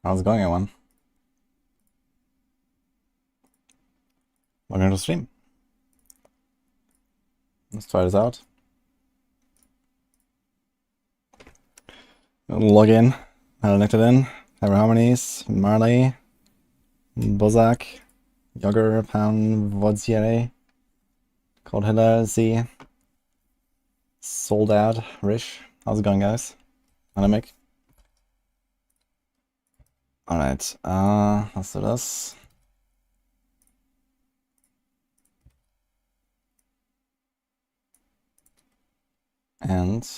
How's it going, everyone? Welcome to the stream. Let's try this out. Log in. Connected in. Have harmonies. Marley. Bozak. Yogger. Pound. Vodziere. Cold Hiller. Z. Sold out. Rish. How's it going, guys? Dynamic. Alright. Let's do this. And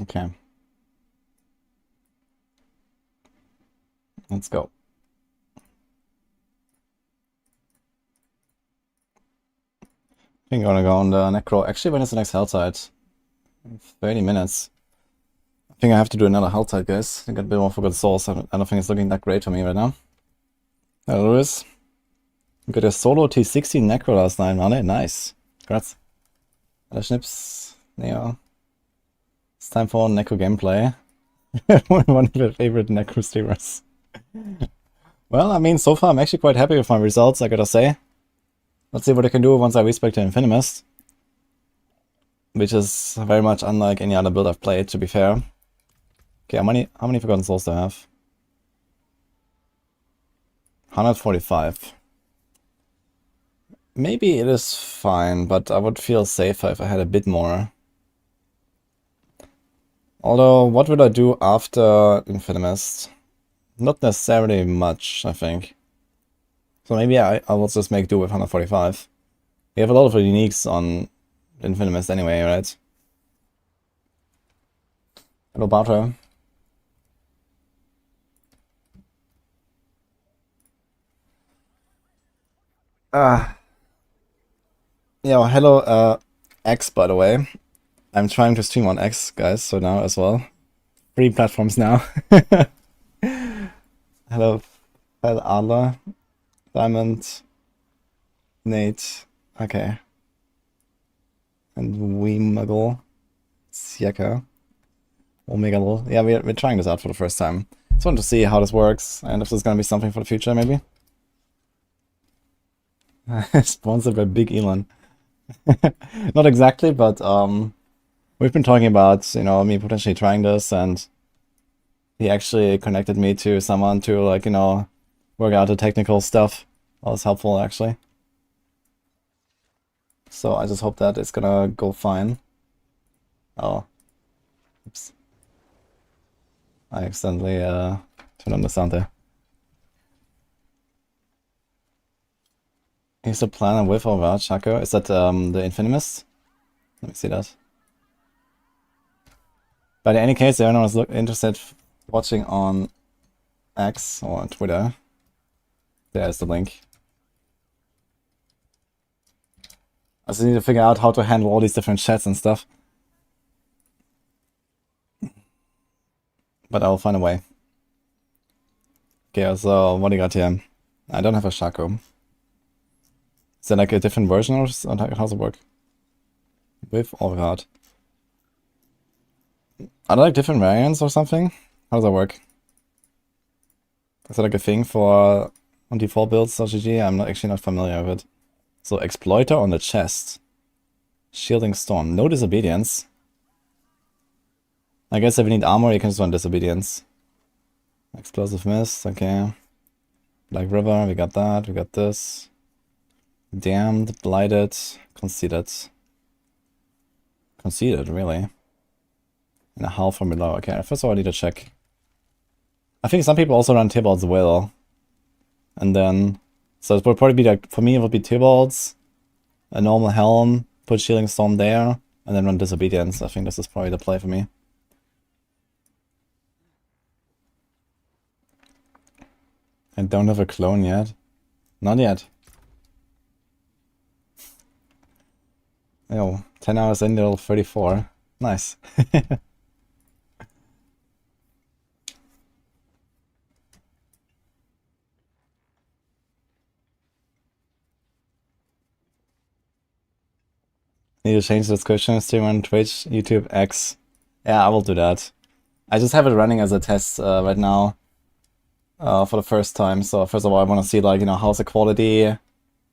okay. Let's go. I think I'm gonna go on the Necro. Actually, when is the next hell site? 30 minutes. I think I have to do another hell site, guys. I got a bit more forgotten souls. I don't think it's looking that great for me right now. Hello, Lewis. You got a solo T60 Necro last night, man. Nice. Congrats. Hello, Schnips. Neo. It's time for Necro gameplay. One of your favorite Necro streamers. Well, I mean, so far I'm actually quite happy with my results, I gotta say. Let's see what I can do once I respec the Infinimist. Which is very much unlike any other build I've played, to be fair. Okay, how many Forgotten Souls do I have? 145. Maybe it is fine, but I would feel safer if I had a bit more. Although, what would I do after Infinimist? Not necessarily much, I think. So maybe I will just make do with 145. We have a lot of uniques on Infinimist anyway, right? Hello, Barter. Yeah, hello, X, by the way. I'm trying to stream on X, guys, so now as well. 3 platforms now. Hello, Fel Adler, Diamond, Nate, okay. And Weemuggle, Sieka, Omega. Yeah, we're trying this out for the first time. Just wanted to see how this works and if there's gonna be something for the future, maybe. Sponsored by Big Elon. Not exactly, but we've been talking about, you know, me potentially trying this, and he actually connected me to someone to, like, you know, work out the technical stuff. That was helpful, actually. So I just hope that it's gonna go fine. Oh. Oops. I accidentally turned on the sound there. Here's the plan with over Chaco. Is that the Infinimist? Let me see that. But in any case, if anyone is interested watching on X or on Twitter, there's the link. I just need to figure out how to handle all these different chats and stuff. But I'll find a way. Okay, so what do you got here? I don't have a Shaco. Is there like a different version or how does it work? With or without? Are there like different variants or something? How does that work? Is that like a thing for on default builds or GG? I'm actually not familiar with it. So Exploiter on the chest. Shielding Storm. No disobedience. I guess if you need armor, you can just run disobedience. Explosive Mist, okay. Black River, we got that, we got this. Damned, Blighted, Conceited. Conceited, really? And a half from below. Okay, first of all I need to check. I think some people also run Tybalt's Will. And then, so it would probably be like, for me it would be Tybalt's, a normal Helm, put Shielding Storm there, and then run Disobedience. I think this is probably the play for me. I don't have a clone yet. Not yet. Yo, 10 hours in till 34. Nice. Need to change the description, stream on Twitch, YouTube, X. Yeah, I will do that. I just have it running as a test right now for the first time. So first of all, I want to see like, you know, how's the quality.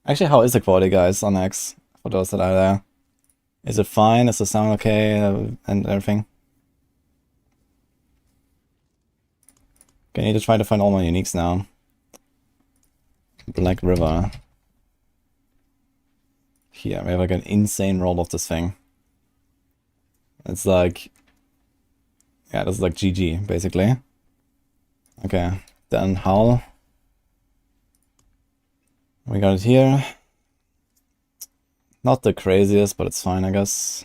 Actually, how is the quality, guys, on X? For those that are there. Is it fine? Is the sound okay and everything? Okay, I need to try to find all my uniques now. Black River. Here, we have like an insane roll of this thing. It's like... Yeah, this is like GG, basically. Okay, then Howl. We got it here. Not the craziest, but it's fine, I guess.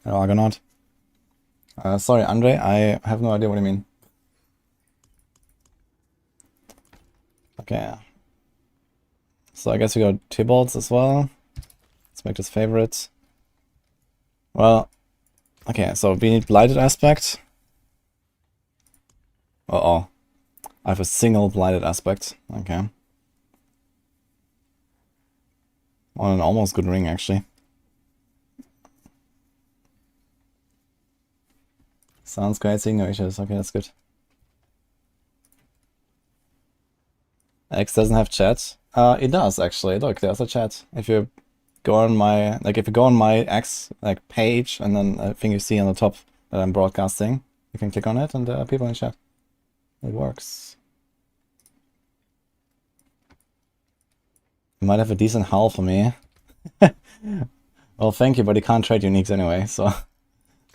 Argonaut. Sorry, Andre, I have no idea what you mean. Okay. So I guess we got Tybalts as well. Let's make this favorite. Well, okay, so we need Blighted Aspect. Uh-oh. I have a single Blighted Aspect. Okay. On an almost good ring, actually. Sounds great, seeing no issues. Okay, that's good. X doesn't have chat. It does, actually. Look, there's a chat. If you go on my, like, if you go on my X, like, page, and then I think you see on the top that I'm broadcasting, you can click on it, and there are people in chat. It works. You might have a decent haul for me. Well, thank you, but you can't trade uniques anyway, so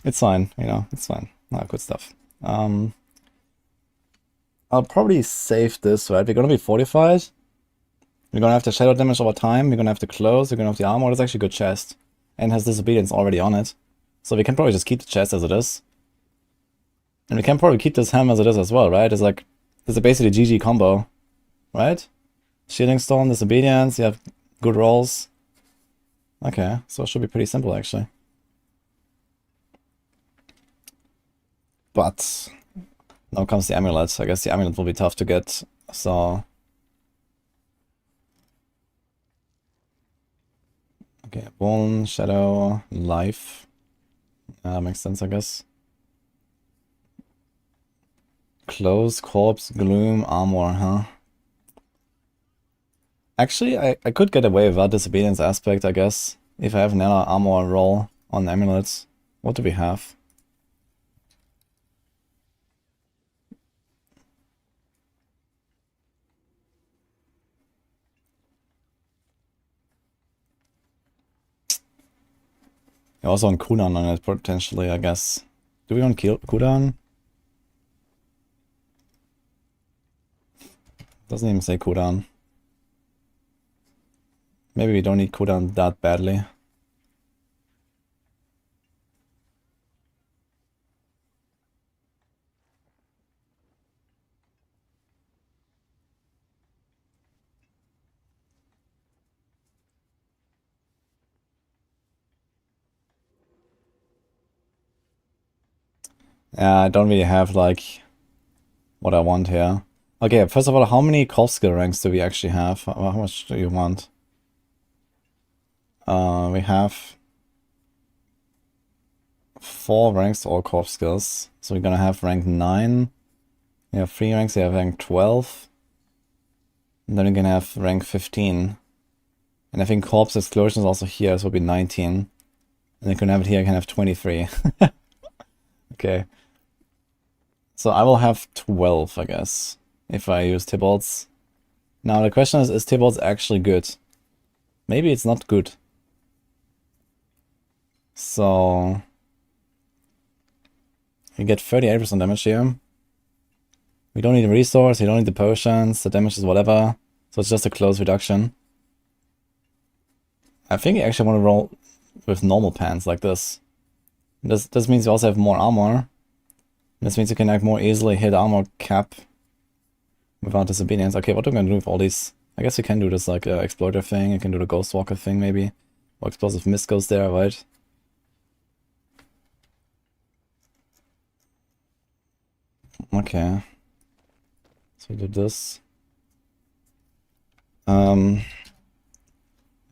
it's fine, you know, it's fine. Good stuff. I'll probably save this, right? We're gonna be fortified. We're gonna have the shadow damage over time. We're gonna have the clothes. We're gonna have the armor. That's actually a good chest. And has disobedience already on it. So we can probably just keep the chest as it is. And we can probably keep this helm as it is as well, right? It's like, it's a basically GG combo, right? Shielding Stone, disobedience, you have good rolls. Okay, so it should be pretty simple actually. But now comes the amulet. I guess the amulet will be tough to get, so... Okay, Bone, Shadow, Life. Makes sense, I guess. Close, Corpse, Gloom, Armor, huh? Actually, I could get away without Disobedience aspect, I guess. If I have another armor roll on amulets. What do we have? You're also on cooldown on it, potentially, I guess. Do we want cooldown? Doesn't even say cooldown. Maybe we don't need cooldown that badly. Yeah, I don't really have, like, what I want here. Okay, first of all, how many corpse skill ranks do we actually have? How much do you want? We have 4 ranks to all corpse skills. So we're gonna have rank 9. We have 3 ranks, we have rank 12. And then we can have rank 15. And I think corpse explosion is also here, so it will be 19. And I can have it here, I can have 23. Okay. So I will have 12, I guess, if I use Tybalts. Now the question is Tybalts actually good? Maybe it's not good. So... you get 38% damage here. We don't need a resource, we don't need the potions, the damage is whatever. So it's just a close reduction. I think I actually want to roll with normal pants like this. This means you also have more armor. This means you can like more easily hit armor cap without disobedience. Okay, what am I gonna do with all these? I guess we can do this like exploiter thing, I can do the ghost walker thing maybe. Or explosive mist goes there, right? Okay. So we do this.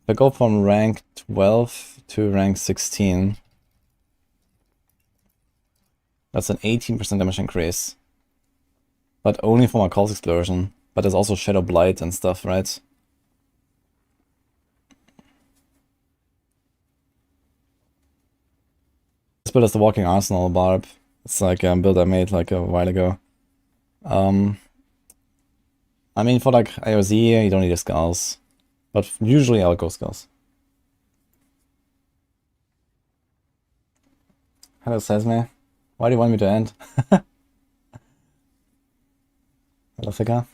I go from rank 12 to rank 16, that's an 18% damage increase. But only for my Calls Explosion. But there's also Shadow Blight and stuff, right? This build is the Walking Arsenal Barb. It's like a build I made like a while ago. I mean, for like AOZ, you don't need the skulls. But usually I'll go skulls. Hello, Sesame. Why do you want me to end? Hello, Fika.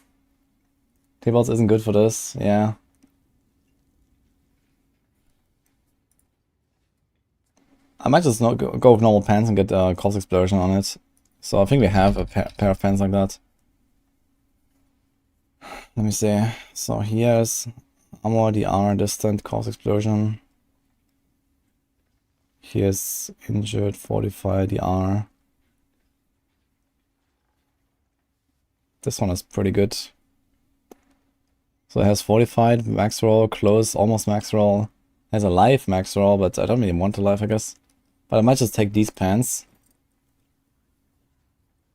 T-Balls isn't good for this, yeah. I might just not go with normal pants and get a Calls Explosion on it. So I think we have a pair of pants like that. Let me see. So here's Armor, DR, Distant, Calls Explosion. Here's Injured, Fortify, DR. This one is pretty good. So it has Fortified, max roll, close, almost max roll. It has a life max roll, but I don't really want a life, I guess. But I might just take these pants.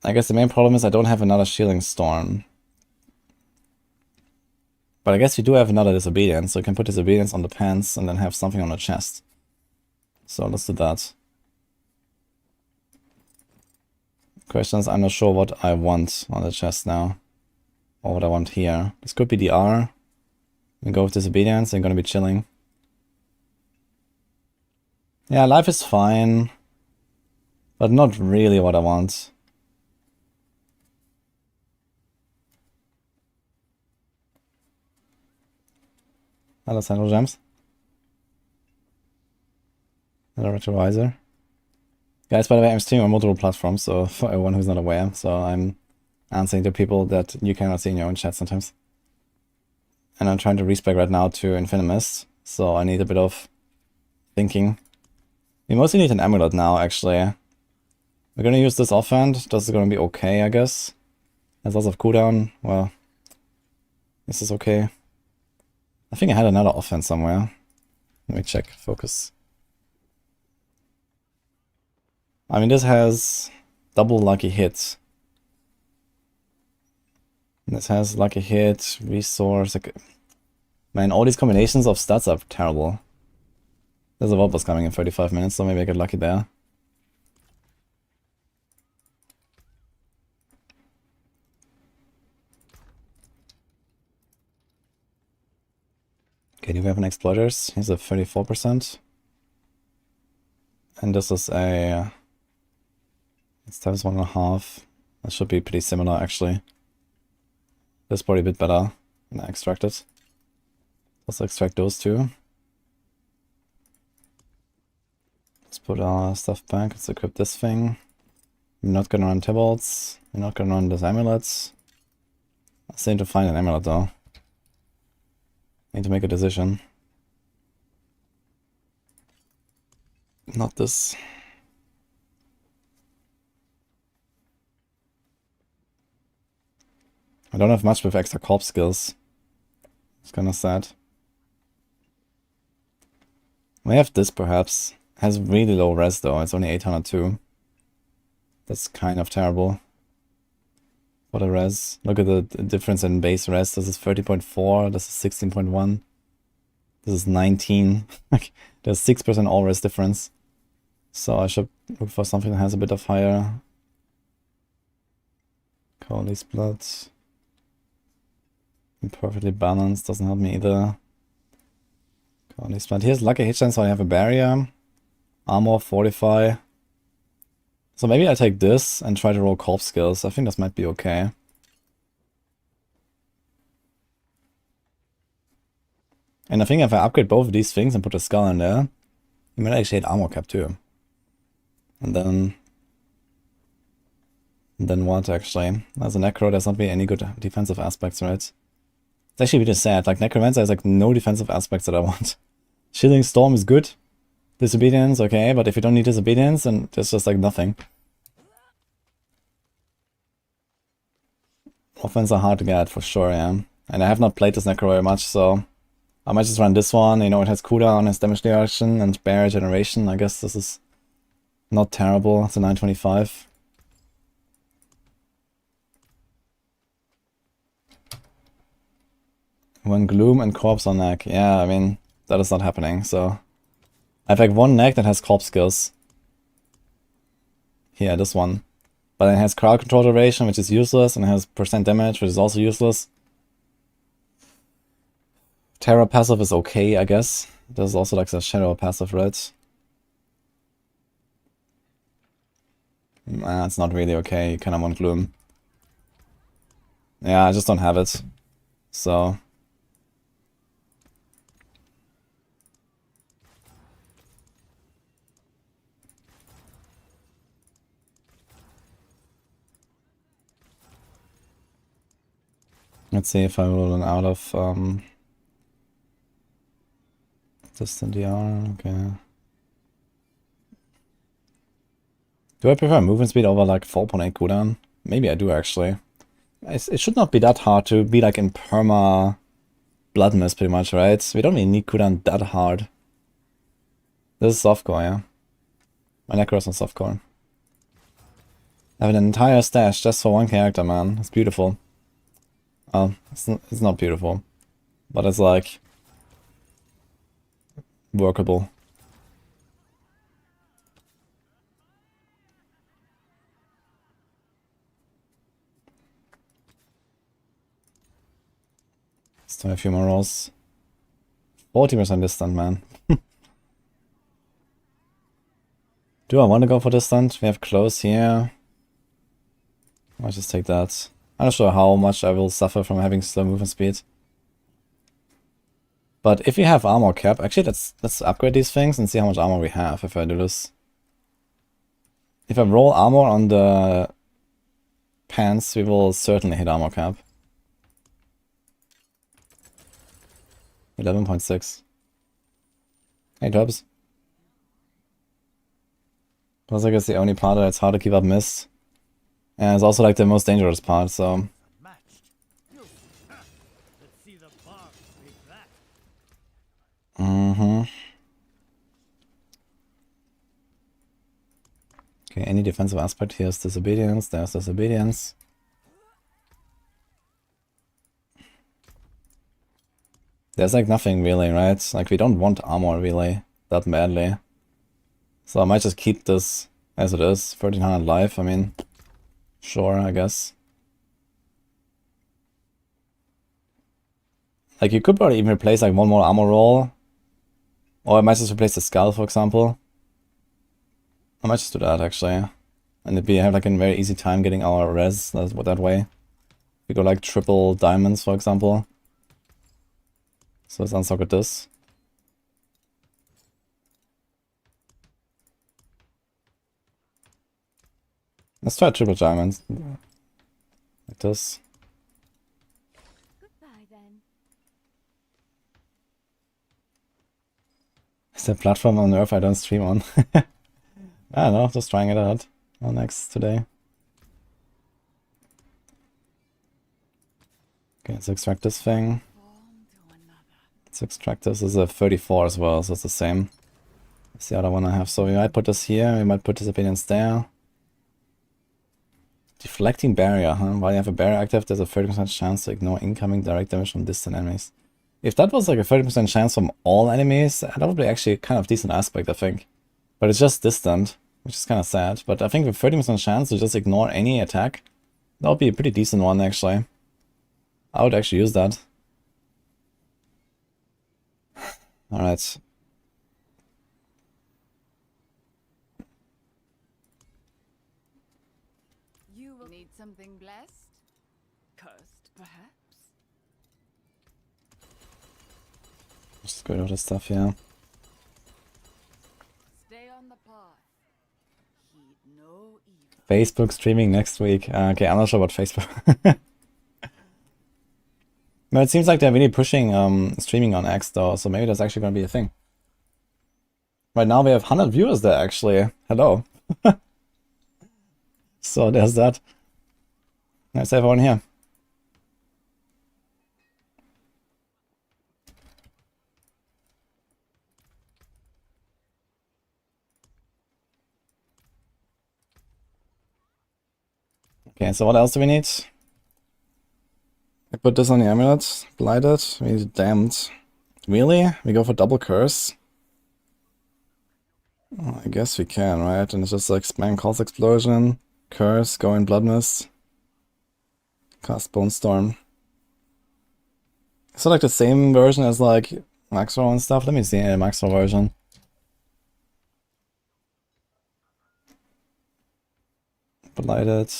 I guess the main problem is I don't have another Shielding Storm. But I guess you do have another Disobedience, so you can put Disobedience on the pants and then have something on the chest. So let's do that. Question is, I'm not sure what I want on the chest now. Or what I want here. This could be DR. We go with Disobedience, I'm gonna be chilling. Yeah, life is fine. But not really what I want. Hello, Central Gems. Hello, Retrovisor. Guys, by the way, I'm streaming on multiple platforms, so for everyone who's not aware, so I'm answering to people that you cannot see in your own chat sometimes. And I'm trying to respec right now to Infinimist, so I need a bit of thinking. We mostly need an amulet now, actually. We're gonna use this offhand, this is gonna be okay, I guess. Has lots of cooldown, well, this is okay. I think I had another offhand somewhere. Let me check, focus. I mean, this has double lucky hit. This has lucky hit, resource. Okay. Man, all these combinations of stats are terrible. There's a Vault coming in 35 minutes, so maybe I get lucky there. Okay, do we have an Exploiters? Here's a 34%. And this is a... It's times 1.5. That should be pretty similar, actually. This is probably a bit better than I extracted. Let's extract those two. Let's put our stuff back. Let's equip this thing. I'm not gonna run Tibalts. I'm not gonna run this amulet. I still need to find an amulet though. I need to make a decision. Not this. I don't have much with extra corpse skills. It's kinda sad. We have this perhaps. Has really low res though, it's only 802. That's kind of terrible. For the res. Look at the difference in base res. This is 30.4, this is 16.1. This is 19. There's 6% all res difference. So I should look for something that has a bit of higher. Cowley's blood. Imperfectly balanced, doesn't help me either. Cowley's blood. Here's lucky hit chance, so I have a barrier. Armor, fortify. So maybe I take this and try to roll corpse skills. I think this might be okay. And I think if I upgrade both of these things and put a skull in there, you might actually hit armor cap too. And then what actually? As a Necro, there's not really any good defensive aspects, right? It's actually really sad. Like Necromancer has like no defensive aspects that I want. Shielding Storm is good. Disobedience, okay, but if you don't need Disobedience, then there's just like nothing. Offense are hard to get for sure, yeah. And I have not played this Necro very much, so I might just run this one, you know, it has cooldown, has damage reduction, and barrier generation. I guess this is not terrible. It's a 925. When Gloom and Corpse on neck. Yeah, I mean, that is not happening, so... I have like one neck that has Corpse skills. Here, this one. But it has crowd control duration, which is useless, and it has percent damage, which is also useless. Terror passive is okay, I guess. There's also like the Shadow passive, right? Nah, it's not really okay. You kind of want Gloom. Yeah, I just don't have it. So... Let's see if I will run out of distant DR. Okay. Do I prefer movement speed over like 4.8 cooldown? Maybe I do actually. It should not be that hard to be like in perma blood mist pretty much, right? We don't really need cooldown that hard. This is softcore, yeah. My Necro's on softcore. I have an entire stash just for one character, man. It's beautiful. Oh, it's not beautiful. But it's like... workable. Still a few more rolls. 40% distant, man. Do I want to go for distant? We have close here. I'll just take that. I'm not sure how much I will suffer from having slow movement speed. But if we have armor cap, actually let's upgrade these things and see how much armor we have if I do this. If I roll armor on the pants, we will certainly hit armor cap. 11.6. Hey Dubs. Plus I guess the only part that's hard to keep up mist. And it's also like the most dangerous part, so... Okay, any defensive aspect here is disobedience, there's disobedience. There's like nothing really, right? Like we don't want armor really that badly. So I might just keep this as it is, 1300 life, I mean, sure, I guess. Like you could probably even replace like one more armor roll. Or I might just replace the skull, for example. I might just do that actually. And we have like a very easy time getting our res that way. We go like triple diamonds, for example. So let's unsocket this. Let's try triple diamonds. Like this. Goodbye, then. Is there a platform on Earth I don't stream on? I don't know, just trying it out. On next today. Okay, let's extract this thing. Let's extract this. This is a 34 as well, so it's the same as the other one I have. So we might put this here, we might put disobedience there. Deflecting barrier, huh? While you have a barrier active, there's a 30% chance to ignore incoming direct damage from distant enemies. If that was like a 30% chance from all enemies, that would be actually kind of decent aspect, I think. But it's just distant, which is kind of sad. But I think with 30% chance to just ignore any attack, that would be a pretty decent one, actually. I would actually use that. Alright. You will need something blessed? Cursed, perhaps? Just go over this stuff, yeah. Stay on the path. Heed no evil. Facebook streaming next week. Okay, I'm not sure about Facebook. No, it seems like they're really pushing streaming on X though, so maybe that's actually gonna be a thing. Right now we have 100 viewers there actually. Hello. So there's that. Nice everyone here. Okay, so what else do we need? I put this on the amulet, blighted, we need damned. Really? We go for double curse? Oh, I guess we can, right? And it's just like spam Calls Explosion, curse, go in Blood Mist, cast Bone Storm. Is it like the same version as like Maxroll and stuff? Let me see a Maxroll version. Blighted.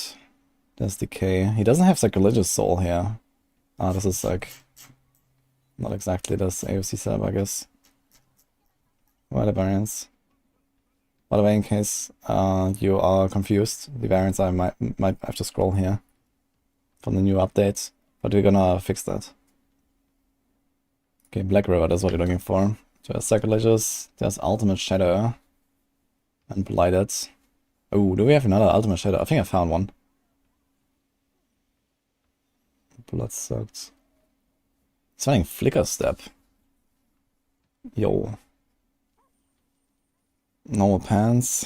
There's Decay. He doesn't have Sacrilegious Soul here. Ah, this is like not exactly this AOC setup, I guess. Why variants? By the way, in case you are confused, the variants I might have to scroll here from the new update, but we're gonna fix that. Okay, Black River, that's what you're looking for. There's Sacrilegious, there's Ultimate Shadow, and Blighted. Oh, do we have another Ultimate Shadow? I think I found one. Blood Sucked. It's finding Flicker Step. Yo. Normal Pants.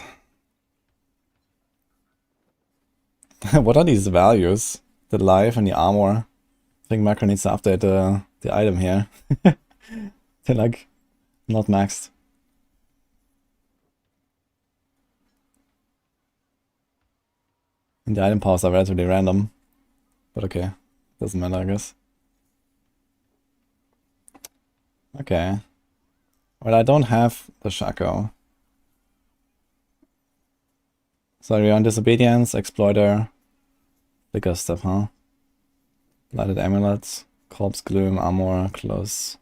What are these values? The life and the armor. I think Macro needs to update the item here. They're like not maxed. And the item powers are relatively random. But okay. Doesn't matter, I guess. Okay. Well, I don't have the Shaco. So we're on Disobedience, Exploiter, Flicker Step, huh? Lighted Amulet, Corpse Gloom, Armor, Close.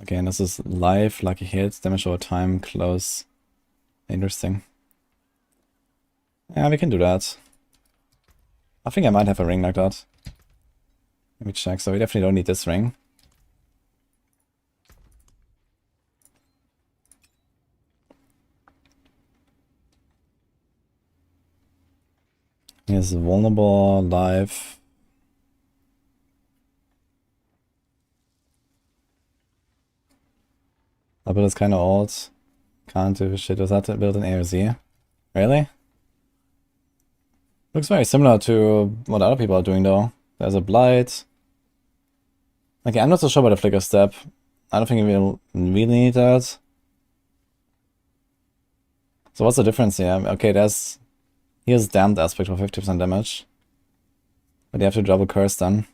Okay, and this is life, lucky hits, damage over time, close. Interesting. Yeah, we can do that. I think I might have a ring like that. Let me check. So we definitely don't need this ring. Here's vulnerable, life. That build is kind of old. Can't do shit. Was that built in AOZ? Really? Looks very similar to what other people are doing though. There's a blight. Okay, I'm not so sure about the Flicker Step. I don't think we'll really need that. So what's the difference here? Okay, here's Damned Aspect for 50% damage. But you have to double curse then.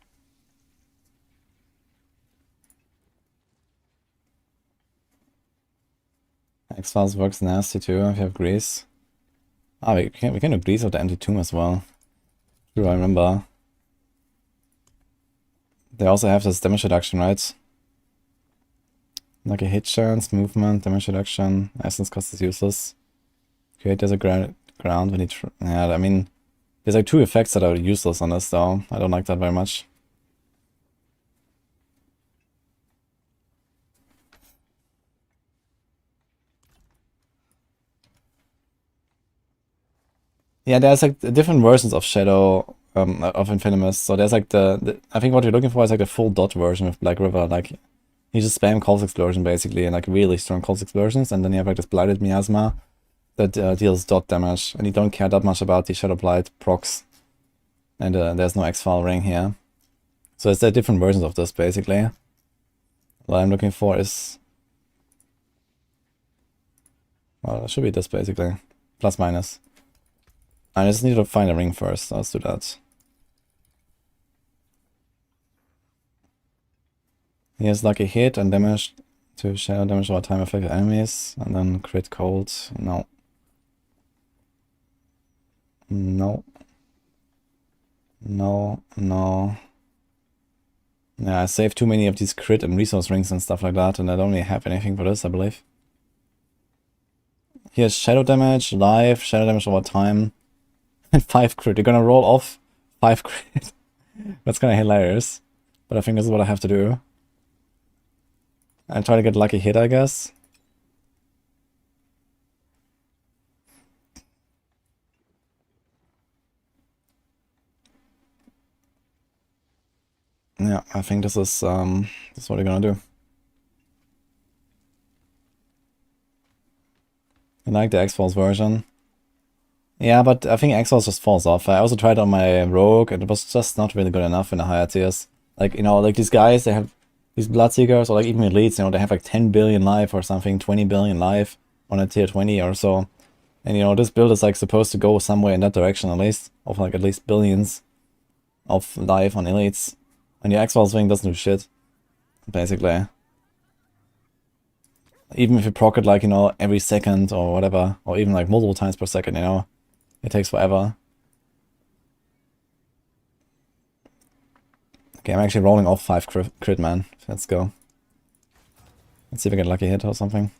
X-Files works nasty too if you have Grease. Ah, we can do Grease with the Empty Tomb as well. True, I remember. They also have this damage reduction, right? Like a hit chance, movement, damage reduction, essence cost is useless. Create there's a ground when you yeah, I mean, there's like two effects that are useless on this though. I don't like that very much. Yeah, there's like different versions of Shadow, of Infinimist. So there's like I think what you're looking for is like the full dot version of Black River. Like, you just spam Calls Explosion basically, and like really strong Calls Explosions, and then you have like this Blighted Miasma that deals dot damage, and you don't care that much about the Shadow Blight procs. And there's no X-File ring here. So it's the different versions of this basically. What I'm looking for is... well, it should be this basically. Plus minus. I just need to find a ring first, let's do that. Here's lucky hit and damage to shadow damage over time affected enemies, and then crit cold. No. No. No, no. Yeah, I saved too many of these crit and resource rings and stuff like that, and I don't really have anything for this, I believe. Here's shadow damage, life, shadow damage over time, and 5 crit. You're gonna roll off 5 crit. That's kinda hilarious. But I think this is what I have to do. I'll try to get lucky hit, I guess. Yeah, I think this is what we're gonna do. I like the X-Files version. Yeah, but I think Exhaust just falls off. I also tried on my Rogue, and it was just not really good enough in the higher tiers. Like, you know, like these guys, they have these Bloodseekers, or like even Elites, you know, they have like 10 billion life or something, 20 billion life on a tier 20 or so. And, you know, this build is like supposed to go somewhere in that direction at least, of like at least billions of life on Elites. And your Exhaust thing doesn't do shit, basically. Even if you proc it like, you know, every second or whatever, or even like multiple times per second, you know, it takes forever. Okay, I'm actually rolling off 5 crit, man. Let's go. Let's see if I get a lucky hit or something.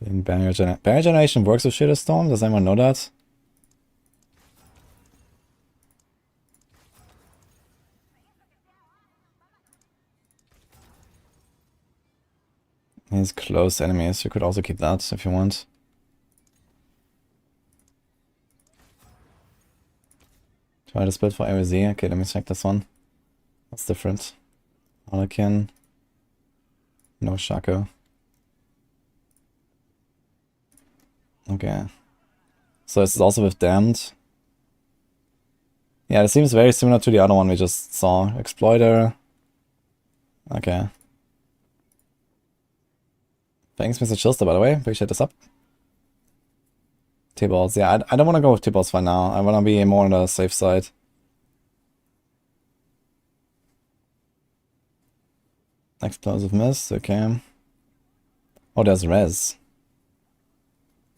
Barrier Generation works with Shield Storm? Does anyone know that? He's close enemies. You could also keep that if you want. Try to split for AOZ. Okay, let me check this one. That's different. Harlequin. No Shaco. Okay. So it's also with Damned. Yeah, it seems very similar to the other one we just saw. Exploiter. Okay. Thanks, Mr. Chilster, by the way. Appreciate the sub. T-balls. Yeah, I don't want to go with T-balls for now. I want to be more on the safe side. Explosive Mist, okay. Oh, there's res.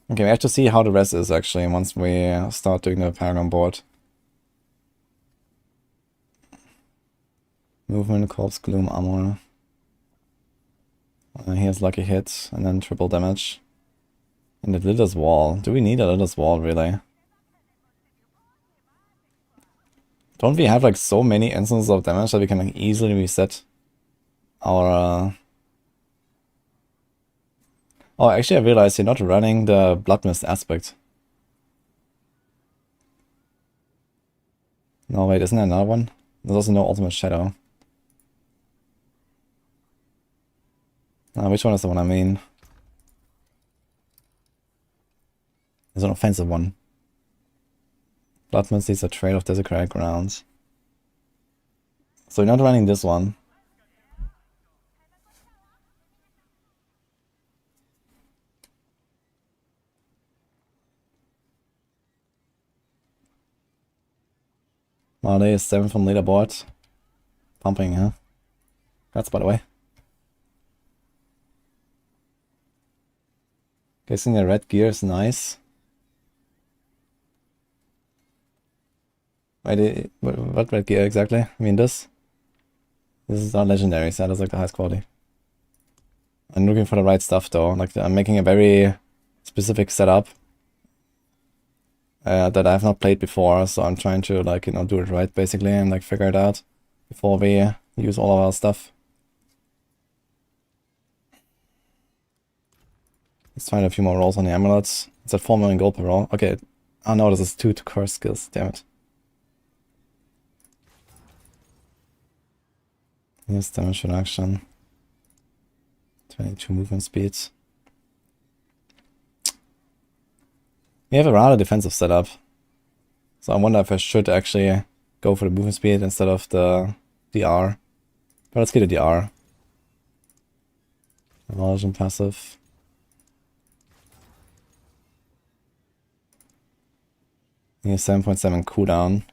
Okay, we have to see how the res is actually once we start doing the Paragon board. Movement, Corpse, Gloom, Armor. Here's Lucky Hit, and then triple damage. And the Litter's Wall. Do we need a Litter's Wall, really? Don't we have like so many instances of damage that we can like, easily reset our... Oh, actually I realized you're not running the Blood Mist aspect. No, wait, isn't there another one? There's also no Ultimate Shadow. Which one is the one I mean? There's an offensive one. Blood Mist is a trade of Desecrated Grounds. So you're not running this one. Marley is 7th on leaderboard. Pumping, huh? That's by the way. Guessing the red gear is nice. Wait, what red gear exactly? I mean this? This is not legendary, so that is like the highest quality. I'm looking for the right stuff though. Like I'm making a very specific setup that I've not played before, so I'm trying to like, you know, do it right basically and like figure it out before we use all of our stuff. Let's find a few more rolls on the amulets. It's at 4 million gold per roll. Okay. Oh no, this is 2 to curse skills, damn it. Here's damage reduction. 22 movement speed. We have a rather defensive setup. So I wonder if I should actually go for the movement speed instead of the DR. But let's get a DR. Emulsion passive. Here's 7.7 cooldown.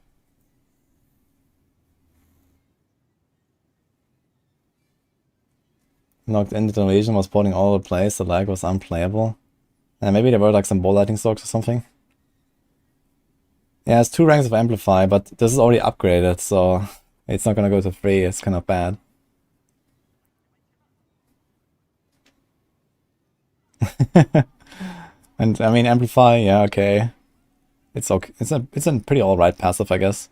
Locked in detonation was spawning all over the place, the lag was unplayable. And maybe there were like some ball lightning storks or something. Yeah, it's 2 ranks of Amplify, but this is already upgraded, so it's not gonna go to 3, it's kind of bad. And I mean, Amplify, yeah, okay. It's okay. It's a pretty alright passive, I guess.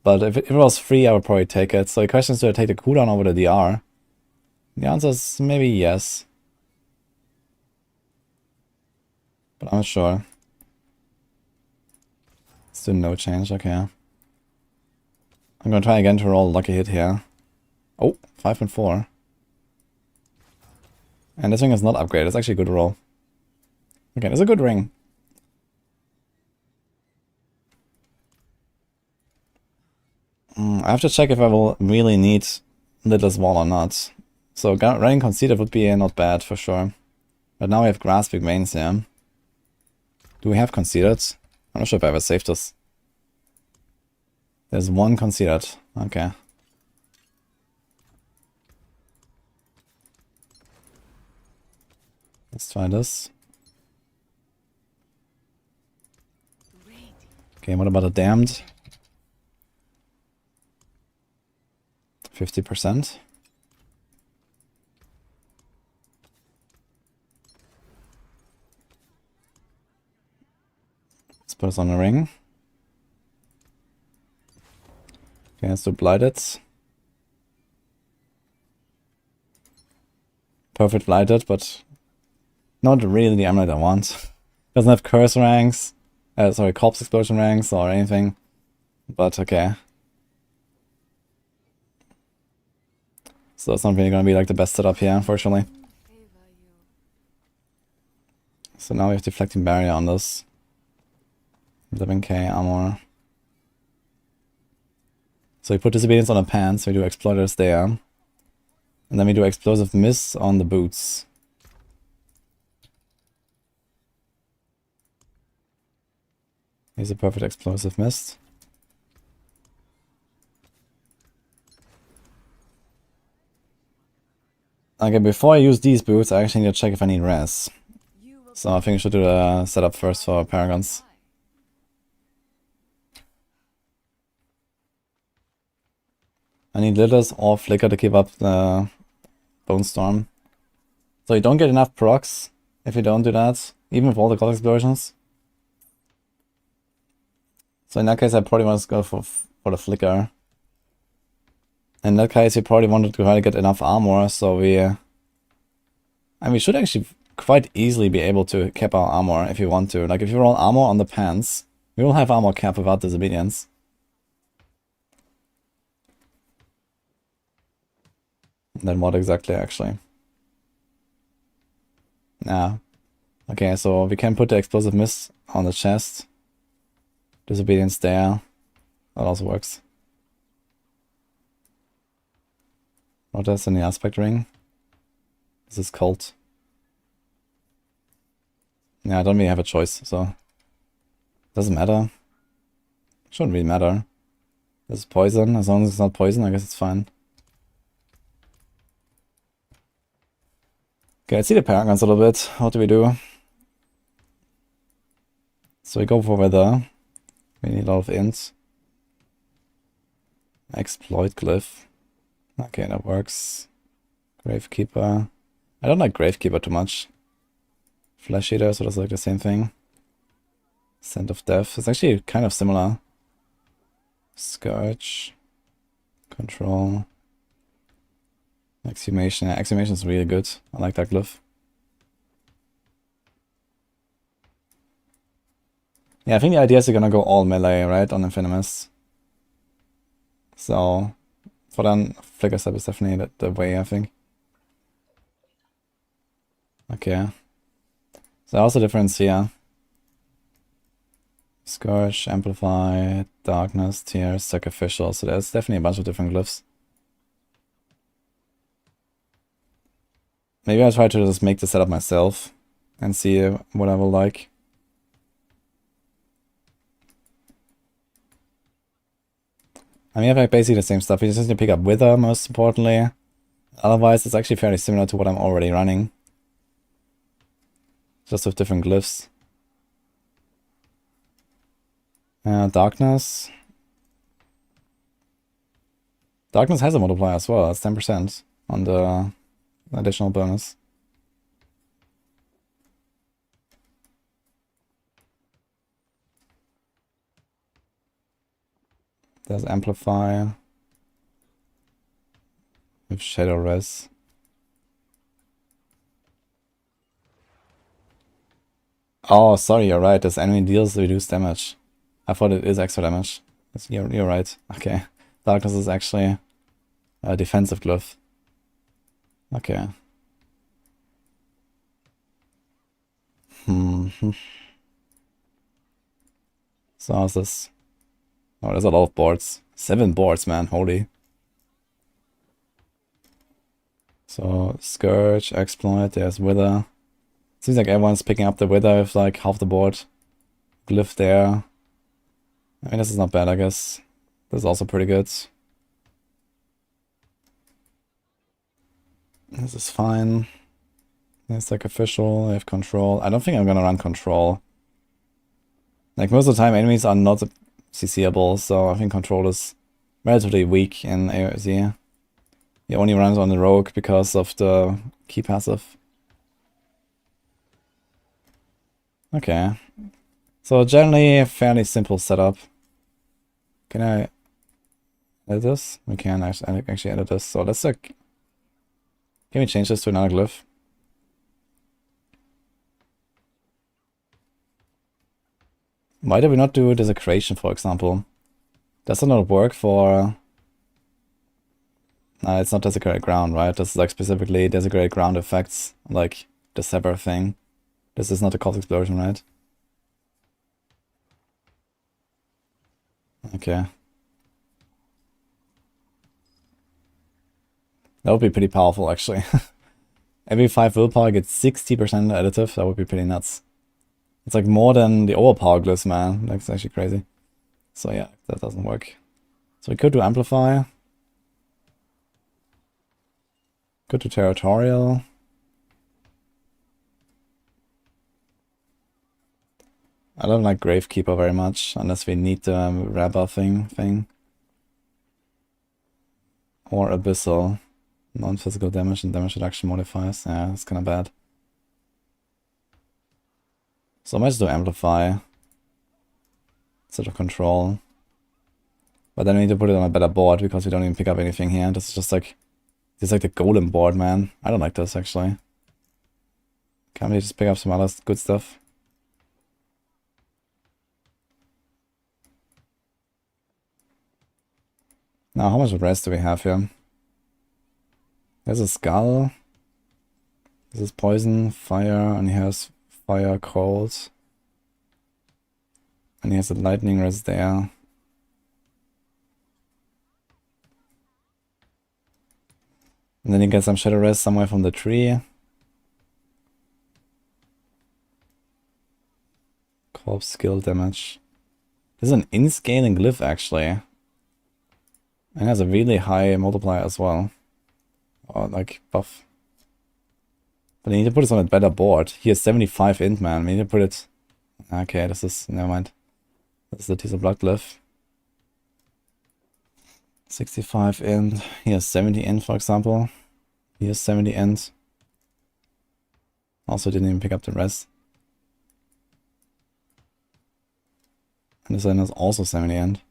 But if it was free, I would probably take it. So the question is, do I take the cooldown over the DR? The answer is maybe yes. But I'm not sure. Still no change, okay. I'm gonna try again to roll a lucky hit here. Oh, 5 and 4. And this ring is not upgraded. It's actually a good roll. Okay, it's a good ring. I have to check if I will really need Lidless Wall or not. So running Conceited would be not bad for sure. But now we have Grasping Veins here. Do we have Conceited? I'm not sure if I ever saved this. There's one Conceited. Okay. Let's try this. Okay, what about a Damned? 50%. Let's put us on a ring. Okay, let's do Blighted. Perfect Blighted, but not really the amulet I want. Doesn't have curse ranks. Sorry, corpse explosion ranks or anything. But okay. So that's not really gonna be like the best setup here, unfortunately. So now we have Deflecting Barrier on this. 11k armor. So we put Disobedience on the pants, we do Exploiters there. And then we do Explosive Miss on the boots. Here's a perfect Explosive Mist. Okay, before I use these boots, I actually need to check if I need res. So I think I should do the setup first for Paragons. I need Lidless or Flicker to keep up the Bone Storm. So you don't get enough procs if you don't do that, even with all the cold explosions. So in that case, I probably want to go for the Flicker. In that case, we probably wanted to try to get enough armor, so we should actually quite easily be able to cap our armor if you want to. Like if you roll armor on the pants, we will have armor cap without Disobedience. Then what exactly, actually? Nah. Okay, so we can put the Explosive Mist on the chest. Disobedience there. That also works. What else in the Aspect Ring? This is Cult. Yeah, I don't really have a choice, so... Doesn't matter. Shouldn't really matter. This is poison. As long as it's not poison, I guess it's fine. Okay, let's see the Paragons a little bit. What do we do? So we go for Weather. We need a lot of ints. Exploit Glyph. Okay, that works. Gravekeeper. I don't like Gravekeeper too much. Flesh Eater, so that's like the same thing. Scent of Death. It's actually kind of similar. Scourge. Control. Exhumation. Yeah, Exhumation is really good. I like that glyph. Yeah, I think the idea is you're gonna go all melee, right, on Infinimist. So, for then, Flicker Step is definitely the way, I think. Okay. So also difference here. Scourge, Amplify, Darkness, Tears, Sacrificial. So there's definitely a bunch of different glyphs. Maybe I'll try to just make the setup myself and see what I will like. I mean, I have basically the same stuff. You just need to pick up Wither, most importantly. Otherwise, it's actually fairly similar to what I'm already running. Just with different glyphs. Darkness. Darkness has a multiplier as well. That's 10% on the additional bonus. There's Amplify with Shadow Res. Oh, sorry, you're right. This enemy deals reduced damage. I thought it is extra damage. You're right. Okay. Darkness is actually a defensive glyph. Okay. So how's this? Oh, there's a lot of boards. 7 boards, man. Holy. So, Scourge, Exploit, there's Wither. Seems like everyone's picking up the Wither with like half the board. Glyph there. I mean, this is not bad, I guess. This is also pretty good. This is fine. It's like official, I have control. I don't think I'm gonna run control. Like, most of the time enemies are not CCable, so I think control is relatively weak in AOZ. He only runs on the rogue because of the key passive. Okay. So generally a fairly simple setup. Can I edit this? We can actually edit this. So let's like... Can we change this to another glyph? Why do we not do desecration, for example? Does that not work for... No, it's not desecrated ground, right? This is like specifically desecrated ground effects, like the sever thing. This is not a cult explosion, right? Okay. That would be pretty powerful, actually. Every 5 willpower gets 60% additive. That would be pretty nuts. It's like more than the overpower glyphs, man. That's actually crazy. So yeah, that doesn't work. So we could do Amplify. Could do Territorial. I don't like Gravekeeper very much, unless we need the Rabba thing. Or Abyssal. Non-physical damage and damage reduction modifiers. Yeah, it's kind of bad. So I might just do Amplify instead of Control. But then we need to put it on a better board because we don't even pick up anything here. This is just like... This is like the golem board, man. I don't like this, actually. Can't we just pick up some other good stuff? Now, how much rest do we have here? There's a skull. This is poison, fire, and he has fire, cold. And he has a lightning rest there. And then he gets some shadow rest somewhere from the tree. Corpse skill damage. This is an in-scaling glyph, actually. And has a really high multiplier as well. Or like buff. But I need to put this on a better board. He has 75 int, man. We need to put it... Okay, this is... Never mind. This is the Tease of Blood glyph. 65 int. He has 70 int, for example. He has 70 int. Also didn't even pick up the rest. And this one has also 70 int.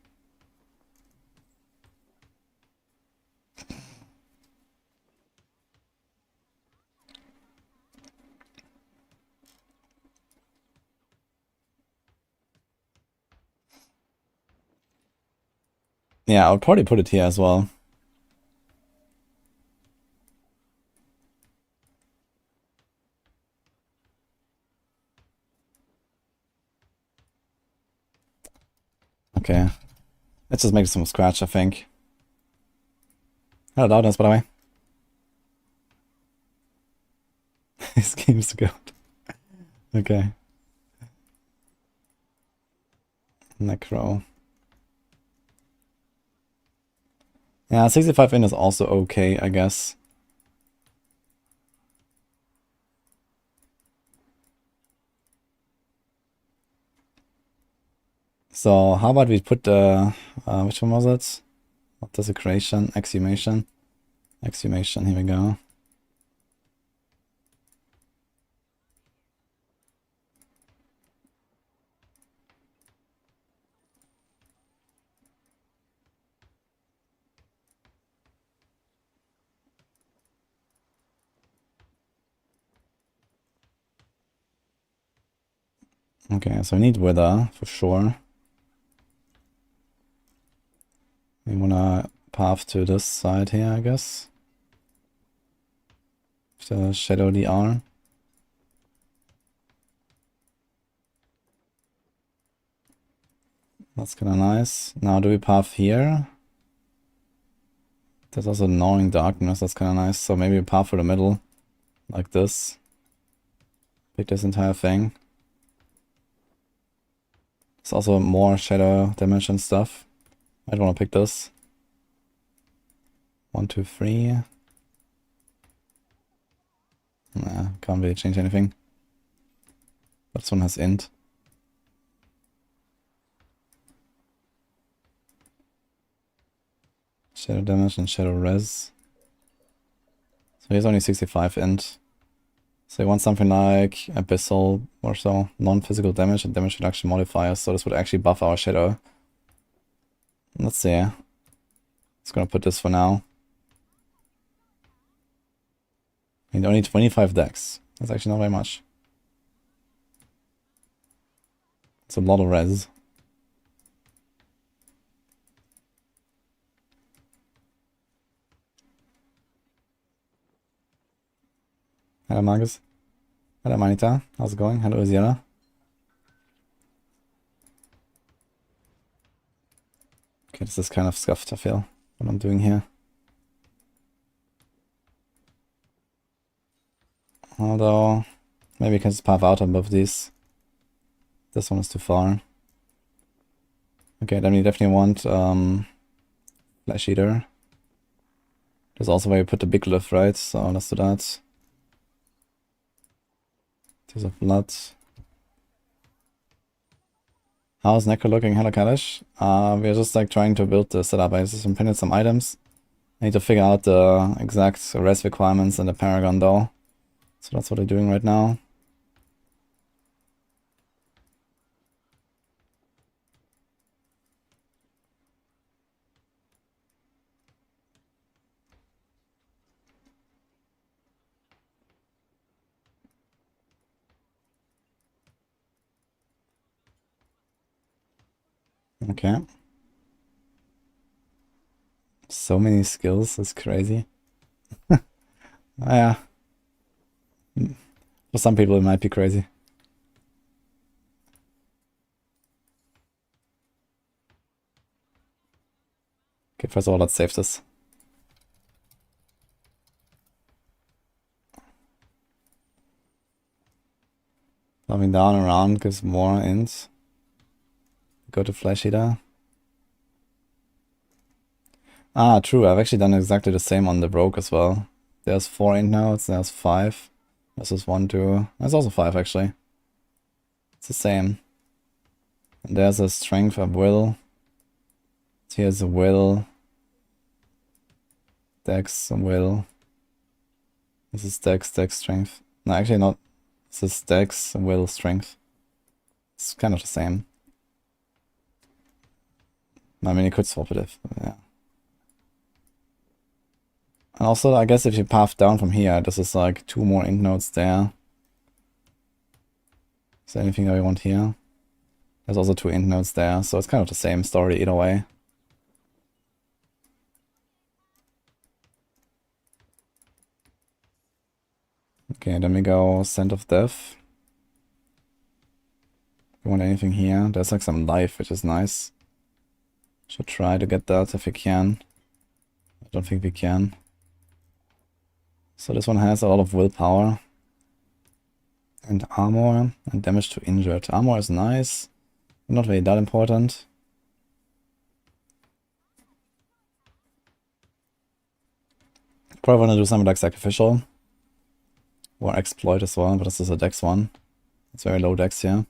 Yeah, I would probably put it here as well. Okay. Let's just make it from scratch, I think. Hello, Loudness, by the way. This game's good. Okay. Necro. Yeah, 65 in is also okay, I guess. So how about we put the which one was it? Not desecration, exhumation. Exhumation, here we go. Okay, so we need Wither for sure. We wanna path to this side here, I guess. The Shadow DR. That's kind of nice. Now do we path here? There's also gnawing darkness, that's kind of nice. So maybe we path for the middle, like this. Pick this entire thing. There's also more shadow damage and stuff. Might want to pick this. 1, 2, 3. Nah, can't really change anything. This one has int. Shadow damage and shadow res. So here's only 65 int. So you want something like abyssal or so. Non-physical damage and damage reduction modifiers. So this would actually buff our shadow. Let's see. Just gonna put this for now. And only 25 decks. That's actually not very much. It's a lot of res. Hello Marcus. Hello Manita. How's it going? Hello Isiela. Okay, this is kind of scuffed, I feel, what I'm doing here. Although, maybe I can just path out on both these. This one is too far. Okay, then we definitely want Flesh Eater. There's also where you put the big glyph, right? So let's do that. Tears of Blood. How's Necro looking? Hello Kalish. We're just like trying to build the setup. I just imprinted some items. I need to figure out the exact res requirements in the Paragon though. So that's what we're doing right now. Okay. So many skills, it's crazy. Yeah. For some people it might be crazy. Okay, first of all, let's save this. Coming down around gives more int. Go to Flesh Eater. Ah, true, I've actually done exactly the same on the Rogue as well. There's 4 int nodes, there's 5. This is 1, 2. There's also 5 actually. It's the same. And there's a strength, a will. Here's a will. Dex, a will. This is Dex, Dex, strength. No, actually not. This is Dex, will, strength. It's kind of the same. I mean, you could swap it if, yeah. And also, I guess if you path down from here, this is like 2 more int nodes there. Is there anything that we want here? There's also 2 int nodes there, so it's kind of the same story either way. Okay, then we go Scent of Death. You want anything here? There's like some life, which is nice. Should try to get that if we can. I don't think we can. So this one has a lot of willpower. And armor and damage to injured. Armor is nice. Not really that important. Probably want to do something like Sacrificial. Or Exploit as well, but this is a dex one. It's very low dex here.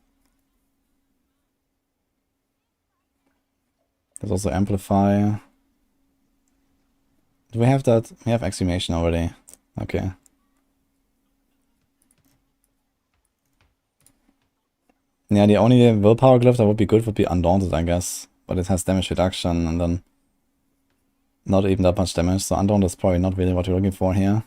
There's also Amplify. Do we have that? We have Exhumation already. Okay. Yeah, the only willpower glyph that would be good would be Undaunted, I guess. But it has damage reduction and then not even that much damage. So Undaunted is probably not really what you're looking for here.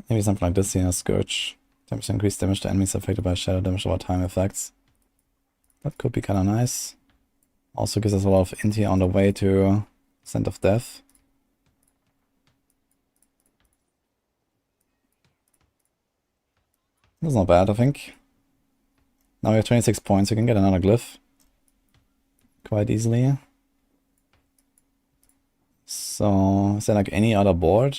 Maybe something like this here, Scourge. 10% increased damage to enemies affected by shadow damage over time effects. That could be kind of nice. Also gives us a lot of int here on the way to Scent of Death. That's not bad, I think. Now we have 26 points, we can get another glyph quite easily. So, is there like any other board?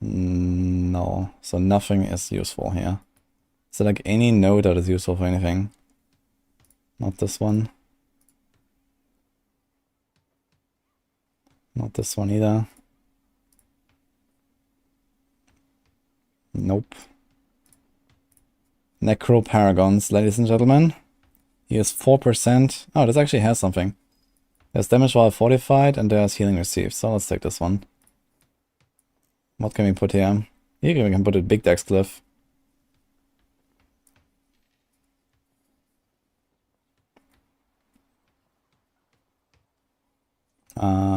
No, so nothing is useful here. Is there like any node that is useful for anything? Not this one. Not this one either. Nope. Necro Paragons, ladies and gentlemen. He has 4%. Oh, this actually has something. There's damage while fortified and there's healing received. So let's take this one. What can we put here? Here we can put a big dex glyph.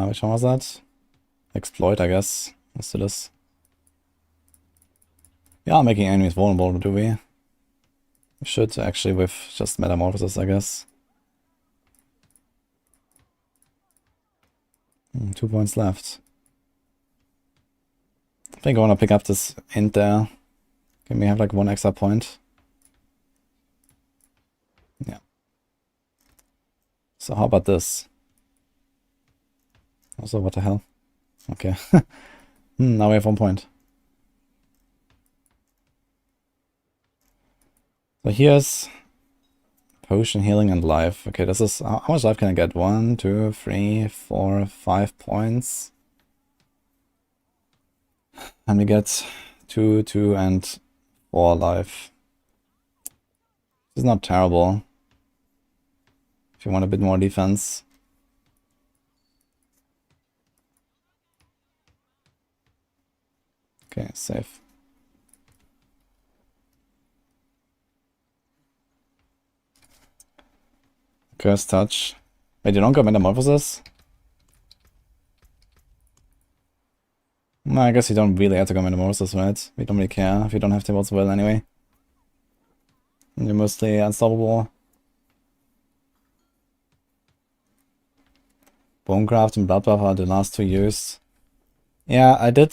Which one was that? Exploit, I guess. Let's do this. We are making enemies vulnerable, do we? We should actually with just metamorphosis, I guess. 2 points left. I think I want to pick up this int there. Can we have like 1 extra point? Yeah. So how about this? Also, what the hell? Okay. Now we have 1 point. So here's potion, healing, and life. Okay, this is... How much life can I get? 1, 2, 3, 4, 5 points. And we get 2, 2, and 4 life. This is not terrible. If you want a bit more defense. Okay, safe. Curse touch. Wait, you don't got metamorphosis? No, I guess you don't really have to go metamorphosis, right? We don't really care if you don't have to as well anyway. And you're mostly unstoppable. Bonecraft and Bloodbath are the last 2 used. Yeah, I did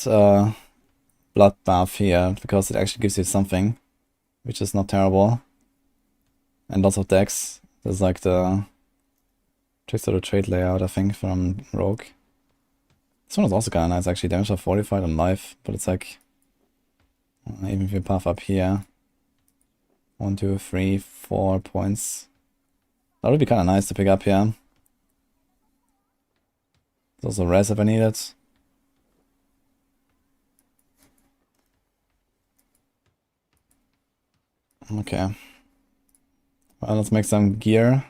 Bloodbath here because it actually gives you something, which is not terrible. And lots of decks. There's like the tricks to the trade layout, I think, from Rogue. This one is also kind of nice, actually. Damage of fortified on life, but it's like even if you puff up here, 1, 2, 3, 4 points. That would be kind of nice to pick up here. There's also res if I need it. Okay. Well, let's make some gear.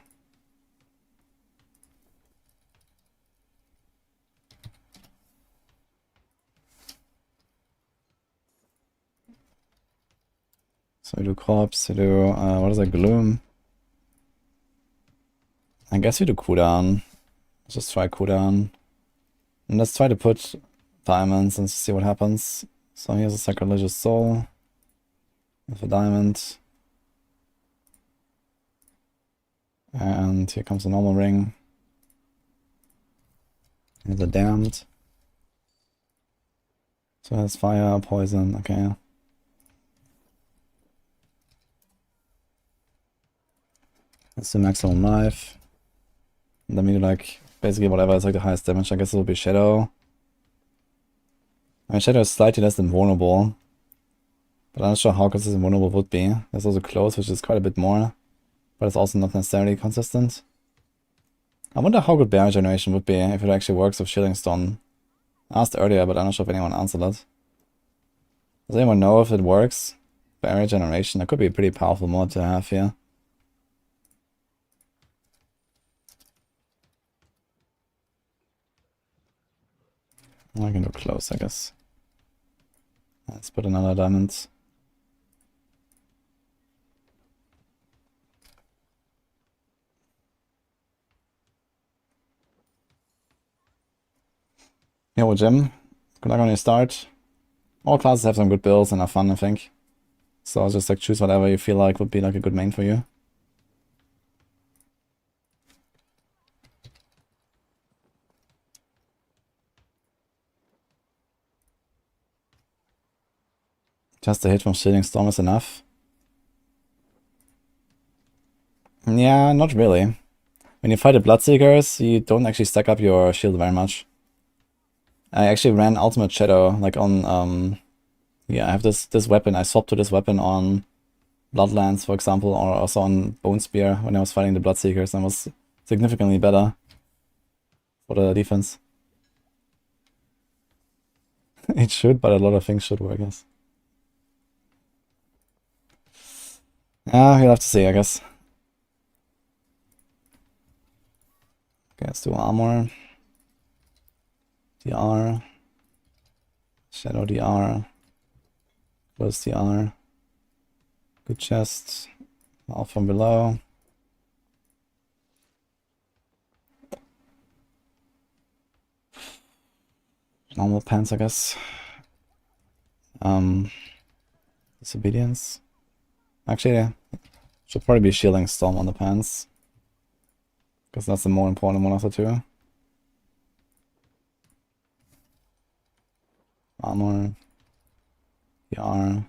So we do corpse, we do, what is that, gloom? I guess we do cooldown. Let's just try cooldown. And let's try to put diamonds and see what happens. So here's a sacrilegious soul with a diamond. And here comes a normal ring. Here's a damned. So that's fire, poison, okay. Let's do maximum life. And then we do like basically whatever is like the highest damage. I guess it will be Shadow. I mean, Shadow is slightly less than vulnerable. But I'm not sure how consistent vulnerable would be. There's also close, which is quite a bit more. But it's also not necessarily consistent. I wonder how good barrier generation would be if it actually works with Shielding Stone. I asked earlier, but I'm not sure if anyone answered it. Does anyone know if it works? Barrier generation, that could be a pretty powerful mod to have here. I can do close, I guess. Let's put another diamond. Yo, Jim. Good luck on your start. All classes have some good builds and are fun, I think. So I'll just like choose whatever you feel like would be like a good main for you. Just a hit from Shielding Storm is enough. Yeah, not really. When you fight the Bloodseekers, you don't actually stack up your shield very much. I actually ran Ultimate Shadow, like on, yeah, I have this weapon. I swapped to this weapon on Bloodlands, for example, or also on Bone Spear when I was fighting the Bloodseekers, and was significantly better for the defense. It should, but a lot of things should work, I guess. Yeah, you'll have to see, I guess. Okay, let's do armor. DR. Shadow DR. Close DR. Good chest. All from below. Normal pants, I guess. Disobedience. Actually, yeah. Should probably be Shielding Storm on the pants. Because that's the more important one of the two. Armor. DR.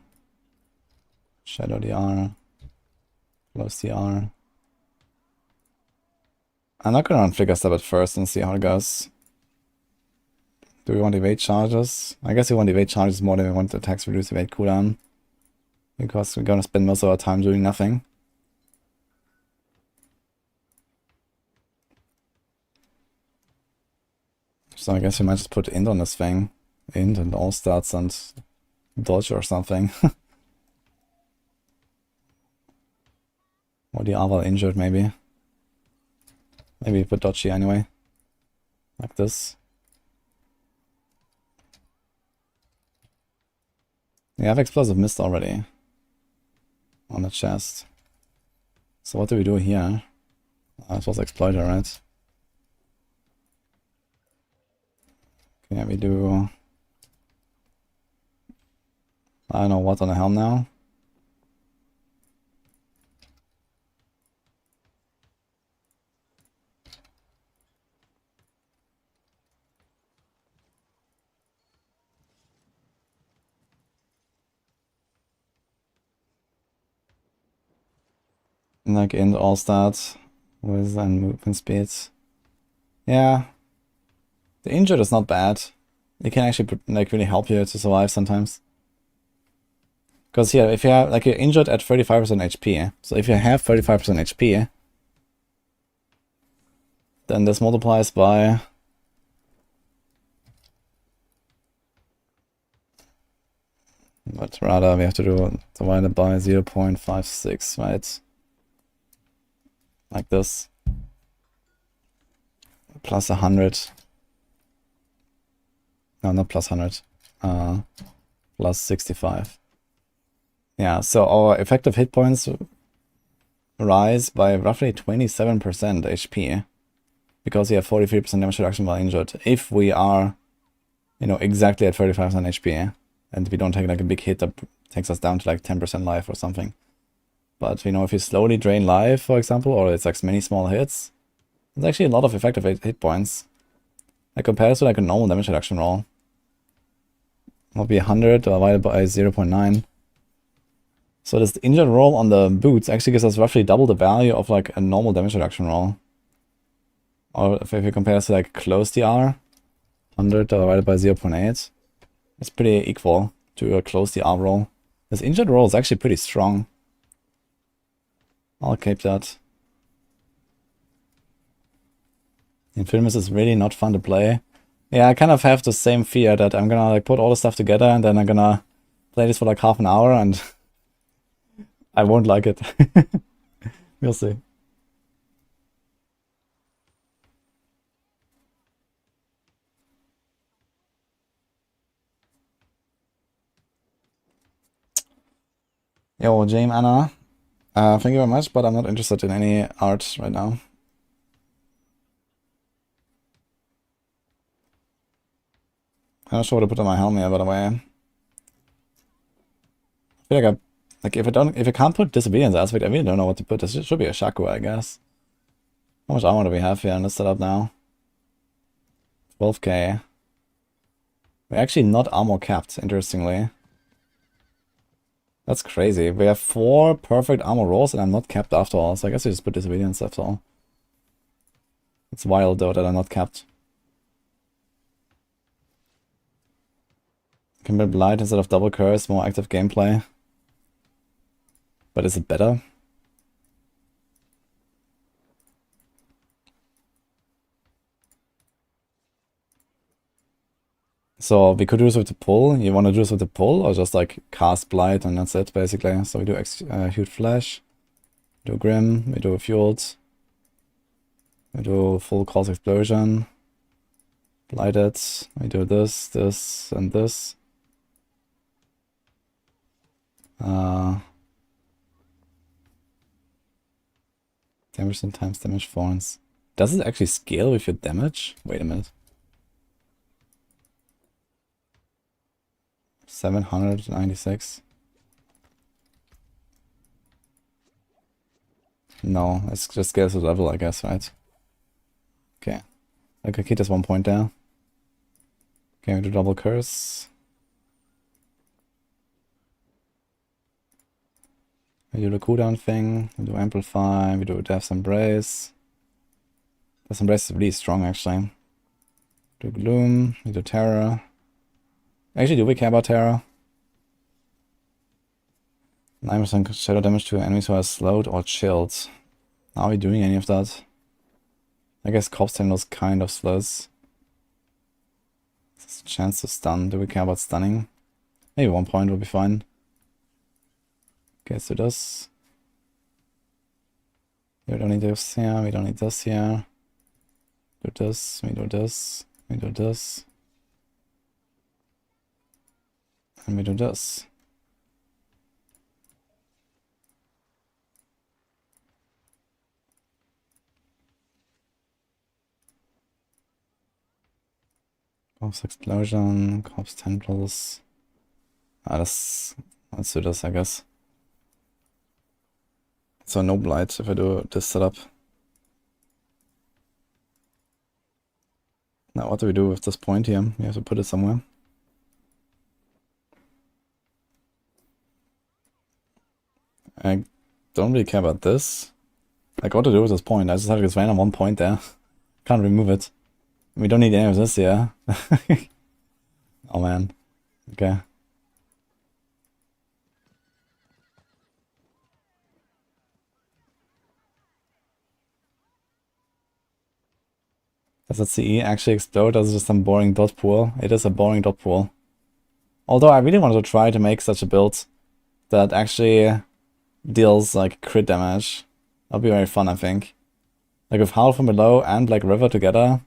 Shadow DR. Close DR. I'm not gonna run Figure Step at first and see how it goes. Do we want evade charges? I guess we want evade charges more than we want attacks reduce evade cooldown. Because we're gonna spend most of our time doing nothing. So I guess we might just put int on this thing. Int and all stats and dodge or something. Or the other injured maybe. Maybe put dodgy anyway. Like this. Yeah, I have Explosive Mist already. On the chest. So what do we do here? This was Exploiter, right? Okay, we do... I don't know what on the helm now. Like int all stats with and movement speeds. Yeah. The injured is not bad. It can actually like really help you to survive sometimes. Because here, if you have like you're injured at 35% HP, so if you have 35% HP, then this multiplies by but rather we have to do divided by 0.56, right? Like this. Plus 100. No, not plus 100. Plus 65. Yeah, so our effective hit points rise by roughly 27% HP. Because we have 43% damage reduction while injured. If we are, you know, exactly at 35% HP. And we don't take like a big hit that takes us down to like 10% life or something. But, you know, if you slowly drain life, for example, or it's like many small hits, there's actually a lot of effective hit points. Like compared to like a normal damage reduction roll. Will be 100 divided by 0.9. So this injured roll on the boots actually gives us roughly double the value of like a normal damage reduction roll. Or if you compare this to like close DR, 100 divided by 0.8, it's pretty equal to a close DR roll. This injured roll is actually pretty strong. I'll keep that. Infinimist is really not fun to play. Yeah, I kind of have the same fear that I'm gonna like put all the stuff together and then I'm gonna play this for like half an hour and I won't like it. We'll see. Yo, James Anna. Thank you very much, but I'm not interested in any art right now. I'm not sure what to put on my helmet here, by the way. I feel like if I can't put Disobedience Aspect, I really don't know what to put. This should be a Shaku, I guess. How much armor do we have here in this setup now? 12k. We're actually not armor capped, interestingly. That's crazy. We have 4 perfect armor rolls and I'm not capped after all, so I guess we just put disobedience after all. It's wild though that I'm not capped. Can be blight instead of double curse, more active gameplay. But is it better? So we could do this with the pull. You want to do this with the pull or just like cast blight and that's it basically. So we do huge flash, we do grim, we do fueled, we do full cause explosion, blighted, we do this, this, and this. Damage times damage forms. Does it actually scale with your damage? Wait a minute. 796. No, it just scales with level, I guess, right? Okay. Okay, keep this 1 point there. Okay, we do double curse. We do the cooldown thing, we do amplify, we do Death's Embrace. Death's Embrace is really strong actually. Do gloom, we do terror. Actually, do we care about terror? 9% shadow damage to enemies who are slowed or chilled. Are we doing any of that? I guess Corpse Tendrils kind of slows. There's a chance to stun. Do we care about stunning? Maybe 1 point will be fine. Okay, so this. We don't need this here, we don't need this here. Do this, we do this, we do this. And we do this. Corpse Explosion, Corpse Tendrils. Let's do this, I guess. So no blight if I do this setup. Now what do we do with this point here? We have to put it somewhere. I don't really care about this. Like what to do with this point? I just have this random 1 point there. Can't remove it. We don't need any of this here. Oh man. Okay. Does that CE actually explode? Or is it just some boring dot pool? It is a boring dot pool. Although I really wanted to try to make such a build that actually deals like crit damage. That'll be very fun, I think. Like with Howl from Below and Black River together.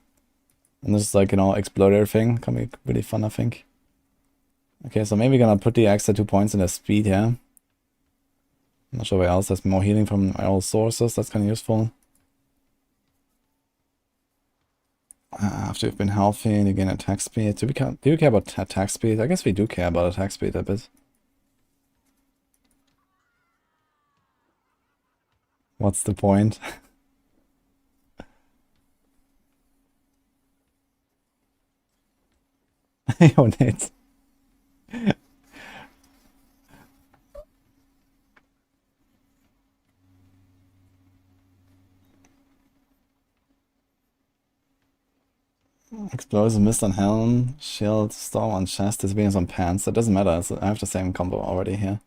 And this like, you know, explode everything. Can be really fun, I think. Okay, so maybe gonna put the extra 2 points in the speed here. I'm not sure where else there's more healing from all sources. That's kind of useful. After you've been healthy, you gain attack speed. Do you care about attack speed? I guess we do care about attack speed a bit. What's the point? Yo, Nate. Explosive Mist on Helm, Shield, Storm on Chest, Disobedience on Pants. It doesn't matter, I have the same combo already here.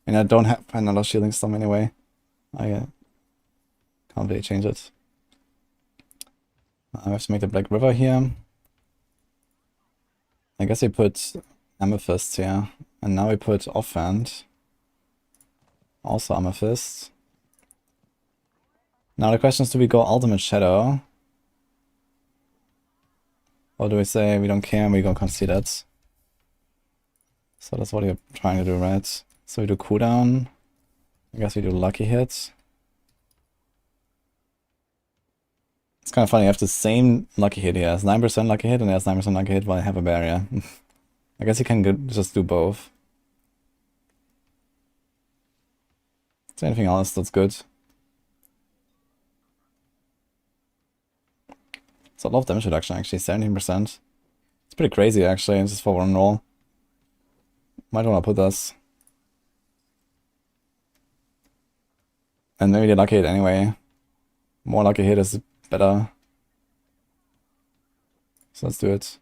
And I don't have another Shielding Storm anyway. I can't really change it. I have to make the Black River here. I guess we put Amethyst here. And now we put Offhand. Also Amethyst. Now the question is, do we go Ultimate Shadow? Or do we say we don't care and we go concede it? So that's what you're trying to do, right? So we do cooldown. I guess we do lucky hit. It's kind of funny, I have the same lucky hit here. It has 9% lucky hit and it has 9% lucky hit while I have a barrier. I guess you can just do both. Is there anything else that's good? It's a lot of damage reduction actually, 17%. It's pretty crazy actually, just for one roll. Might wanna put this. And maybe the lucky hit anyway. More lucky hit is better. So let's do it.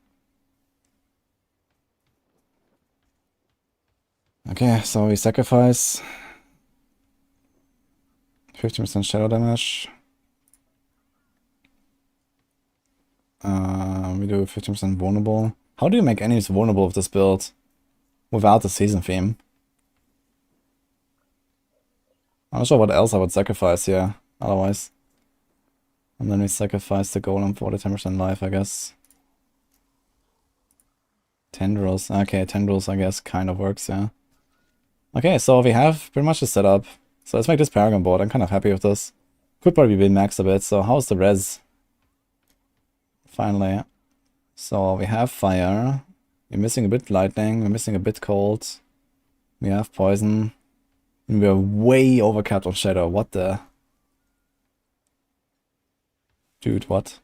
Okay, so we sacrifice 50% shadow damage. We do 50% vulnerable. How do you make enemies vulnerable with this build without the season theme? I'm not sure what else I would sacrifice here otherwise. And then we sacrifice the golem for the 10% life, I guess. Tendrils. Okay, tendrils I guess kind of works, yeah. Okay, so we have pretty much the setup. So let's make this Paragon board. I'm kind of happy with this. Could probably be maxed a bit. So how's the res? Finally. So we have fire. We're missing a bit lightning. We're missing a bit cold. We have poison. And we're way overcapped on shadow. What the? Dude, what?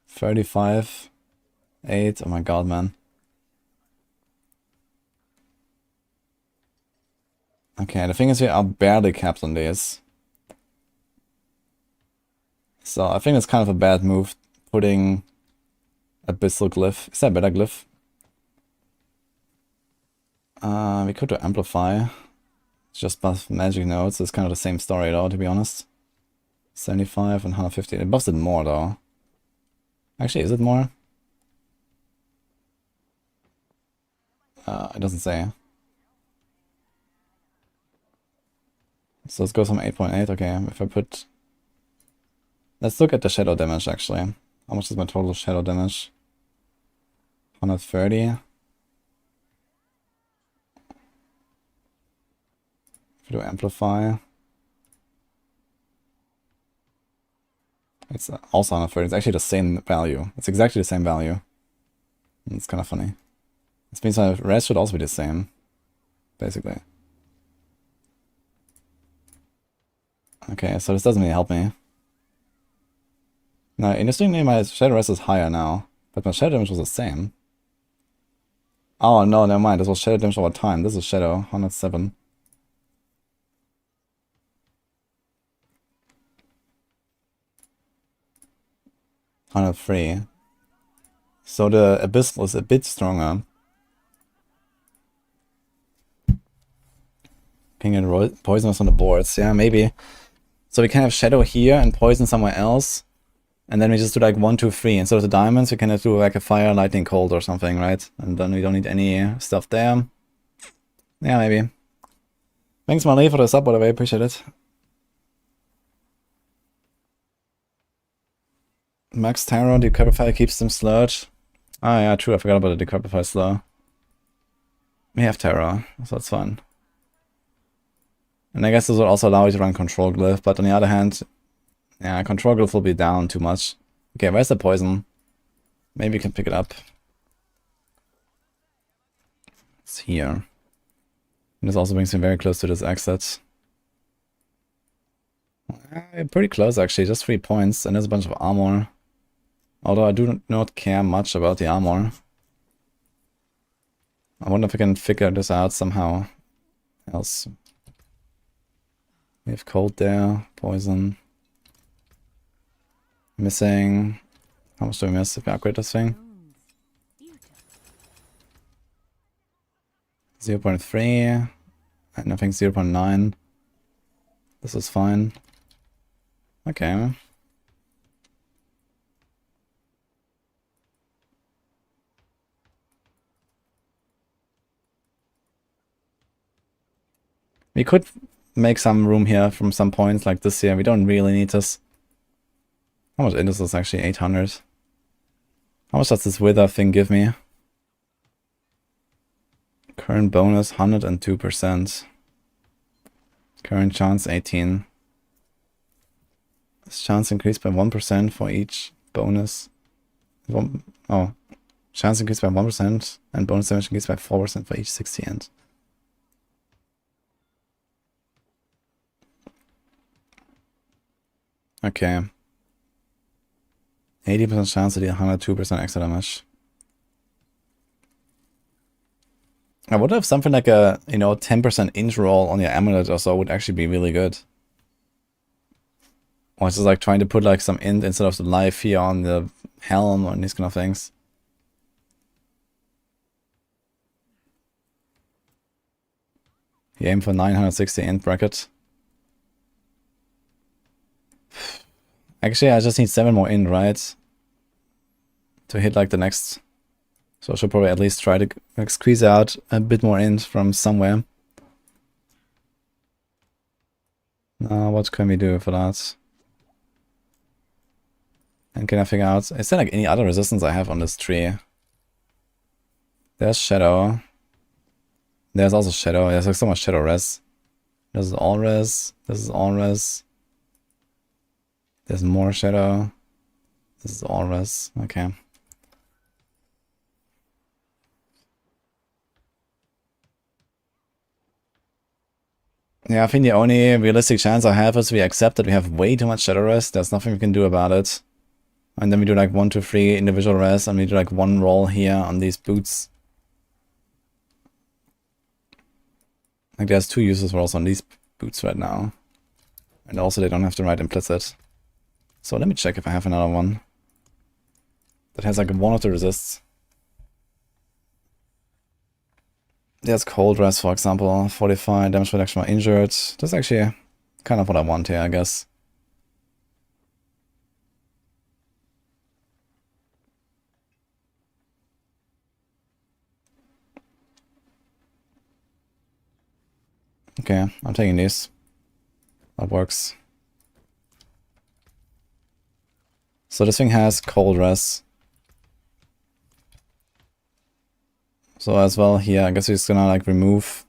35. 8. Oh my god, man. Okay, the thing is we are barely capped on these. So I think it's kind of a bad move putting Abyssal Glyph. Is that a better glyph? We could do Amplify. It's just buff magic nodes. It's kind of the same story though, to be honest. 75 and 150. It buffs it more though. Actually, is it more? It doesn't say. So let's go from 8.8. Okay, if I put... Let's look at the shadow damage actually. How much is my total shadow damage? 130. If we do Amplify... It's also 130. It's actually the same value. It's exactly the same value. It's kind of funny. This means my res should also be the same, basically. Okay, so this doesn't really help me. Now, interestingly, my shadow res is higher now, but my shadow damage was the same. Oh no, never mind. This was shadow damage over time. This is shadow 107. $103. So the Abyss was a bit stronger. Ping and poison was on the boards. Yeah, maybe. So we can have shadow here and poison somewhere else. And then we just do like 1, 2, 3. Instead of the diamonds, we can do like a fire, lightning, cold or something, right? And then we don't need any stuff there. Yeah, maybe. Thanks, Marley, for the sub, by the way. Appreciate it. Max Tarot, Decrepify keeps them slurred. Ah, yeah, true. I forgot about the Decrepify slow. We have Terror, so that's fine. And I guess this will also allow you to run Control Glyph, but on the other hand, yeah, Control Glyph will be down too much. Okay, where's the poison? Maybe you can pick it up. It's here. And this also brings me very close to this exit. Pretty close actually, just 3 points, and there's a bunch of armor. Although I do not care much about the armor. I wonder if I can figure this out somehow else. We have cold there, poison. Missing. How much do we miss if we upgrade this thing? 0.3. And I think 0.9. This is fine. Okay. We could make some room here from some points like this here. We don't really need this. How much is this actually? 800. How much does this wither thing give me? Current bonus 102%. Current chance 18. This chance increased by 1% for each bonus. Oh, chance increased by 1% and bonus damage increased by 4% for each 60 end. Okay. 80% chance to deal 102% extra damage. I wonder if something like a, 10% inch roll on your amulet or so would actually be really good. Or just like trying to put like some int instead of the life here on the helm or these kind of things. He aimed for 960 int bracket. Actually, I just need 7 more int, right? To hit like the next. So I should probably at least try to like, squeeze out a bit more int from somewhere. What can we do for that? And can I figure out, is there like any other resistance I have on this tree? There's shadow. There's also shadow. There's like so much shadow res. This is all res. This is all res. There's more shadow. This is all res. Okay. Yeah, I think the only realistic chance I have is we accept that we have way too much shadow res. There's nothing we can do about it. And then we do like 1, 2, 3 individual res, and we do like 1 roll here on these boots. Like there's 2 uses rolls on these boots right now. And also they don't have to write implicit. So let me check if I have another one that has like one of the resists. There's cold res, for example, 45 damage reduction while injured. That's actually kind of what I want here, I guess. Okay, I'm taking these. That works. So this thing has cold res. So as well here, I guess we're just gonna like remove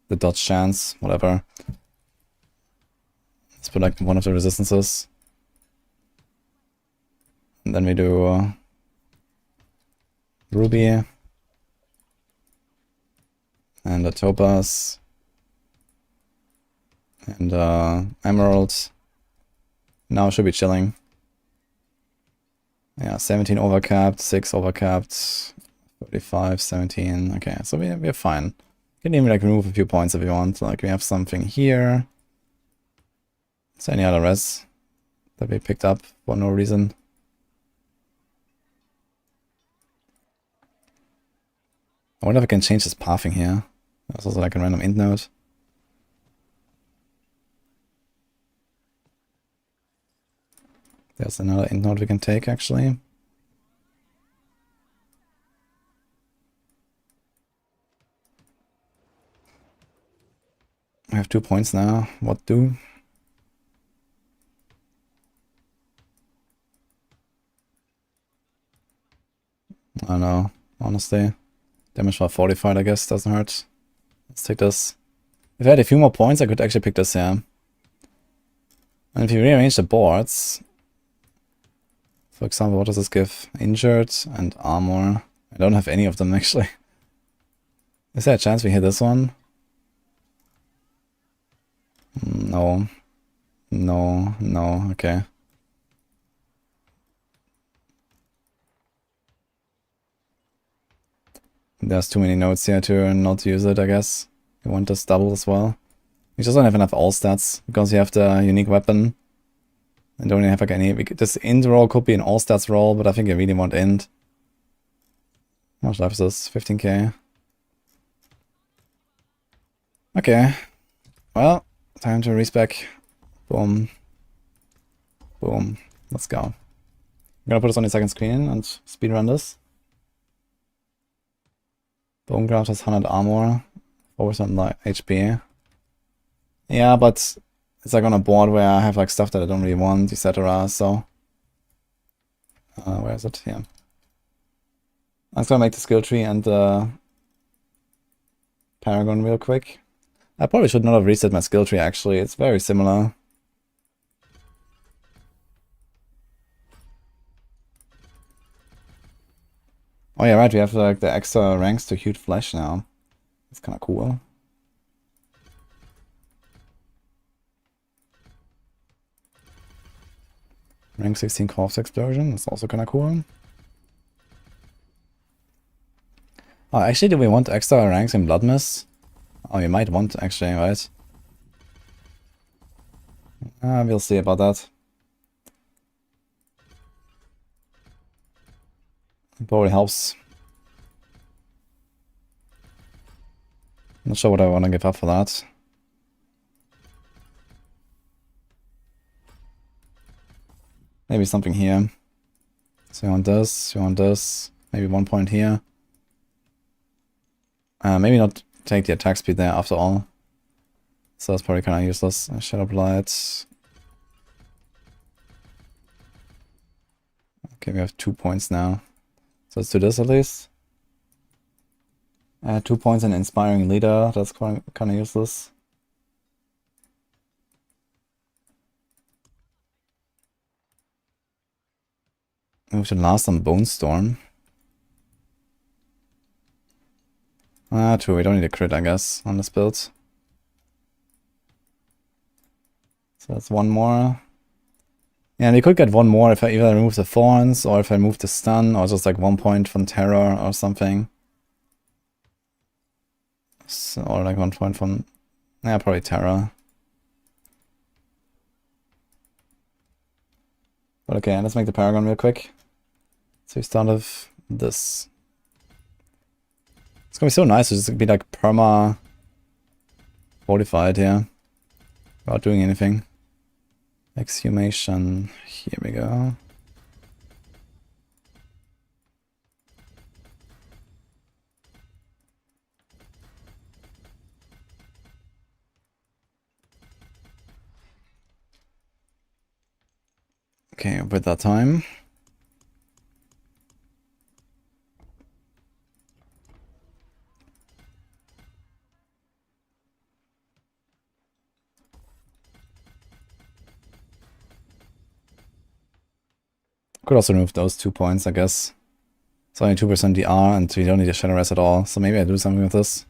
the dodge chance, whatever. Let's put like one of the resistances. And then we do ruby. And a topaz. And emerald. Now it should be chilling. Yeah, 17 overcapped, 6 overcapped, 35, 17. Okay, so we're fine. You can even like remove a few points if you want. Like we have something here. Is there any other res that we picked up for no reason? I wonder if I can change this pathing here. There's also like a random int node. There's another int node we can take actually. I have 2 points now. What do? I don't know, honestly. Damage for 45, I guess, doesn't hurt. Let's take this. If I had a few more points, I could actually pick this here. And if you rearrange the boards, for example, what does this give? Injured and armor. I don't have any of them actually. Is there a chance we hit this one? No. No, no, okay. There's too many nodes here to not use it, I guess. You want this double as well. You just don't have enough all stats, because you have the unique weapon. And don't even have like any... This int roll could be an all stats roll, but I think I really want int. How much life is this? 15k. Okay. Well, time to respec. Boom. Boom. Let's go. I'm gonna put this on the second screen and speedrun this. Bonecraft has 100 armor, 4% HP. Yeah, but it's like on a board where I have like stuff that I don't really want, etc. So, where is it? Yeah. I'm just gonna make the skill tree and Paragon real quick. I probably should not have reset my skill tree actually, it's very similar. Oh yeah, right, we have like the extra ranks to Hued Flesh now. It's kinda cool. Rank 16 Corpse Explosion, that's also kinda cool. Oh, actually, do we want extra ranks in Blood Mist? Oh, you might want actually, right? We'll see about that. Probably helps. Not sure what I want to give up for that. Maybe something here. So you want this, you want this. Maybe 1 point here. Maybe not take the attack speed there after all. So that's probably kind of useless. Shadow Blight. Okay, we have 2 points now. So let's do this at least. 2 points in Inspiring Leader. That's kind of useless. We should last on Bone Storm. True, we don't need a crit, I guess, on this build. So that's one more. Yeah, and you could get one more if I either remove the Thorns, or if I move the Stun, or just like 1 point from Terror or something. So, or like 1 point from... Yeah, probably Terror. But okay, let's make the Paragon real quick. So we start with this. It's gonna be so nice to just be like perma fortified here without doing anything. Exhumation. Here we go. Okay, with that time. Could also remove those 2 points, I guess. It's only 2% DR, and we don't need a Shadow Rest at all. So maybe I do something with this.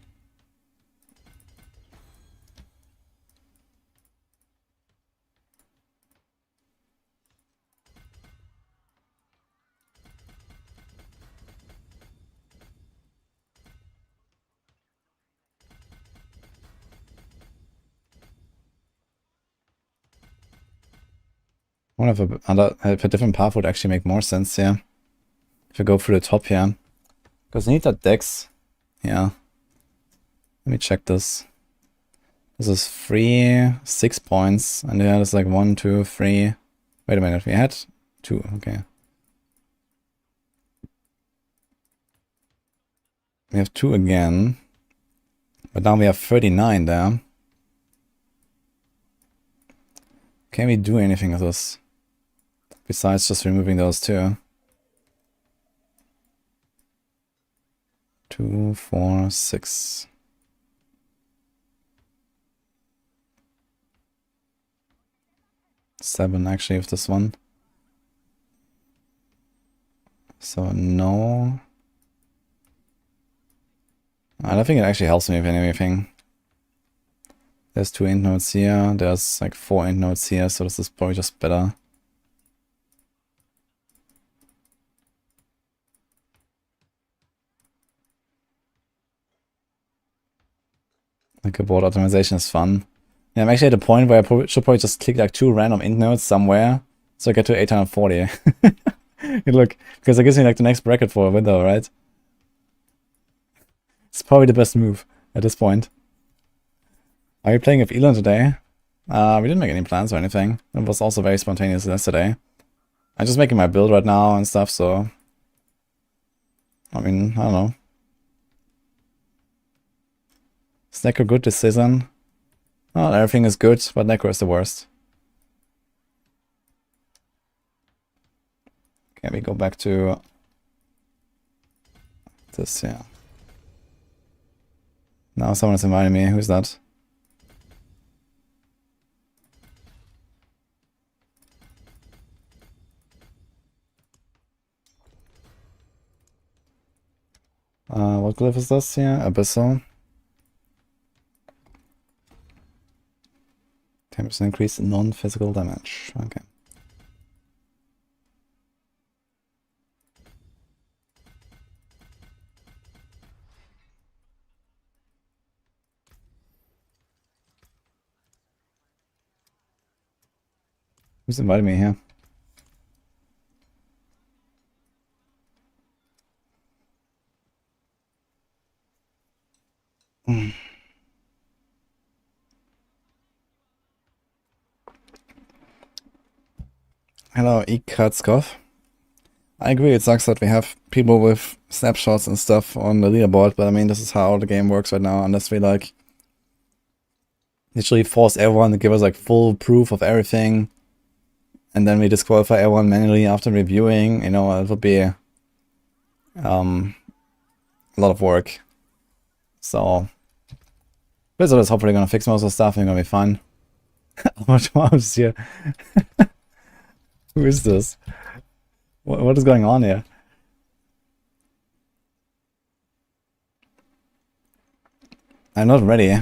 I wonder if a different path would actually make more sense here. If we go through the top here. Because I need that dex. Yeah. Let me check this. This is 3, 6 points. And yeah, it's like 1, 2, 3. Wait a minute, we had 2, okay. We have 2 again. But now we have 39 there. Can we do anything with this? Besides just removing those 2. 2, 4, 6. Seven actually with this one. So no. I don't think it actually helps me with anything. There's 2 int nodes here, there's like 4 int nodes here, so this is probably just better. Like a board optimization is fun. Yeah, I'm actually at a point where I should probably just click like 2 random int nodes somewhere, so I get to 840. Look, because it gives me like the next bracket for a window, right? It's probably the best move at this point. Are you playing with Elon today? We didn't make any plans or anything. It was also very spontaneous yesterday. I'm just making my build right now and stuff, so... I mean, I don't know. Is Necro good this season? Oh, everything is good, but Necro is the worst. Okay, we go back to... this, yeah. Now someone's inviting me. Who's that? What glyph is this here? Abyssal. 10% increase in non-physical damage. Okay. Who's inviting me here? Hello, Ikatskov. I agree, it sucks that we have people with snapshots and stuff on the leaderboard, but I mean, this is how the game works right now, unless we like literally force everyone to give us like full proof of everything, and then we disqualify everyone manually after reviewing, you know, it would be a lot of work. So Blizzard is hopefully gonna fix most of the stuff and it's gonna be fine. How much mouse here? Who is this? What is going on here? I'm not ready.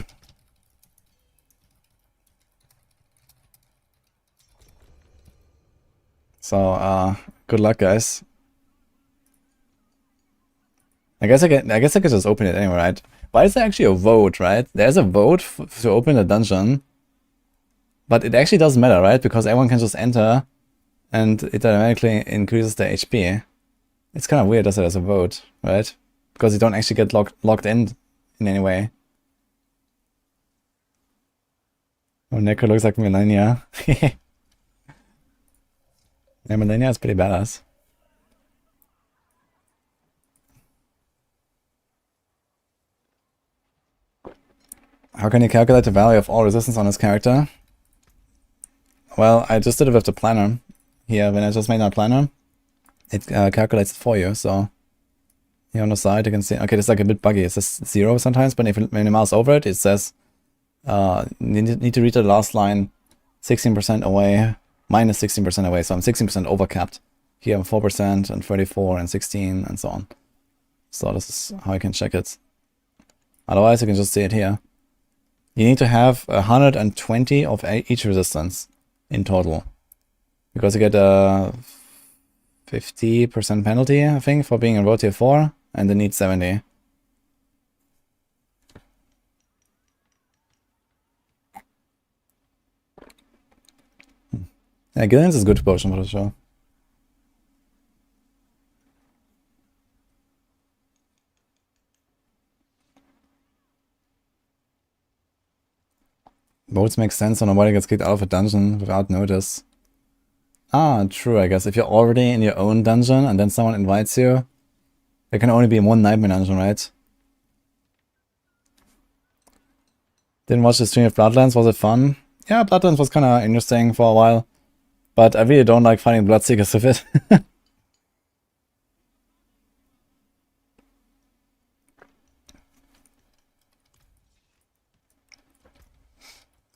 So, good luck, guys. I guess I could just open it anyway, right? Why is there actually a vote, right? There's a vote to open a dungeon, but it actually doesn't matter, right? Because everyone can just enter, and it automatically increases their HP. It's kind of weird that there's a vote, right? Because you don't actually get locked in any way. Oh, Necro looks like Melania. Yeah, Melania is pretty badass. How can you calculate the value of all resistance on this character? Well, I just did it with the planner. Here, when I just made my planner, it calculates it for you, so here on the side you can see, okay, it's like a bit buggy, it says 0 sometimes, but when you mouse over it, it says you need to read the last line 16% away, minus 16% away, so I'm 16% overcapped. Here I'm 4% and 34 and 16 and so on. So this is how you can check it. Otherwise you can just see it here. You need to have 120 of each resistance in total. Because you get a 50% penalty, I think, for being in row tier 4, and they need 70. Yeah, Gillian's is a good potion for the show. Votes make sense when nobody gets kicked out of a dungeon without notice. Ah, true, I guess. If you're already in your own dungeon and then someone invites you, there can only be one Nightmare dungeon, right? Didn't watch the stream of Bloodlands, was it fun? Yeah, Bloodlands was kinda interesting for a while. But I really don't like fighting Bloodseekers with it.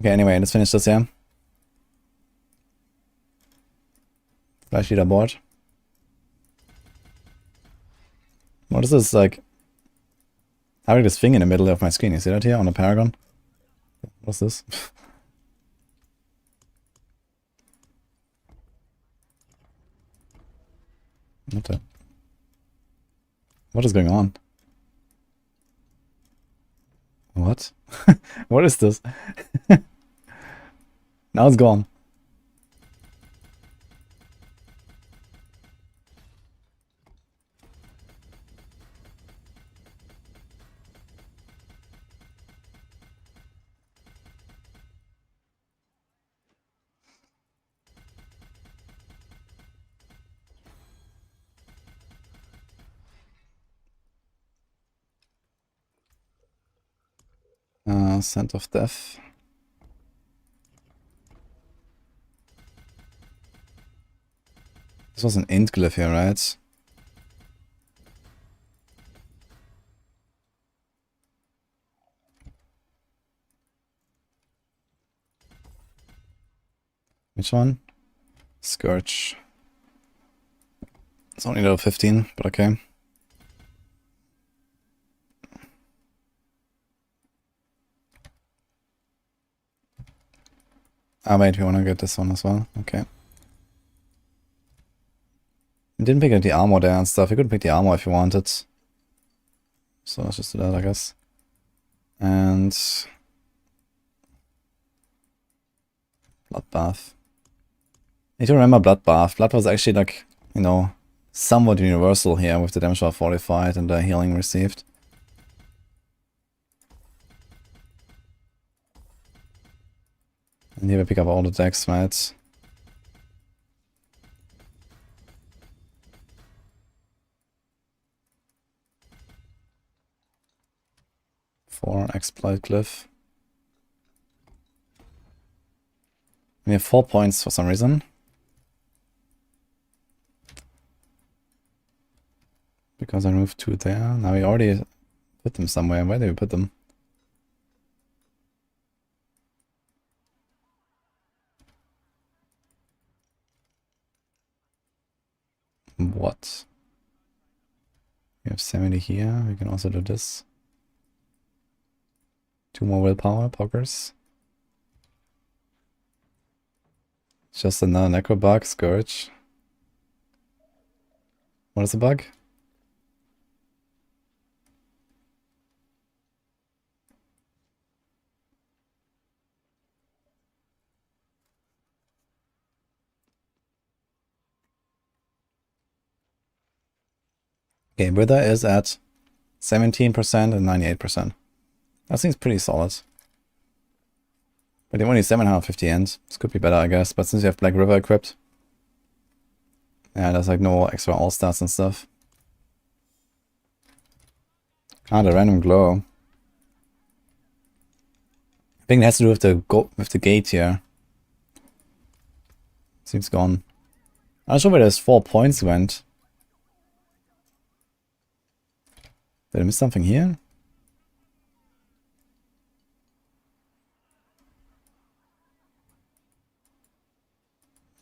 Okay, anyway, let's finish this, yeah? Flash leaderboard. What is this, like... I have this thing in the middle of my screen. You see that here on the Paragon? What's this? What is going on? What? What is this? Now it's gone. Scent of Death. This was an int glyph here, right? Which one? Scourge. It's only level 15, but okay. Ah, wait, we wanna get this one as well. Okay. We didn't pick up the armor there and stuff. You could pick the armor if you wanted. So let's just do that, I guess. And... Bloodbath. I need to remember Bloodbath. Blood was actually like, you know, somewhat universal here with the damage fortified and the healing received. And here we pick up all the decks, right? For exploit glyph. We have 4 points for some reason. Because I moved 2 there. Now we already put them somewhere. Where did we put them? What? We have 70 here. We can also do this. 2 more willpower, poggers. Just another necro bug, Scourge. What is the bug? Okay, Wither is at 17% and 98%. That seems pretty solid. But they only 750 ends. This could be better, I guess. But since you have Black River equipped, yeah, there's like no extra all-stars and stuff. Ah, the random glow. I think it has to do with the gate here. Seems gone. I'm not sure where those 4 points went. Did I miss something here?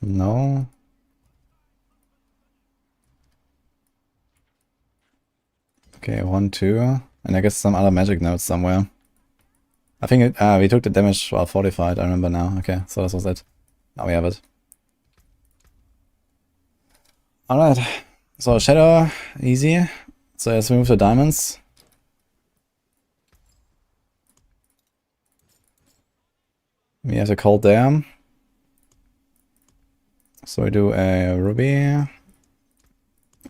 No. Okay, 1, 2. And I guess some other magic notes somewhere. I think we took the damage while fortified, I remember now. Okay, so this was it. Now we have it. Alright. So Shadow, easy. So let's move to diamonds. We have the cold there. So we do a ruby.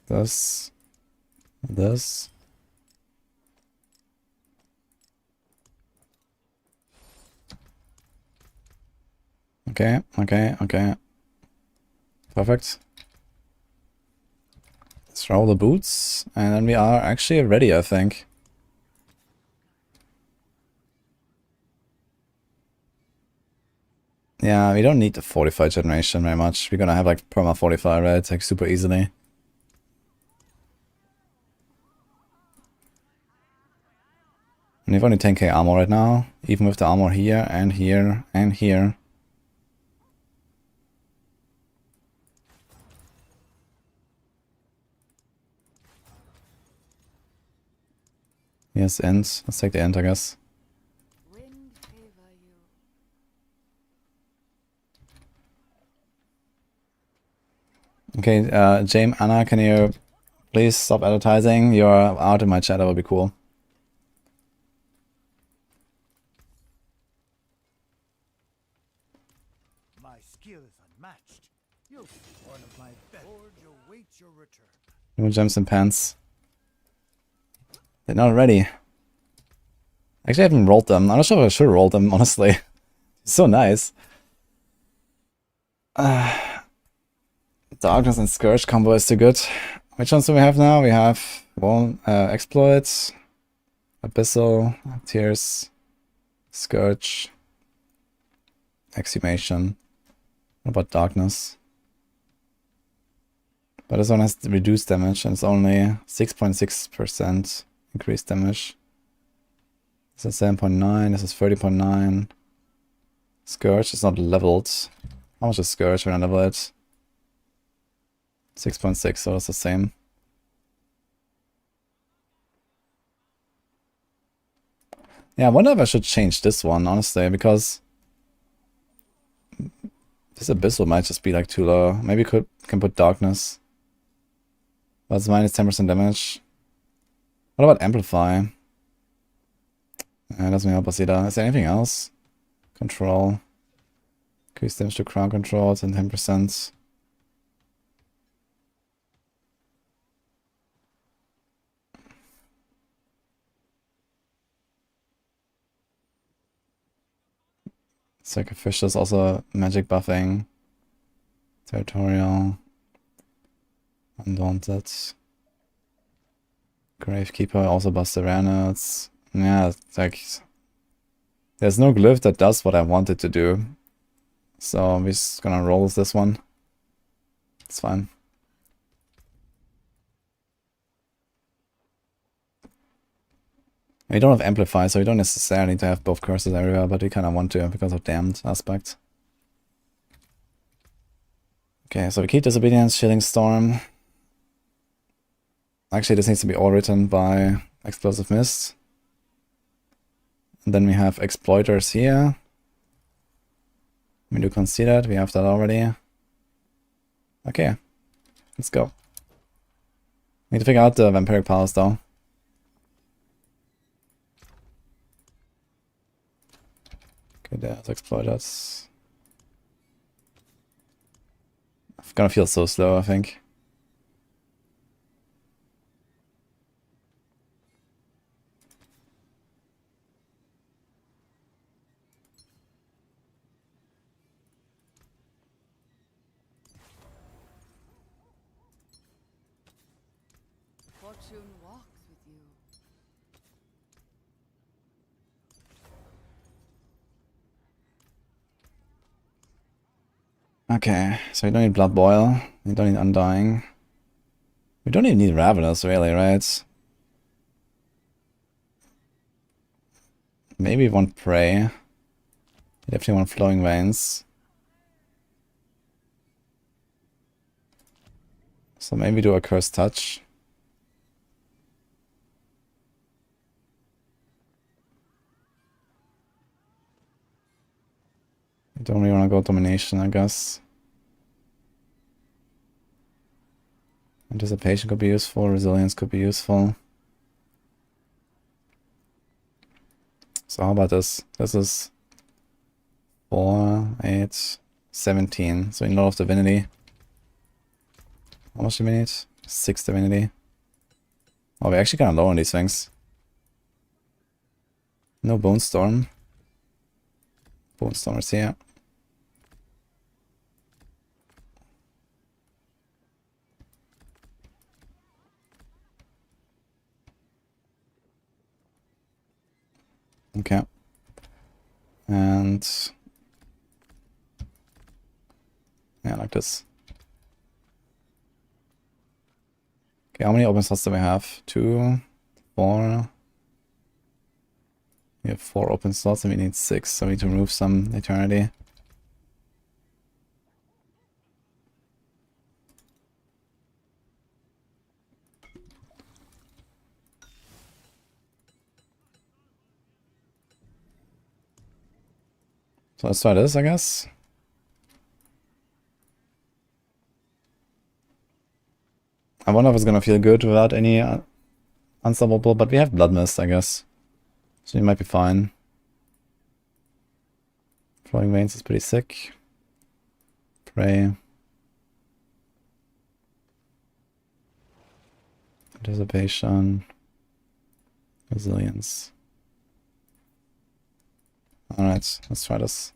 This. Okay. Perfect. Let's roll the boots. And then we are actually ready, I think. Yeah, we don't need the fortify generation very much. We're gonna have like perma fortify, right? Like super easily. And we have only 10k armor right now, even with the armor here and here and here. Yes, end. Let's take the end, I guess. Wind favor you. Okay, James, Anna, can you please stop advertising? You're out in my chat, that would be cool. My skill is unmatched. You'll be one of my best. Lord, you wait your return. No gems and pants. They're not ready. Actually, I haven't rolled them. I'm not sure if I should have rolled them, honestly. So nice. Darkness and Scourge combo is too good. Which ones do we have now? We have Exploits, Abyssal, Tears, Scourge, Exhumation. What about Darkness? But this one has reduced damage and it's only 6.6% increased damage. This is 7.9, this is 30.9. Scourge is not leveled. How much is Scourge when I level it? 6.6, so that's the same. Yeah, I wonder if I should change this one, honestly, because this Abyssal might just be like too low. Maybe can put Darkness. But it's minus 10% damage. What about Amplify? Doesn't help us either. Is there anything else? Control. Increase damage to crown controls and 10%. Sacrificial is also magic buffing. Territorial. Undaunted. Gravekeeper also buffs the rare nodes. Yeah, it's like... There's no glyph that does what I wanted to do. So I'm just gonna roll with this one. It's fine. We don't have Amplify, so we don't necessarily need to have both curses everywhere, but we kind of want to because of Damned aspect. Okay, so we keep Disobedience, Shielding Storm. Actually, this needs to be all written by Explosive Mist. And then we have Exploiters here. We do concede that, we have that already. Okay, let's go. Need to figure out the Vampiric powers though. Okay, there's Exploiters. I'm gonna feel so slow, I think. Fortune walks with you. Okay, so we don't need Blood Boil. We don't need Undying. We don't even need Ravenous, really, right? Maybe we want Prey. We definitely want Flowing Veins. So maybe do a Cursed Touch. We don't really want to go Domination, I guess. Anticipation could be useful, Resilience could be useful. So how about this? This is 4, 8, 17. So in lot of Divinity. How much do we need? 6 Divinity. Oh, we're actually kind of low on these things. No Bone Storm. Bone Storm is here. Okay. And yeah, like this. Okay, how many open slots do we have? 2, 4. We have 4 open slots and we need 6, so we need to remove some Eternity. So let's try this, I guess. I wonder if it's gonna feel good without any unstoppable, but we have Blood Mist, I guess. So we might be fine. Flowing Veins is pretty sick. Pray. Anticipation. Resilience. Alright, let's try this.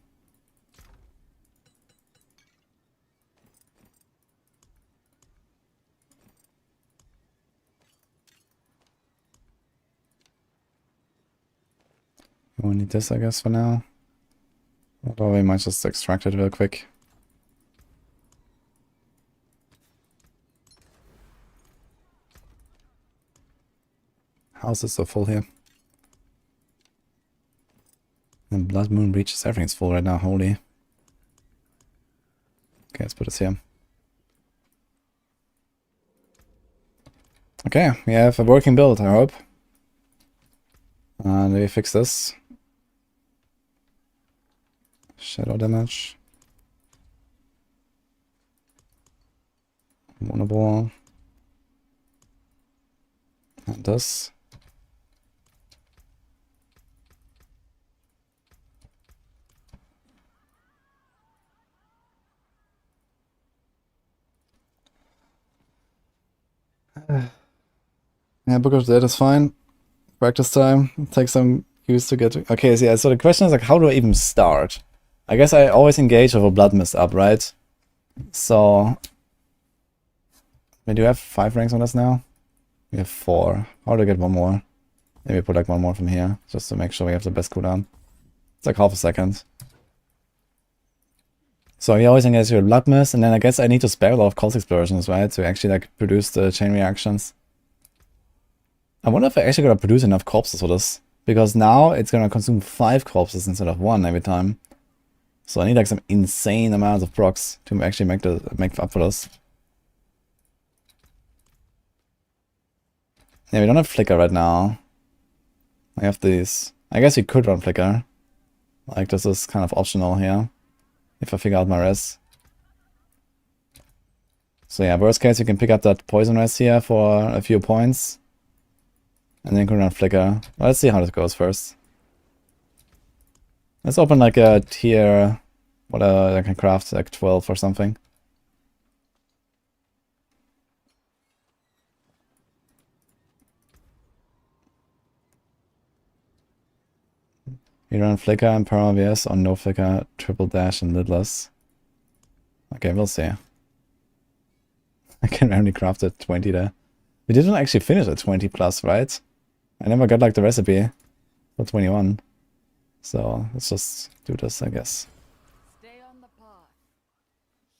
We won't need this, I guess, for now. Although we might just extract it real quick. House is so full here. And Blood Moon Breaches, everything's full right now, holy. Okay, let's put this here. Okay, we have a working build, I hope. And we fix this. Shadow damage. Vulnerable. And this. Yeah, Book of the Dead is fine. Practice time. Take some use to get to... Okay, so yeah, so the question is like, how do I even start? I guess I always engage with a blood mist up, right? So we do have 5 ranks on us now. We have 4. How do I get one more? Maybe put like one more from here, just to make sure we have the best cooldown. It's like half a second. So he always engages with blood mist, and then I guess I need to spare a lot of cult explosions, right? To actually like produce the chain reactions. I wonder if I actually gonna produce enough corpses for this. Because now it's gonna consume 5 corpses instead of 1 every time. So I need like some insane amounts of procs to actually make up for this. Yeah, we don't have flicker right now. I have these. I guess we could run flicker. Like this is kind of optional here. If I figure out my res. So yeah, worst case you can pick up that poison res here for a few points. And then you can run flicker. Well, let's see how this goes first. Let's open like a tier, whatever I can craft, like 12 or something. You run flicker and Paragon on no flicker, triple dash and lidless. Okay, we'll see. I can only craft at 20 there. We didn't actually finish at 20 plus, right? I never got like the recipe for 21. So let's just do this, I guess. Stay on the path.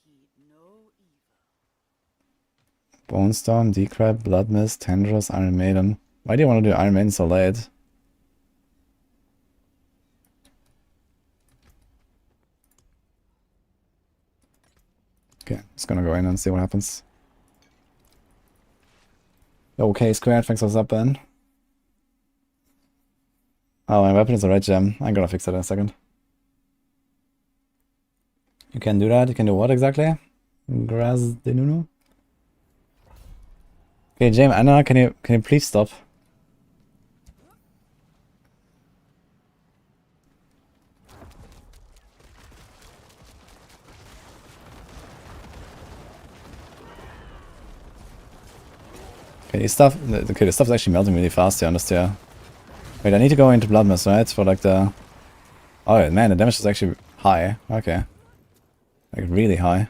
Heed no evil. Bone Storm, Decrab, Blood Mist, Tendrils, Iron Maiden. Why do you want to do Iron Maiden so late? Okay, just gonna go in and see what happens. Okay, squared, thanks for up then. Oh, my weapon is a red gem. I'm gonna fix that in a second. You can do that. You can do what exactly? Graz de Nuno? Okay, James, Anna, can you please stop? Okay, this stuff is actually melting really fast here on this tier. Wait, I need to go into Blood Mist, right? For like the... Oh man, the damage is actually high. Okay. Like really high.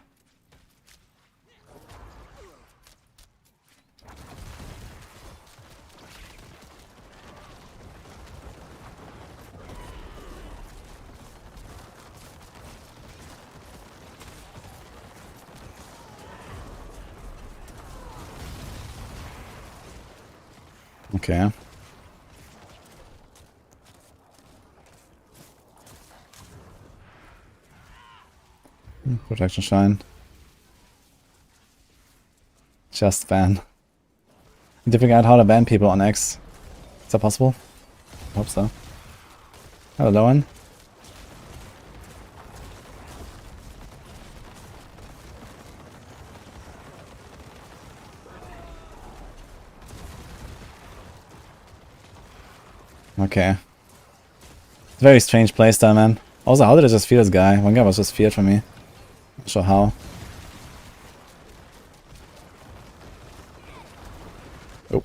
Okay. Protection Shine. Just ban. Need to figure out how to ban people on X. Is that possible? I hope so. Hello, one. Okay. Very strange playstyle, man. Also, how did I just fear this guy? One guy was just feared for me. Not sure how. Oh.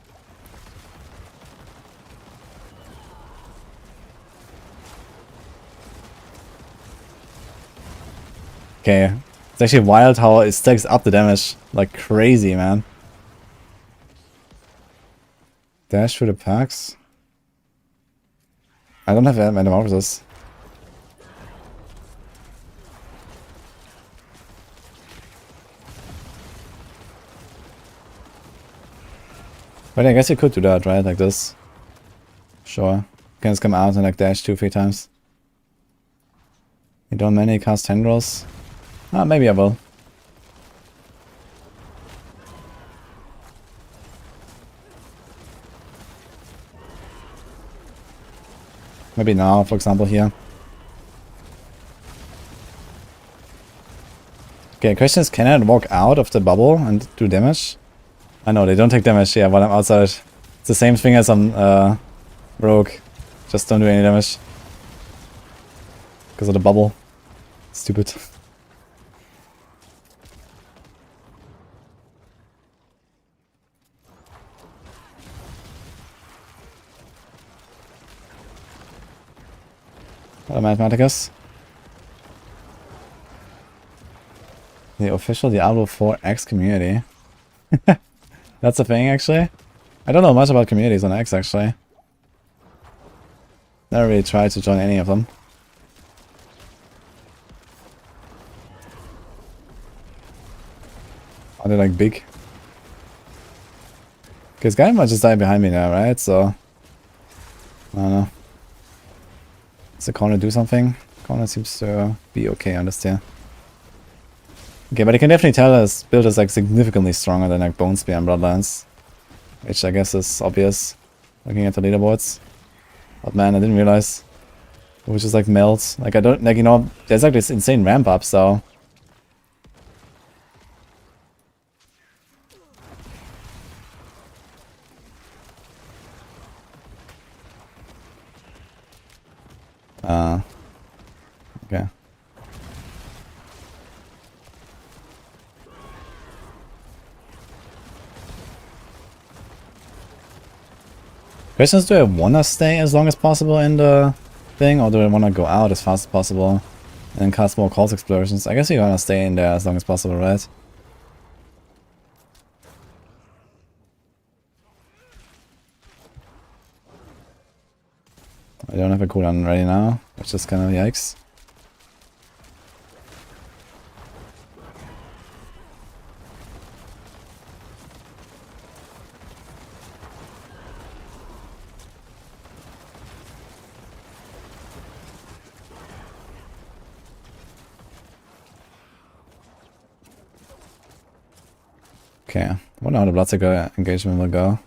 Okay. It's actually wild how it stacks up the damage. Like crazy, man. Dash through the packs. I don't have metamorphosis. But I guess you could do that, right? Like this. Sure. You can just come out and like dash 2-3 times. You don't many cast tendrils? Ah, maybe I will. Maybe now, for example, here. Okay, question is, can I walk out of the bubble and do damage? I know, they don't take damage, yeah, while I'm outside. It's the same thing as on Rogue. Just don't do any damage. Because of the bubble. Stupid. Hello, Mathematicus. The official Diablo 4 X community. That's a thing, actually? I don't know much about communities on X, actually. Never really tried to join any of them. Are they like big? Because guy might just die behind me now, right? So I don't know. Does the corner do something? Corner seems to be okay on this tier. Okay, but you can definitely tell this build is like significantly stronger than like Bone Spear and Bloodlines. Which I guess is obvious looking at the leaderboards. But man, I didn't realize. It was just like melt. Like I don't like, you know, there's like this insane ramp up, so okay. Questions, do I wanna stay as long as possible in the thing, or do I wanna go out as fast as possible and cast more Calls Explosions? I guess you wanna stay in there as long as possible, right? I don't have a cooldown ready now, which is kind of yikes. Okay, I wonder how the Bloodsucker engagement will go.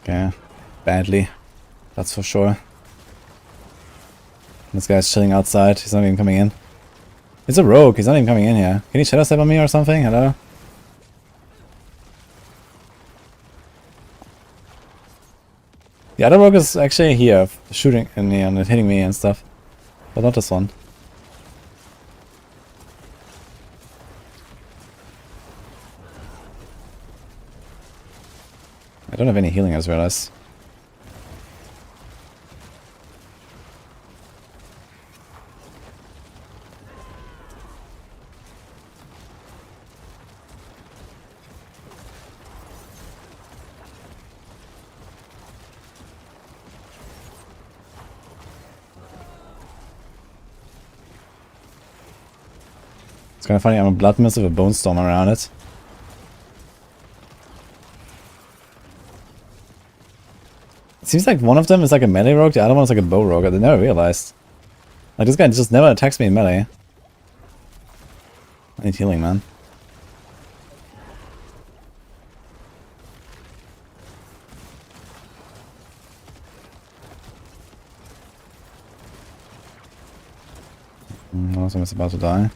Okay, badly, that's for sure. This guy's chilling outside, he's not even coming in. He's a rogue, he's not even coming in here. Can he shadow step on me or something? Hello? The other rogue is actually here, shooting in me and hitting me and stuff. But not this one. I don't have any healing, I just realized. It's kind of funny, I'm a blood mist with a bone storm around it. It seems like one of them is like a melee rogue, the other one is like a bow rogue. I never realized. Like this guy just never attacks me in melee. I need healing, man. Also, I'm about to die.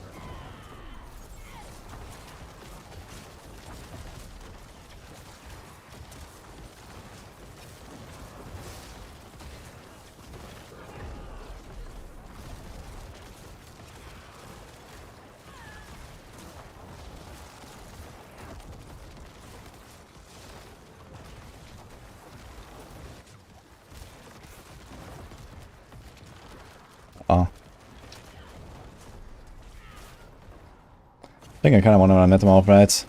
Oh. I think I kind of want to net them off, right?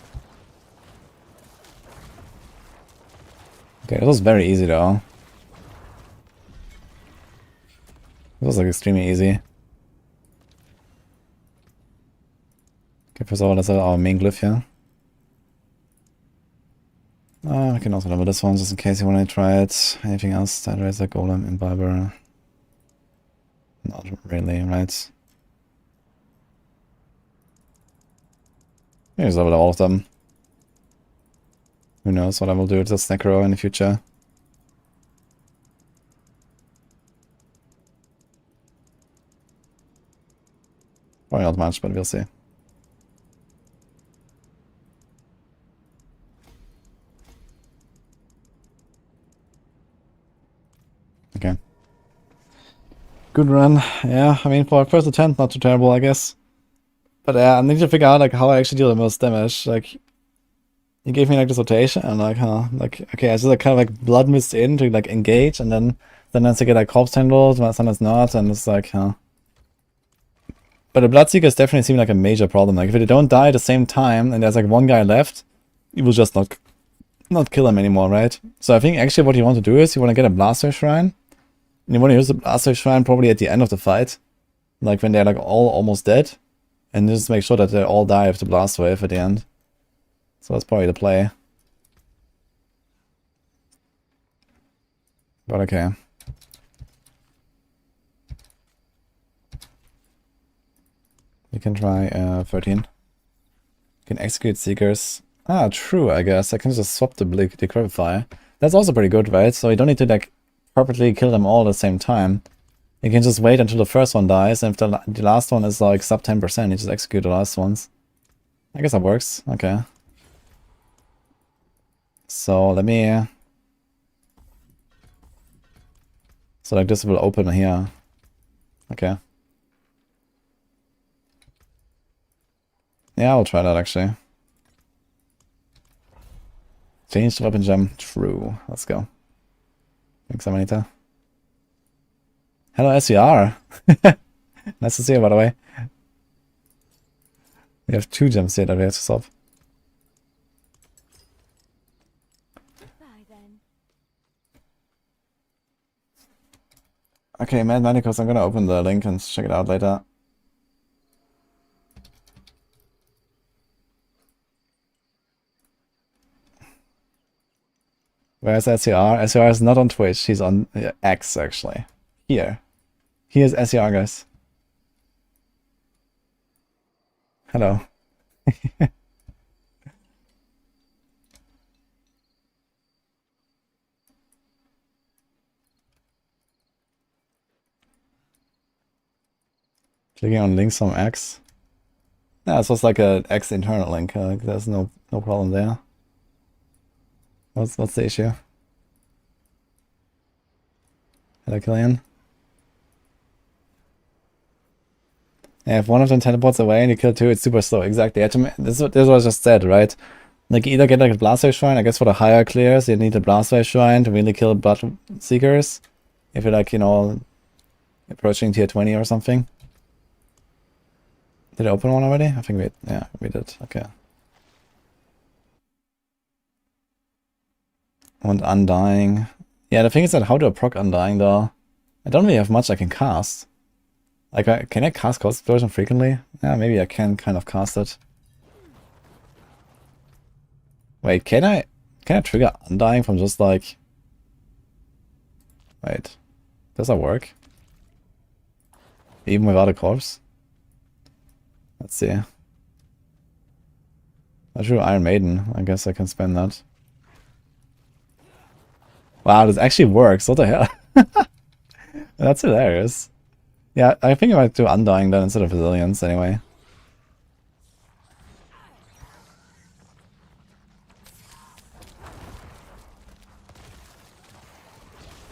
Okay, this was very easy though. This was like extremely easy. Okay, first of all, let's have our main glyph here. I can also level this one just in case you want to try it. Anything else? Stat Razor, Golem, Imbiber. Not really, right? Maybe just level all of them. Who knows what I will do with this Necro in the future. Probably not much, but we'll see. Good run. Yeah, I mean, for first attempt, not too terrible, I guess. But yeah, I need to figure out like how I actually deal the most damage. Like, he gave me like this rotation, and like, like okay, I just like kind of like blood mist in to like engage, and then sometimes I get like corpse tendrils, sometimes not, and it's like, But the Bloodseekers definitely seem like a major problem. Like if they don't die at the same time, and there's like one guy left, you will just not kill him anymore, right? So I think actually what you want to do is you want to get a Blaster Shrine. And you want to use the Blaster Shrine probably at the end of the fight. Like when they're like all almost dead. And just make sure that they all die with the Blast Wave at the end. So that's probably the play. But okay. We can try 13. You can execute Seekers. Ah, true, I guess. I can just swap the Decrepify. That's also pretty good, right? So you don't need to like perfectly kill them all at the same time. You can just wait until the first one dies, and if the last one is like sub 10%, you just execute the last ones. I guess that works. Okay. So let me... So like this will open here. Okay. Yeah, I'll try that actually. Change the weapon gem. True. Let's go. Thanks, Amanita. Hello, SVR. Nice to see you, by the way. We have 2 gems here that we have to solve. Bye then. Okay, Mad Manicos, I'm gonna open the link and check it out later. Where's SCR? SCR is not on Twitch, he's on X actually. Here. Here's SCR, guys. Hello. Clicking on links from X. Yeah, this was like a X internal link. There's no problem there. What's the issue? Hello, Killian. Yeah, if one of them teleports away and you kill 2, it's super slow. Exactly. This is what I just said, right? Like, either get like a Blastwave Shrine, I guess for the higher clears, you need a Blastwave Shrine to really kill Blood Seekers. If you're like, you know, approaching tier 20 or something. Did I open one already? I think we did. Okay. And Undying. Yeah, the thing is that how do I proc Undying though? I don't really have much I can cast. Like, can I cast Coast Explosion frequently? Yeah, maybe I can kind of cast it. Wait, can I trigger Undying from just like... Wait, does that work? Even without a corpse? Let's see. I drew Iron Maiden. I guess I can spend that. Wow, this actually works. What the hell? That's hilarious. Yeah, I think I might do Undying then instead of Resilience anyway.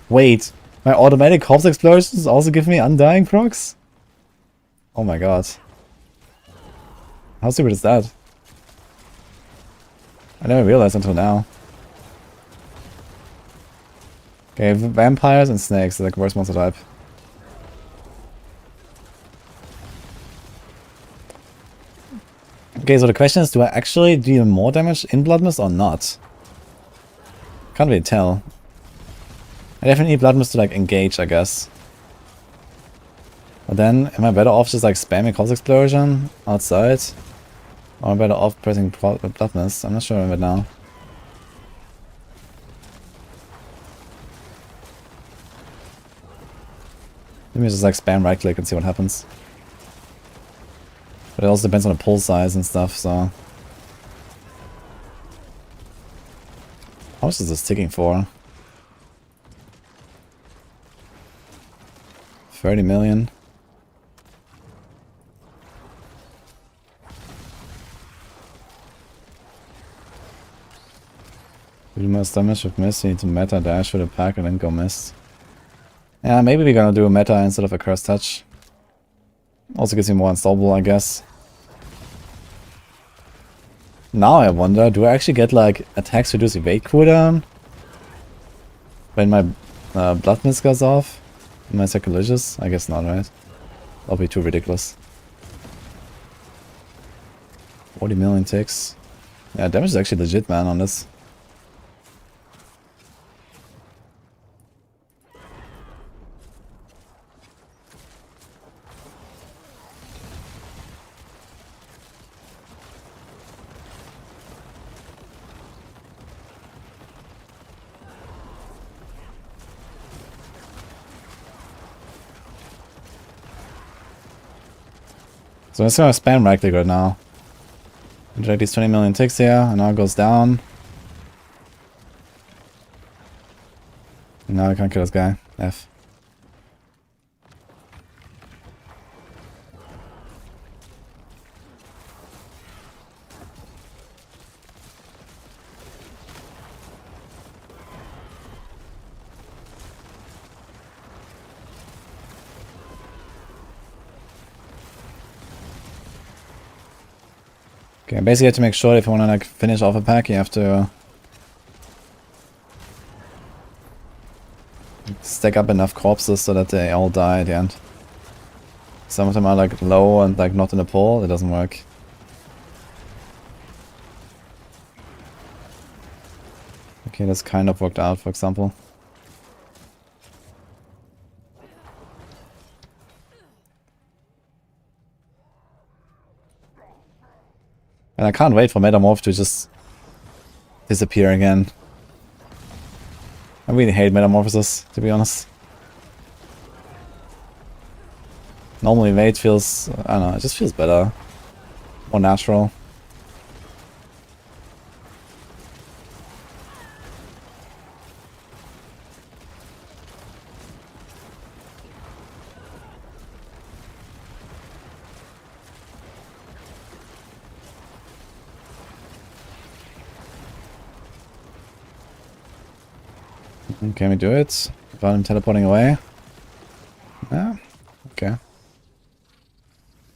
Wait, my automatic corpse explosions also give me Undying procs? Oh my god. How stupid is that? I never realized until now. Okay, vampires and snakes are like worst monster type. Okay, so the question is, do I actually deal more damage in Blood Mist or not? Can't really tell. I definitely need Blood Mist to like engage, I guess. But then, am I better off just like spamming Corpse Explosion outside? Or am I better off pressing Blood Mist? I'm not sure of it now. Let me just like spam right click and see what happens. But it also depends on the pull size and stuff, so... How much is this ticking for? 30 million. Do the most damage with Mist, you need to meta dash with a pack and then go Mist. Yeah, maybe we're gonna do a meta instead of a curse touch. Also gives me more unstoppable, I guess. Now I wonder, do I actually get like attacks reduce evade cooldown when my blood mist goes off? Am I sacrilegious? I guess not, right? That'll be too ridiculous. 40 million ticks. Yeah, damage is actually legit, man, on this. So I'm just gonna spam right click right now. Drag these 20 million ticks here, and now it goes down. And now I can't kill this guy. F. Okay, basically you have to make sure if you want to like finish off a pack, you have to stack up enough corpses so that they all die at the end. Some of them are like low and like not in the pool, it doesn't work. Okay, that's kind of worked out, for example. And I can't wait for Metamorph to just disappear again. I really hate Metamorphosis, to be honest. Normally Evade feels, I don't know, it just feels better. More natural. Can we do it? Without him teleporting away? Yeah, okay.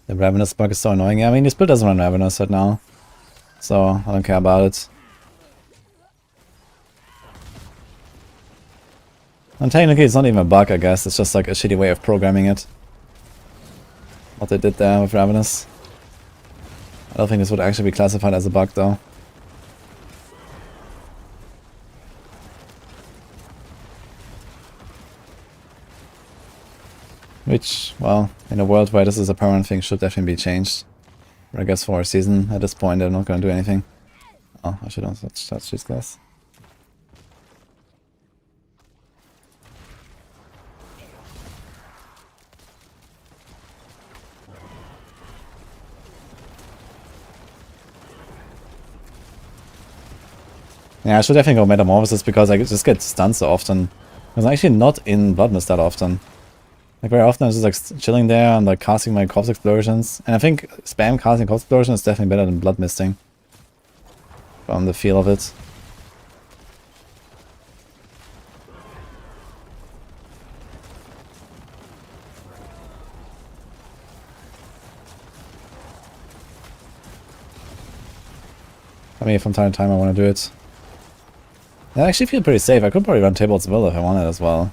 The Ravenous bug is so annoying. Yeah, I mean, this build doesn't run Ravenous right now. So, I don't care about it. And technically, it's not even a bug, I guess. It's just like a shitty way of programming it. What they did there with Ravenous. I don't think this would actually be classified as a bug, though. Which, well, in a world where this is a permanent thing, should definitely be changed. But I guess for a season, at this point, they're not going to do anything. Oh, I should also touch these guys. Yeah, I should definitely go Metamorphosis because I just get stunned so often. I'm actually not in Blood Mist that often. Like very often I'm just like chilling there and like casting my Corpse Explosions. And I think spam casting Corpse Explosion is definitely better than Blood Misting. From the feel of it. I mean, from time to time I want to do it. I actually feel pretty safe. I could probably run Tables Will if I wanted as well.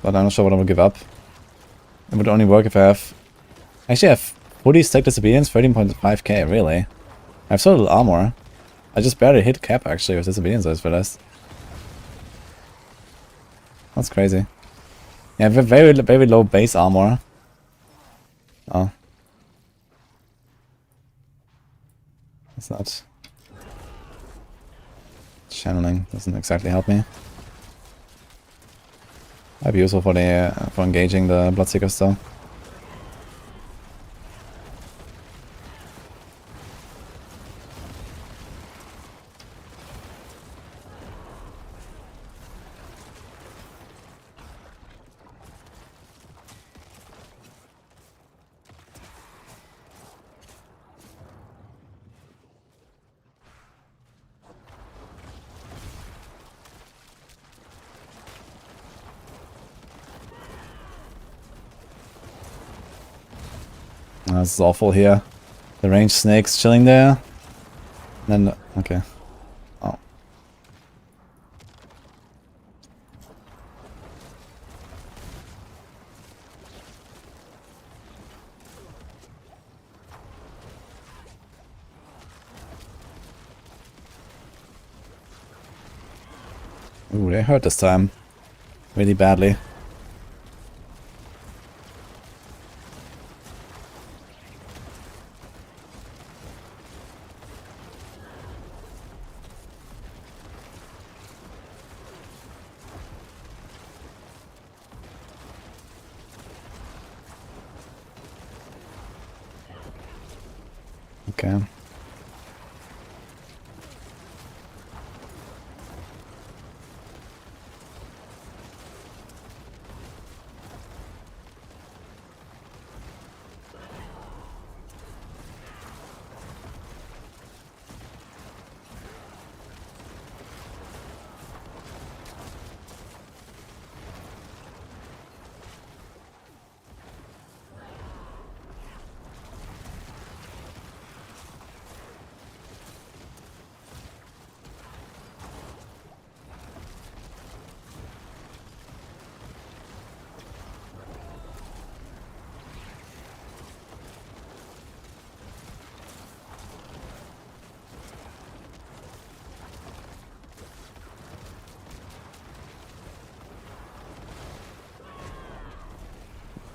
But I'm not sure what I would give up. It would only work if I have... Actually, I have 40 stack Disobedience, 13.5k, really. I have so little armor. I just barely hit cap, actually, with Disobedience, I just realized. That's crazy. Yeah, very, very low base armor. Oh. That's not... Channeling doesn't exactly help me. Might be useful for the for engaging the Bloodseekers though. Oh, this is awful here. The ranged snakes chilling there. And then, okay. Oh. Ooh, they hurt this time. Really badly. Okay.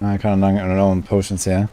I kind of don't know potions here.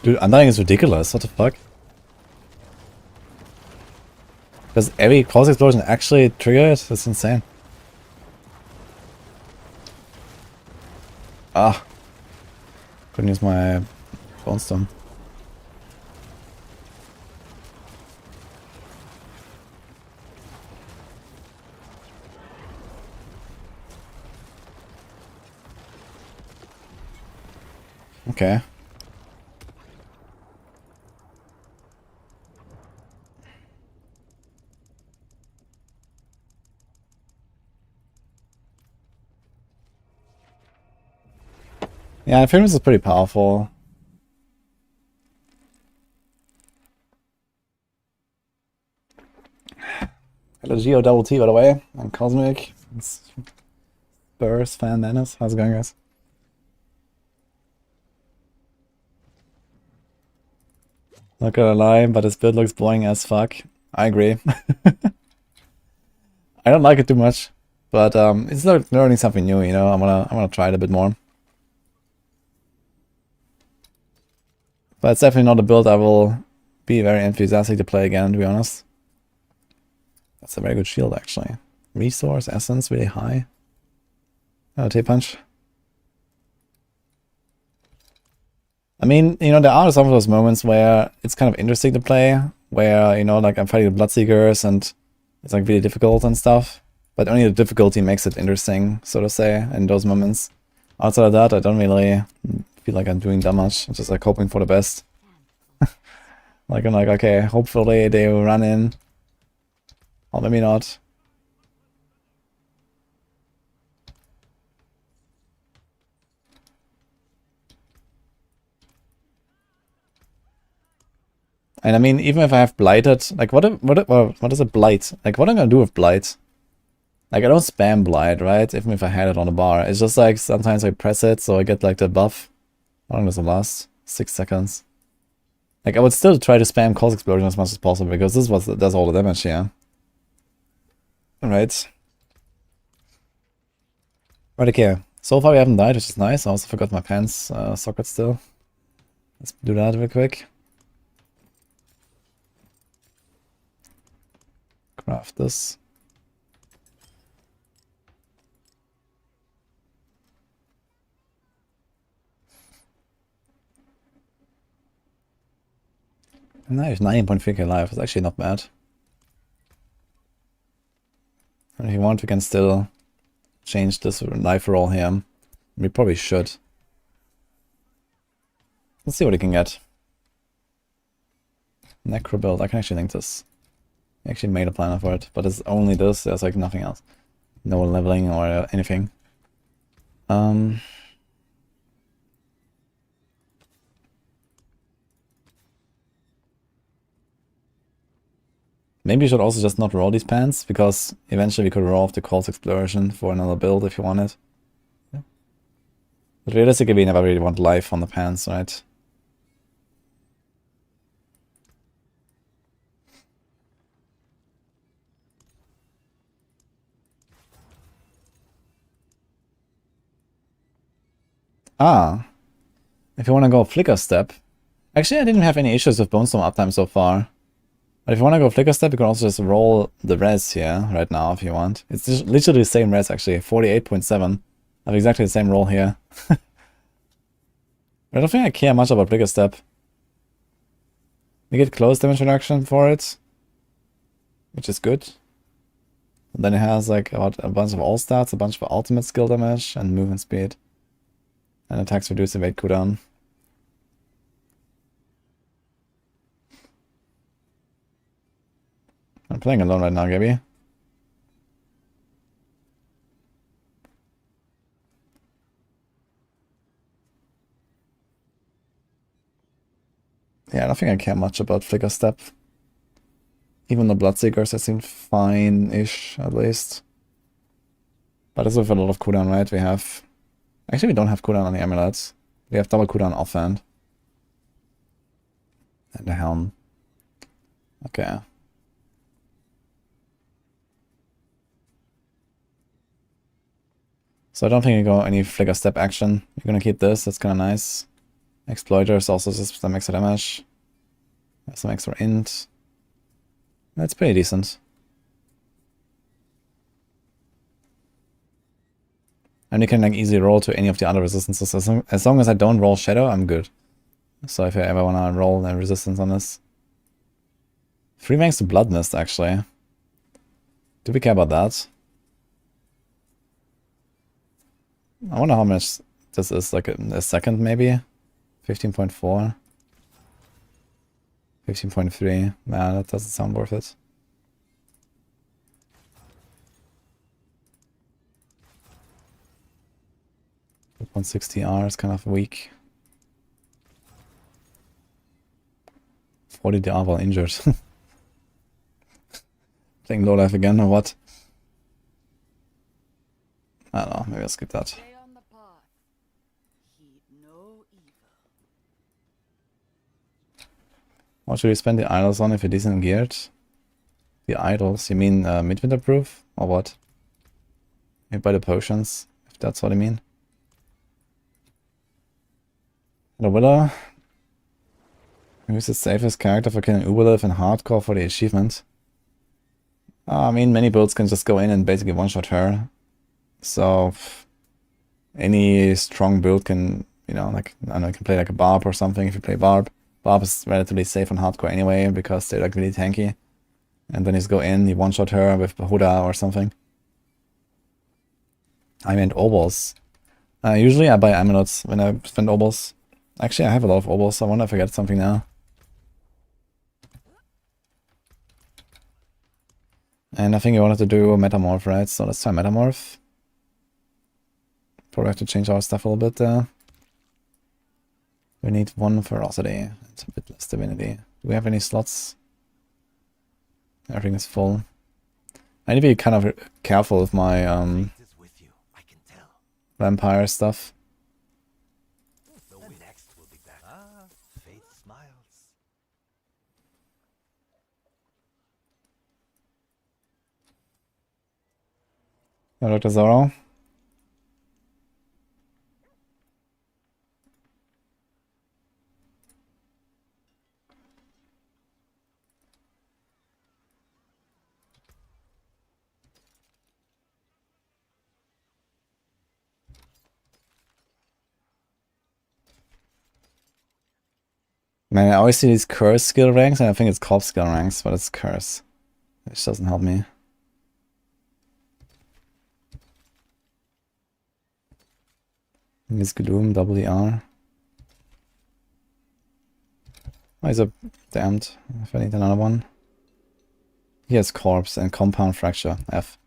Dude, undying is ridiculous. What the fuck? Does every cause explosion actually trigger it? That's insane. Ah. Couldn't use my bone stone. Okay. Yeah, Infinimus is pretty powerful. Hello Geo Double T by the way. I'm Cosmic. It's Spurs fan Menace. How's it going, guys? Not gonna lie, but this build looks boring as fuck. I agree. I don't like it too much. But it's learning something new, you know. I wanna try it a bit more. But it's definitely not a build I will be very enthusiastic to play again, to be honest. That's a very good shield, actually. Resource, essence, really high. Oh, T-Punch. I mean, you know, there are some of those moments where it's kind of interesting to play, where, you know, like I'm fighting the Bloodseekers and it's like really difficult and stuff. But only the difficulty makes it interesting, so to say, in those moments. Outside of that, I don't really feel like I'm doing that much. I'm just like hoping for the best. Like I'm like, okay, hopefully they will run in. Or maybe not. And I mean, even if I have blighted, like what is a blight? Like what am I gonna do with blight? Like I don't spam blight, right? Even if I had it on the bar. It's just like sometimes I press it so I get like the buff. How long does it last? 6 seconds. Like I would still try to spam Cause Explosion as much as possible because this is what does all the damage here. Alright. Right, okay. So far we haven't died, which is nice. I also forgot my pants socket still. Let's do that real quick. Craft this. Nice, 19.3k life. It's actually not bad. And if you want, we can still change this life roll here. We probably should. Let's see what we can get. Necro build. I can actually link this. I actually made a planner for it, but it's only this. There's like nothing else. No leveling or anything. Maybe you should also just not roll these pants, because eventually we could roll off the Cult's Explosion for another build if you wanted. Yeah. But realistically, we never really want life on the pants, right? Ah, if you want to go Flicker Step. Actually, I didn't have any issues with Bonestorm uptime so far. But if you want to go Flicker Step, you can also just roll the res here right now if you want. It's just literally the same res actually, 48.7. I have exactly the same roll here. I don't think I care much about Flicker Step. We get close damage reduction for it, which is good. And then it has like a bunch of all stats, a bunch of ultimate skill damage, and movement speed. And attacks reduce evade cooldown. I'm playing alone right now, Gabby. Yeah, I don't think I care much about Flicker Step. Even the Bloodseekers, they seem fine-ish, at least. But it's with a lot of cooldown, right? We have... Actually, we don't have cooldown on the amulets. We have double cooldown offhand. And the helm. Okay. So I don't think you go any Flicker Step action. You're gonna keep this, that's kinda nice. Exploiters also just some extra damage. Some extra int. That's pretty decent. And you can like easily roll to any of the other resistances. As long as I don't roll Shadow, I'm good. So if I ever wanna roll a resistance on this. 3 ranks to Blood Mist, actually. Do we care about that? I wonder how much this is, like a second maybe? 15.4. 15.3. Nah, that doesn't sound worth it. 160R is kind of weak. 40 DR while injured. Playing low life again or what? I don't know, maybe I'll skip that. Stay on the path. Heed no evil. What should we spend the idols on if you're decent geared? The idols? You mean midwinter proof? Or what? Maybe buy the potions, if that's what I mean. The Willow. Who's the safest character for killing Uberliv in hardcore for the achievement? I mean, many builds can just go in and basically one-shot her. So, any strong build can, you know, like, I don't know, you can play like a Barb or something if you play Barb. Barb is relatively safe on hardcore anyway, because they're like really tanky. And then you just go in, you one-shot her with Bahuda or something. I meant Obos. Usually I buy amulets when I spend Obos. Actually, I have a lot of Obos, I wonder if I get something now. And I think you wanted to do Metamorph, right? So let's try Metamorph. Probably have to change our stuff a little bit there. We need 1 Ferocity and a bit less Divinity. Do we have any slots? Everything is full. I need to be kind of careful with my vampire stuff. Next will be better. Ah, fate smiles. Dr. Zoro. Man, I always see these curse skill ranks, and I think it's corpse skill ranks, but it's curse. Which doesn't help me. Use Gloom, WR. Oh, he's a damned. If I need another one. He has corpse and compound fracture, F.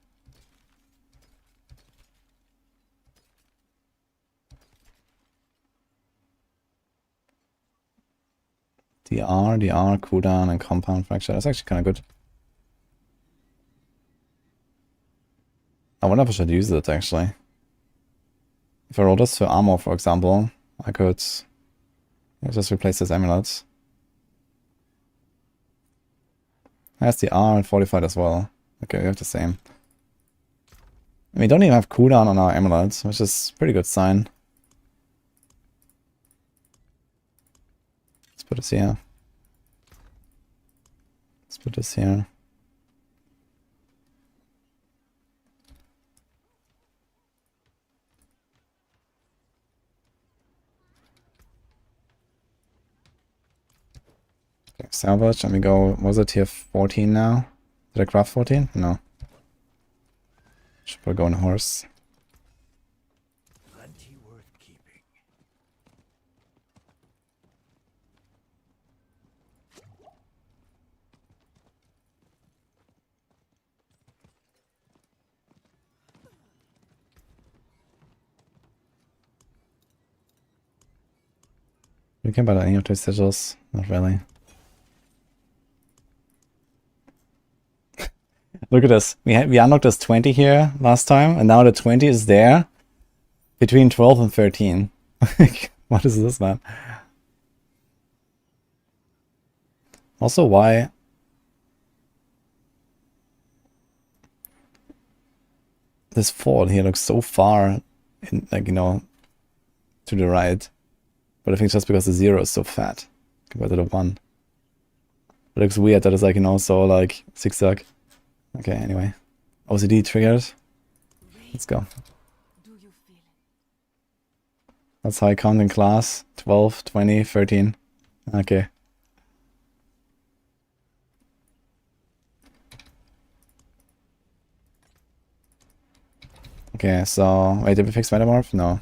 DR, cooldown, and compound fracture. That's actually kind of good. I wonder if I should use it, actually. If I roll this for armor, for example, I could just replace this amulet. Has the R and fortified as well. Okay, we have the same. And we don't even have cooldown on our amulet, which is a pretty good sign. Let's put this here. Let's put this here. Okay, salvage, and we go, was it tier 14 now? Did I craft 14? No. Should probably go on a horse. Plenty worth keeping. We can buy any of those sigils? Not really. Look at this. We unlocked this 20 here last time, and now the 20 is there between 12 and 13. What is this, man? Also, why? This fort here looks so far, in, like, you know, to the right. But I think it's just because the 0 is so fat compared to the 1. It looks weird that it's like, you know, so like zigzag. Okay, anyway. OCD triggered. Let's go. That's how I count in class. 12, 20, 13. Okay. Okay, so... Wait, did we fix Metamorph? No.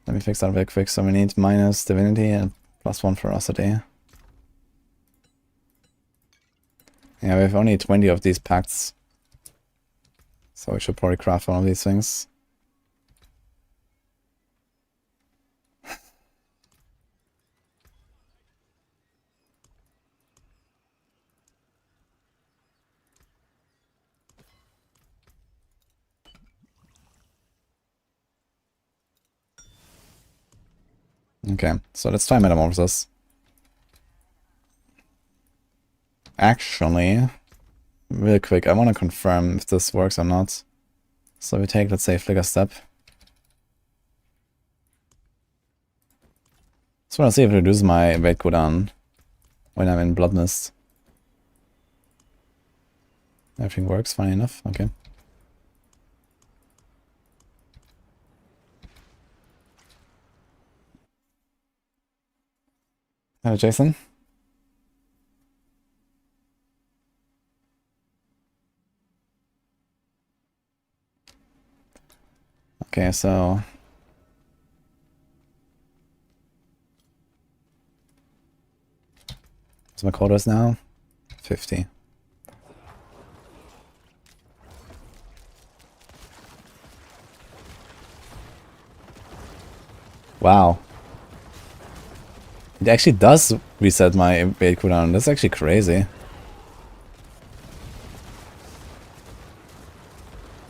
Let me fix that real quick. So we need minus Divinity and +1 Ferocity. Yeah, we have only 20 of these pacts. So we should probably craft one of these things. Okay, so let's try Metamorphosis. Actually, real quick, I want to confirm if this works or not. So we take, let's say, Flicker Step. Just want to see if it reduces my evade cooldown when I'm in Blood Mist. Everything works fine enough, okay. Hello, Jason. Okay, so... What's my quotas now? 50. Wow. It actually does reset my evade cooldown. That's actually crazy.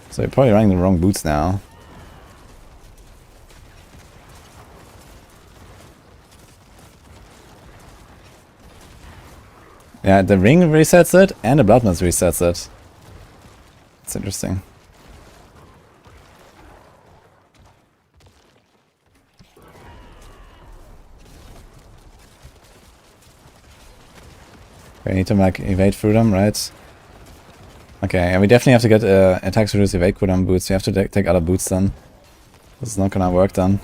So you're probably running the wrong boots now. Yeah, the ring resets it, and the blood mist resets it. It's interesting. Okay, I need to like evade through them, right? Okay, and we definitely have to get attacks reduce evade cooldown boots. We have to take other boots then. This is not gonna work then.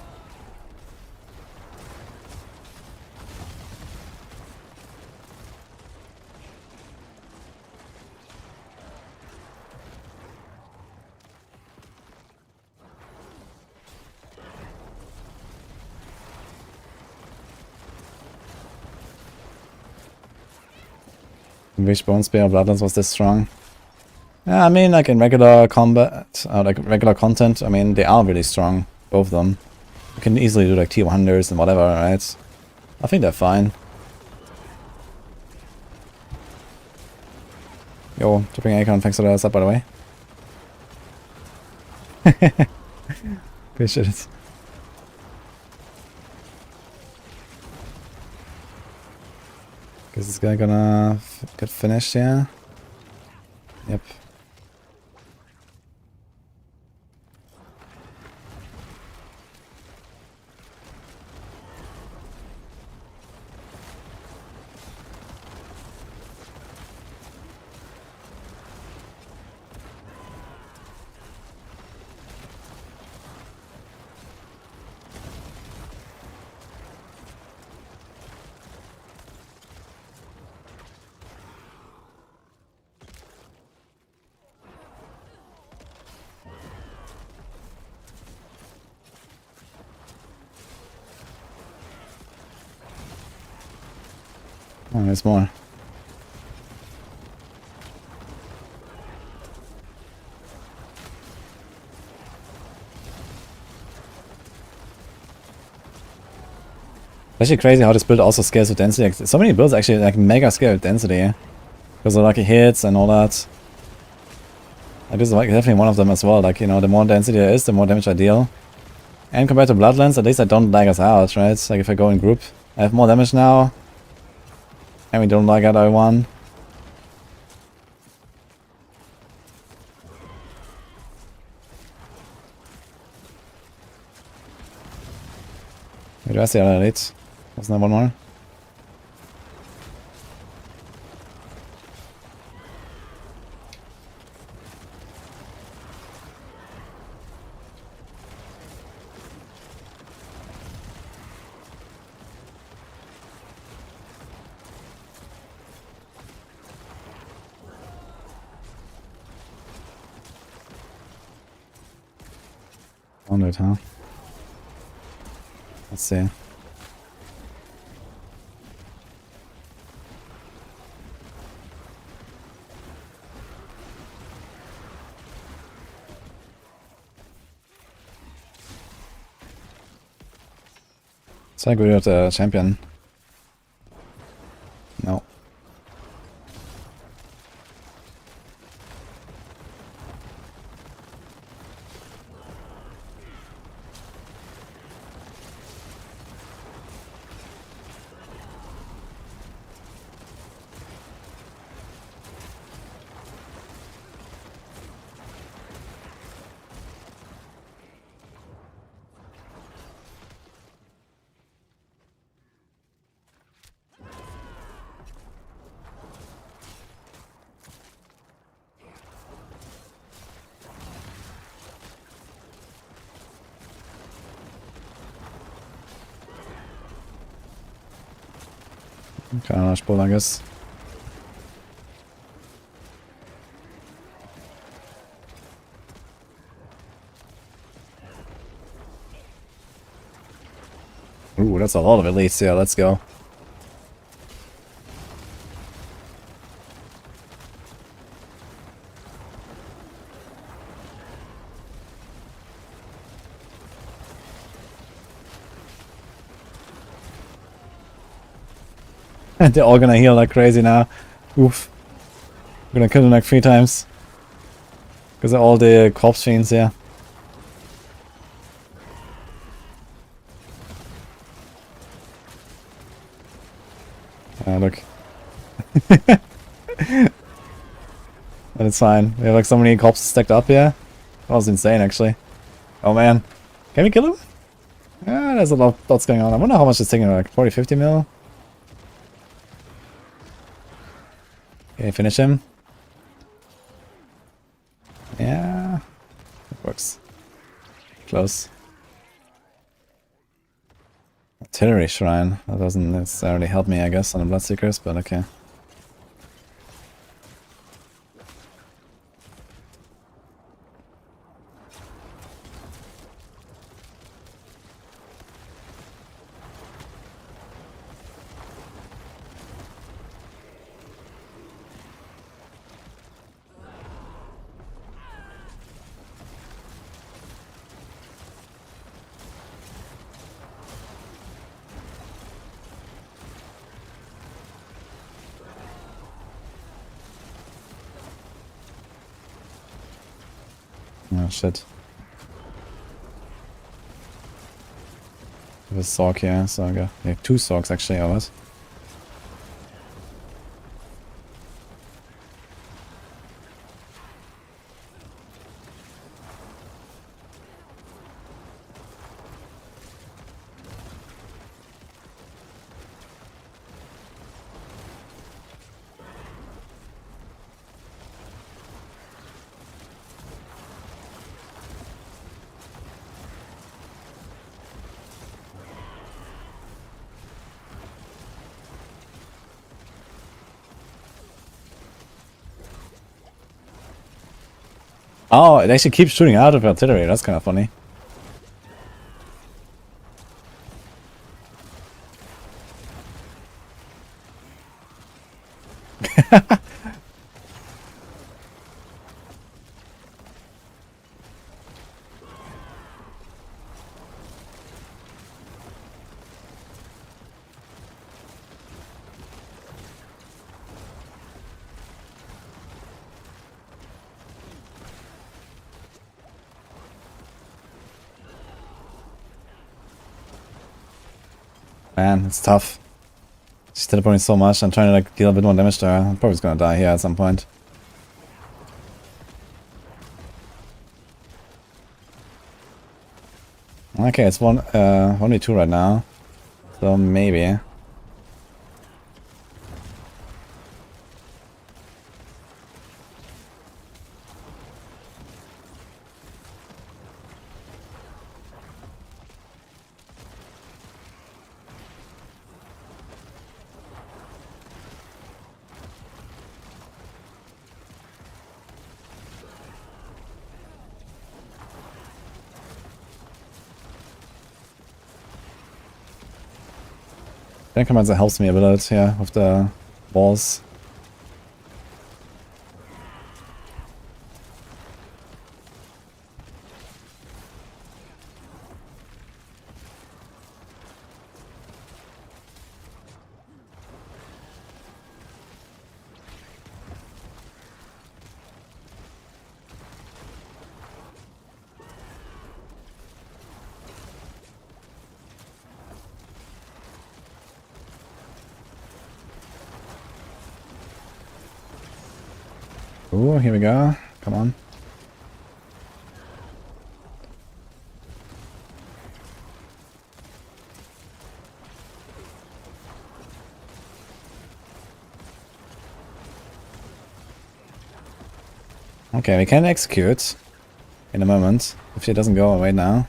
Wish Bone Spear or Bloodlines was this strong. Yeah, I mean, like in regular combat, like regular content, I mean, they are really strong, both of them. You can easily do like tier 100s and whatever, right? I think they're fine. Yo, Tipping Acorn, thanks for the sub, by the way. Appreciate it. Is this guy gonna get finished here? Yep. Oh, there's more. Actually crazy how this build also scales with density. Like, so many builds actually like mega scale with density. Because of lucky hits and all that. Like this is like definitely one of them as well. Like, you know, the more density there is, the more damage I deal. And compared to Bloodlands, at least I don't lag us out, right? Like if I go in group, I have more damage now. And we don't lag out everyone. Where do I see other elites? Wasn't there one more? Found it, huh? Let's see. So I agree with the champion. No. Kind of large bull, I guess. Ooh, that's a lot of elites. Yeah, let's go. They're all gonna heal like crazy now. Oof. We're gonna kill them like 3 times. Because of all the corpse fiends here. Look. But it's fine. We have like so many corpses stacked up here. That was insane actually. Oh man. Can we kill him? Yeah, there's a lot of dots going on. I wonder how much it's taking, like 40, 50 mil? Okay, finish him. Yeah. It works. Close. Artillery Shrine. That doesn't necessarily help me, I guess, on the Bloodseekers, but okay. Oh shit. There's a Sorc here, so I got yeah, 2 Sorcs actually, or what? Oh, it actually keeps shooting out of artillery, that's kind of funny. Man, it's tough. She's teleporting so much, I'm trying to like deal a bit more damage to her. I'm probably just gonna die here at some point. Okay, it's only 2 right now. So maybe. Necromancer helps me a bit here with the balls. Ooh, here we go. Come on. Okay, we can execute in a moment if she doesn't go away now.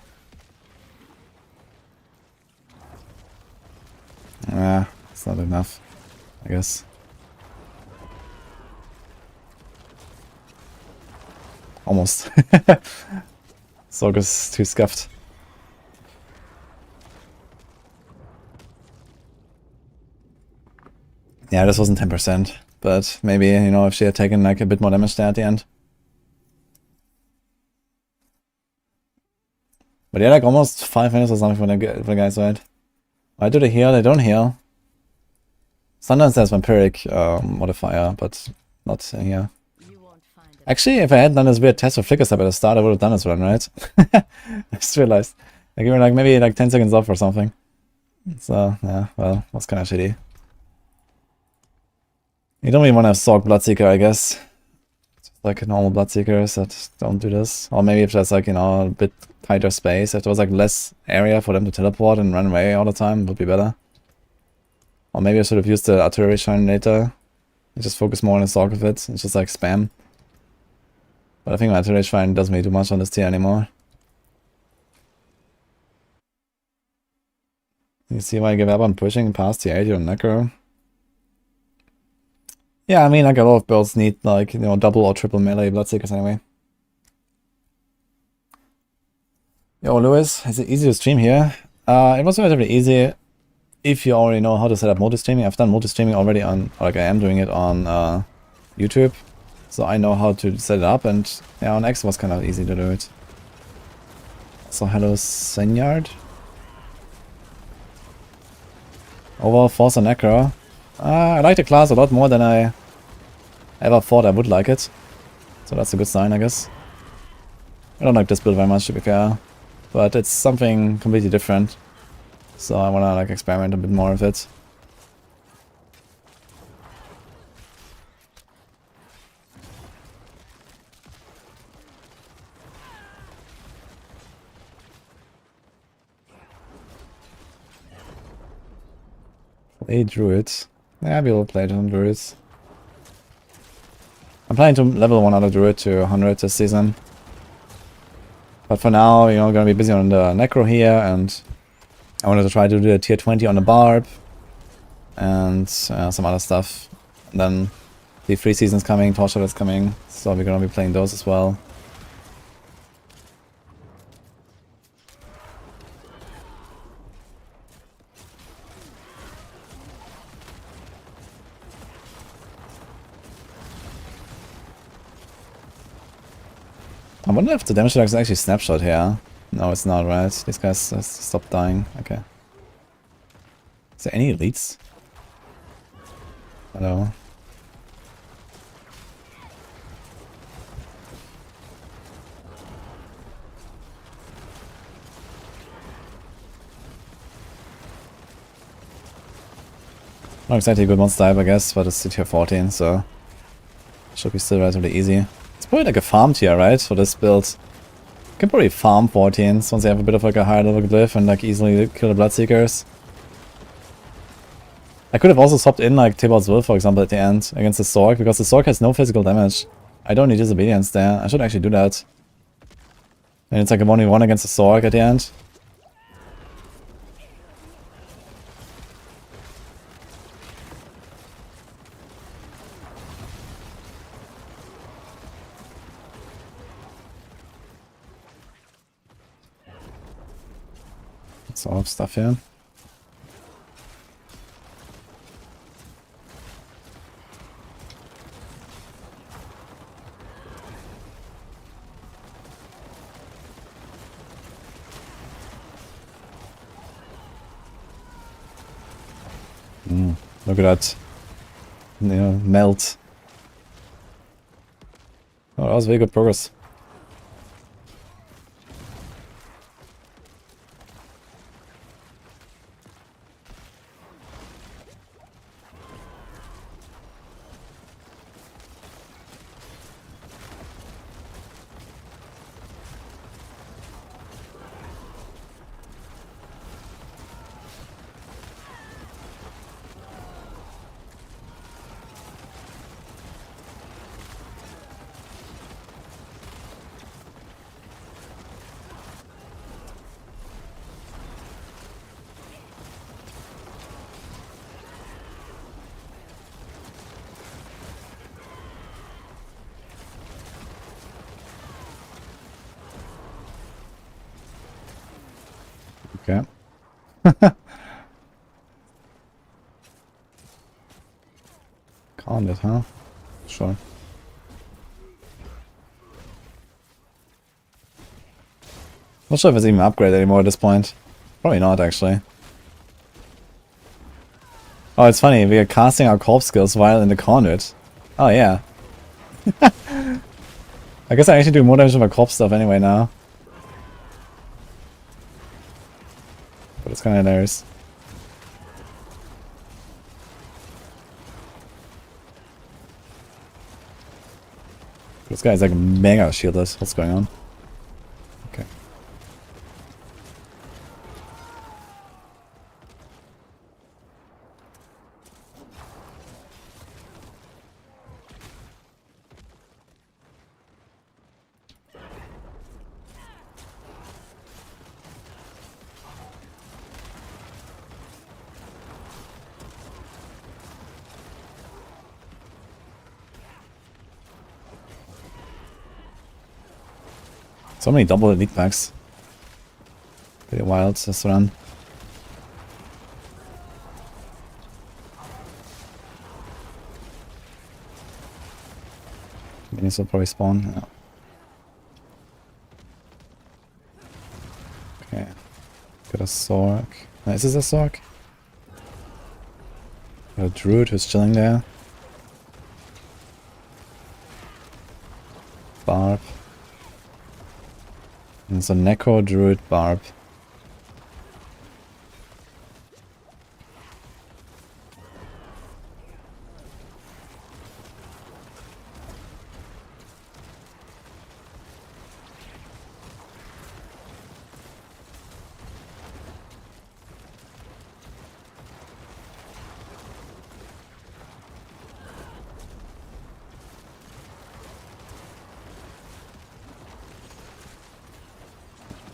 Ah, it's not enough, I guess. Almost. Sorc is too scuffed. Yeah, this wasn't 10%, but maybe, you know, if she had taken like a bit more damage there at the end. But yeah, like almost 5 minutes or something for the guys, right? Why do they heal? They don't heal. Sometimes there's vampiric modifier, but not here. Actually, if I had done this weird test with flicker step at the start, I would have done this run, right? I just realized. Like, you were like maybe like 10 seconds off or something. So, yeah, well, that's kind of shitty. You don't really want to have Sorc Bloodseeker, I guess. Just like normal Bloodseekers that don't do this. Or maybe if there's like, you know, a bit tighter space, if there was like less area for them to teleport and run away all the time, would be better. Or maybe I should have used the artillery shrine later. And just focus more on the Sorc of it. It's just like spam. But I think my artillery shrine doesn't really do much on this tier anymore. You see why I give up on pushing past the 80 on Necro? Yeah, I mean, like a lot of builds need like, you know, double or triple melee Bloodseekers anyway. Yo, Lewis, is it easy to stream here? It was relatively easy if you already know how to set up multi-streaming. I've done multi-streaming already on, like I am doing it on YouTube. So I know how to set it up, and yeah, on X was kind of easy to do it. So hello, Senyard. Overall, Force and Necro. I like the class a lot more than I ever thought I would like it. So that's a good sign, I guess. I don't like this build very much, to be fair, but it's something completely different. So I wanna like experiment a bit more with it. Play Druids. Yeah, we will play some Druids. I'm planning to level one other Druid to 100 this season. But for now, you know, gonna be busy on the Necro here, and I wanted to try to do a tier 20 on the Barb. And some other stuff. And then the free season's coming, Torchlight is coming, so we're gonna be playing those as well. I wonder if the damage reduction is actually snapshot here. No, it's not, right? These guys stop dying. Okay. Is there any elites? Hello. Not exactly a good monster type, I guess, but it's tier 14, so should be still relatively easy. It's probably like a farm tier, right, for this build. You can probably farm 14s once you have a bit of like a higher level glyph and like easily kill the Bloodseekers. I could have also swapped in like Tibalt's Will, for example, at the end against the Sorc, because the Sorc has no physical damage. I don't need Disobedience there. I should actually do that. And it's like a 1v1 against the Sorc at the end. Let's all have stuff here. Look at that. You know, melt. Oh, that was very good progress. Okay. Calmed it, huh? Sure. Not sure if it's even upgraded anymore at this point. Probably not, actually. Oh, it's funny. We are casting our corpse skills while in the conduit. Oh, yeah. I guess I actually do more damage with my corpse stuff anyway now. But it's kind of hilarious. This guy's like mega shieldless. What's going on? Okay. So many double elite packs. Pretty wild this run. Minis will probably spawn. Yeah. Okay. Got a Sorc. Is this a Sorc? Got a Druid who's chilling there. Barb. And so Necro, Druid, Barb.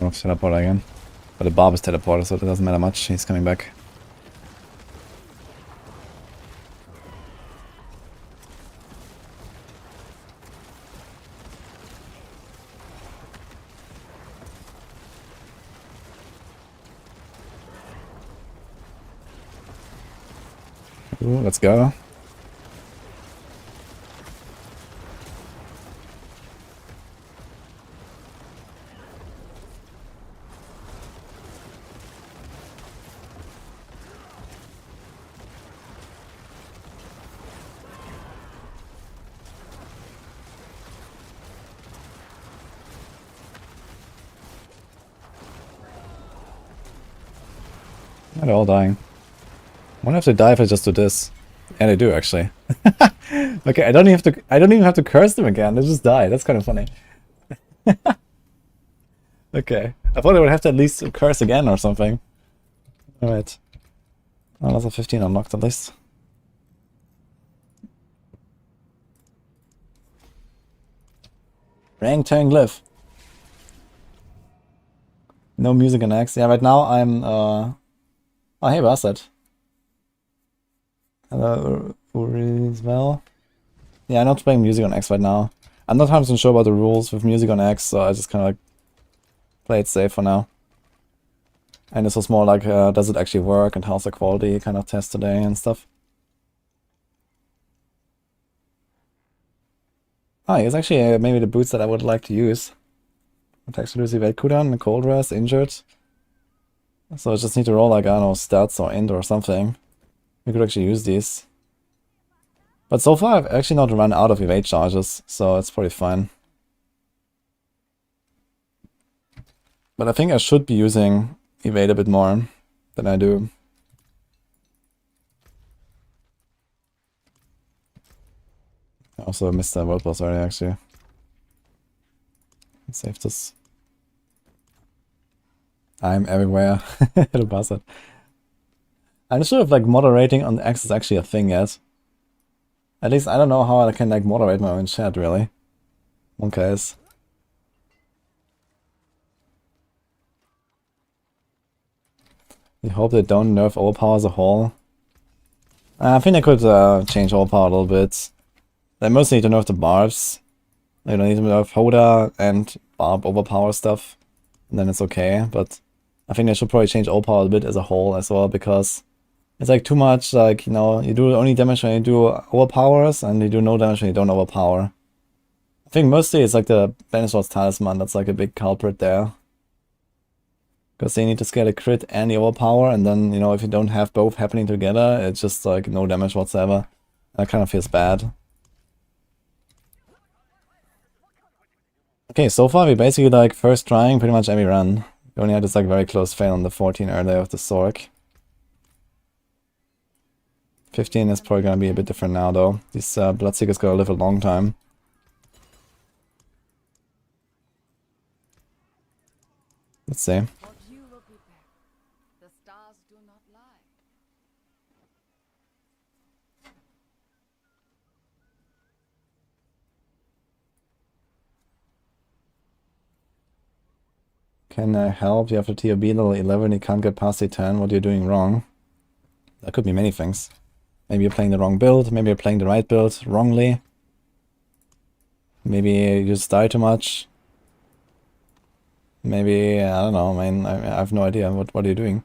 I'll teleport again. But the Barb is teleported, so it doesn't matter much. He's coming back. Ooh, let's go. They're all dying. I wonder if they die if I just do this. Yeah, they do actually. Okay, I don't even have to curse them again. They just die. That's kind of funny. Okay, I thought I would have to at least curse again or something. All right. Oh, level 15 unlocked at least. Rank turn glyph. No music on X. Yeah, right now I'm oh hey, Bastard. Hello, Uri as well. Yeah, I'm not playing music on X right now. I'm not 100% sure about the rules with music on X, so I just kind of like play it safe for now. And this was more like, does it actually work and how's the quality kind of test today and stuff. Ah, here's actually maybe the boots that I would like to use. Attacks reduce evade cooldown, cold rest, injured. So I just need to roll like, I don't know, stats or int or something. We could actually use these. But so far I've actually not run out of evade charges, so it's pretty fine. But I think I should be using evade a bit more than I do. I also missed that world boss already actually. Save this. I'm everywhere. Hello bastard. I'm not sure if like moderating on X is actually a thing yet. At least I don't know how I can like moderate my own chat really. Okay. We hope they don't nerf overpower as a whole. I think they could change overpower a little bit. They mostly need to nerf the barbs. They don't need to nerf Hoda and barb overpower stuff. And then it's okay, but I think they should probably change overpower a bit as a whole as well, because it's like too much, like, you know, you do only damage when you do overpowers, and you do no damage when you don't overpower. I think mostly it's like the Banisher's Talisman that's like a big culprit there. Because they need to scale a crit and the overpower, and then, you know, if you don't have both happening together, it's just like no damage whatsoever. That kind of feels bad. Okay, so far we basically like first trying pretty much every run. We only had this like very close fail on the 14 earlier with the Sorc. 15 is probably gonna be a bit different now though. These Bloodseekers gotta live a long time. Let's see. What you will prepare. The stars do not lie. Can I help? You have a TOB level 11, you can't get past the 10. What are you doing wrong? That could be many things. Maybe you're playing the wrong build, maybe you're playing the right build wrongly. Maybe you just die too much. Maybe, I don't know, man, I have no idea. What are you doing?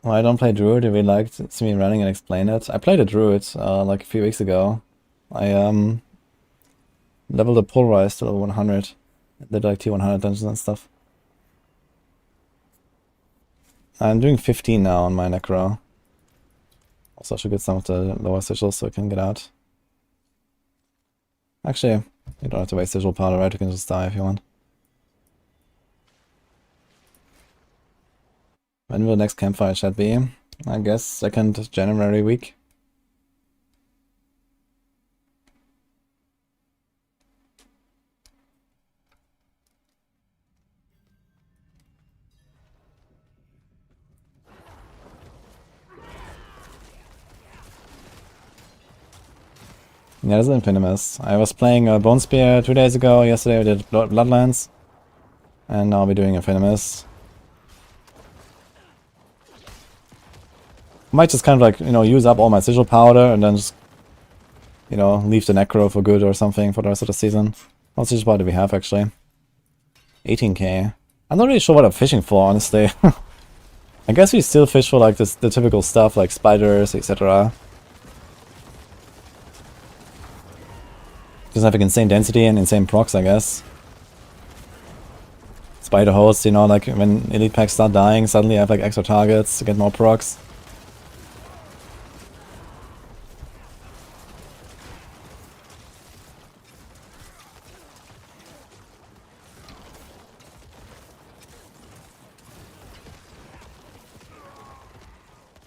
Well, I don't play Druid. If you like to see me running and explain it. I played a Druid like a few weeks ago. I leveled the Pulverized to level 100. Did like T100 dungeons and stuff. I'm doing 15 now on my Necro. Also, I should get some of the lower sigils so I can get out. Actually, You don't have to waste visual powder, right? You can just die if you want. When will the next campfire chat be? I guess 2nd January week. Yeah, this is Infinimist. I was playing Bone Spear 2 days ago. Yesterday we did Bloodlands. And now we're doing Infinimist. Might just kind of like, you know, use up all my sigil powder and then just, you know, leave the Necro for good or something for the rest of the season. What sigil powder do we have actually? 18k. I'm not really sure what I'm fishing for, honestly. I guess we still fish for like the typical stuff like spiders, etc. Just having insane density and insane procs, I guess. Spider hosts, you know, like when elite packs start dying, suddenly I have like extra targets to get more procs.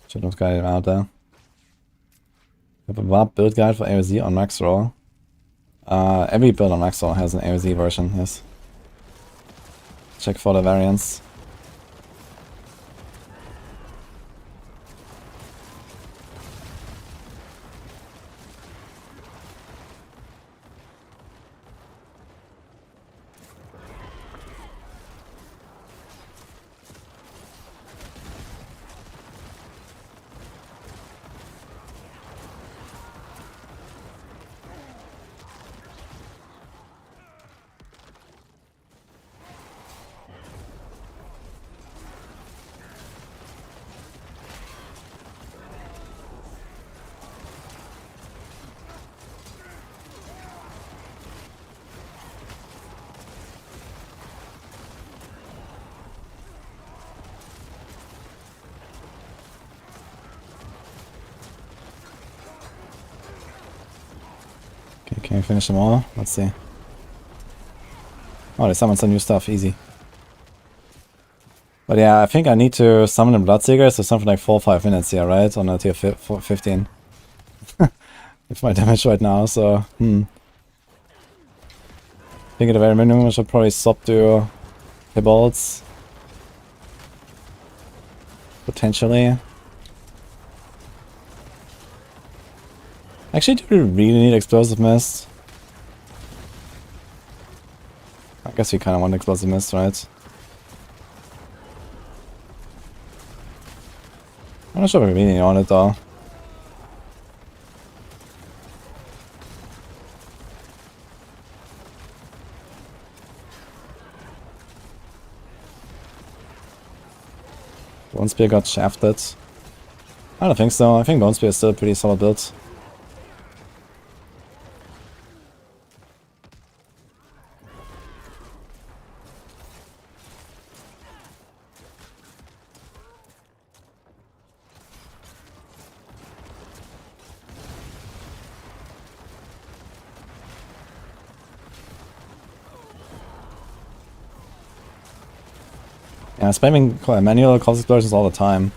Should have got it out there. I have a warp build guide for AOZ on max roll. Every build on max roll has an AOZ version, yes. Check for the variants. Okay, can we finish them all? Let's see. Oh, they summoned some new stuff, easy. But yeah, I think I need to summon the Bloodseeker, so something like 4 or 5 minutes here, right? On a tier 15. With my damage right now, so, I think at the very minimum I should probably swap to Hibolts. Potentially. Actually, do we really need Explosive Mist? I guess we kind of want Explosive Mist, right? I'm not sure if we really want it though. Bone Spear got shafted. I don't think so. I think Bone Spear is still a pretty solid build. Yeah, spamming manual cause explosions all the time.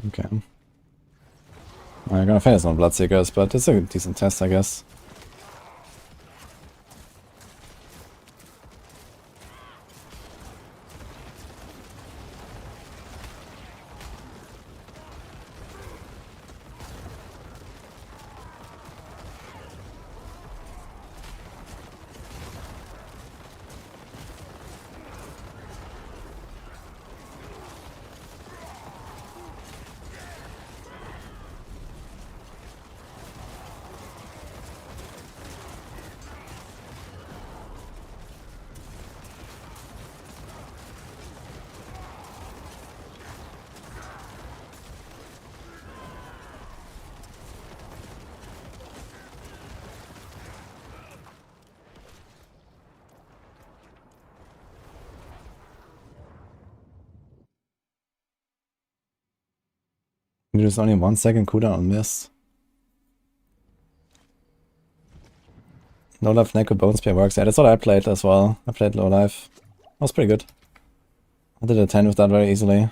Okay. I'm gonna fail some Bloodseekers, but it's a decent test, I guess. There's only 1 second cooldown on Mist. No life Necro Bone Spear works. Yeah, that's what I played as well. I played low life. That was pretty good. I did a 10 with that very easily.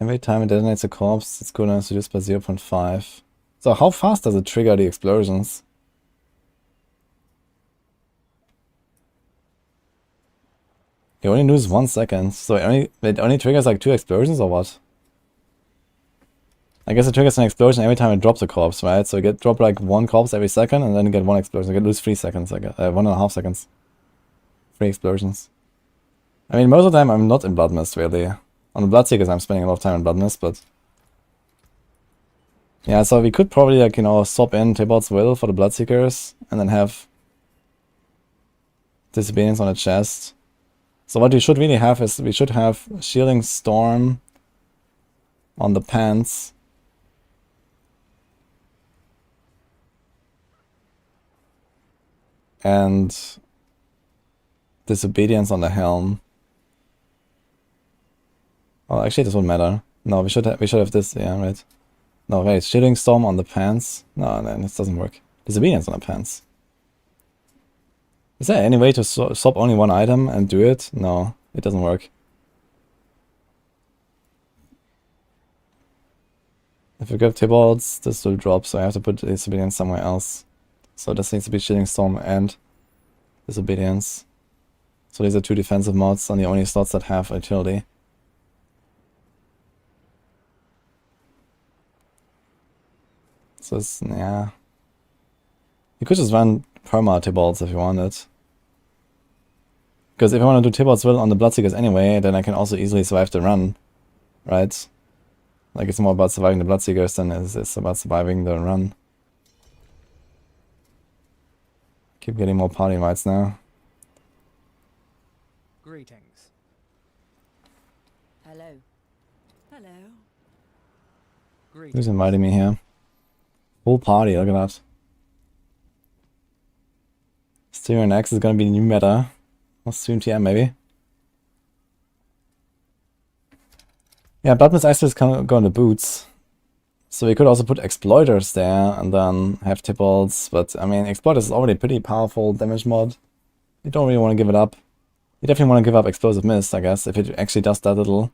Every time it detonates a corpse, its cooldown is reduced by 0.5. So how fast does it trigger the explosions? You only lose 1 second, so it only triggers like 2 explosions or what? I guess it triggers an explosion every time it drops a corpse, right? So you get drop like 1 corpse every second and then you get 1 explosion. You lose 3 seconds, I guess. 1.5 seconds. 3 explosions. I mean, most of the time I'm not in Blood Mist, really. On the Bloodseekers I'm spending a lot of time in Blood Mist, but... yeah, so we could probably, like, you know, swap in Tybalt's Will for the Bloodseekers and then have Disobedience on the chest. So what we should really have is, we should have Shielding Storm on the pants. And Disobedience on the helm. Oh, actually this won't matter. No, we should have this, yeah, right. No, wait, Shielding Storm on the pants. No, this doesn't work. Disobedience on the pants. Is there any way to swap only 1 item and do it? No, it doesn't work. If we grab Tybalt's, this will drop, so I have to put Disobedience somewhere else. So this needs to be Shielding Storm and Disobedience. So these are 2 defensive mods on the only slots that have utility. So it's, yeah. You could just run perma Tybalt's if you wanted. Because if I want to do Tybalt's Will on the Bloodseekers anyway, then I can also easily survive the run. Right? Like, it's more about surviving the Bloodseekers than it's about surviving the run. Keep getting more party invites now. Greetings. Hello. Hello. Greetings. Who's inviting me here? Full party, look at that. Styrian X is gonna be the new meta. Or soon TM maybe. Yeah, Bloodmist Icefields can go in the boots. So we could also put Exploiters there and then have Tybalt's, but I mean, Exploiters is already a pretty powerful damage mod. You don't really want to give it up. You definitely want to give up Explosive Mist, I guess, if it actually does that little.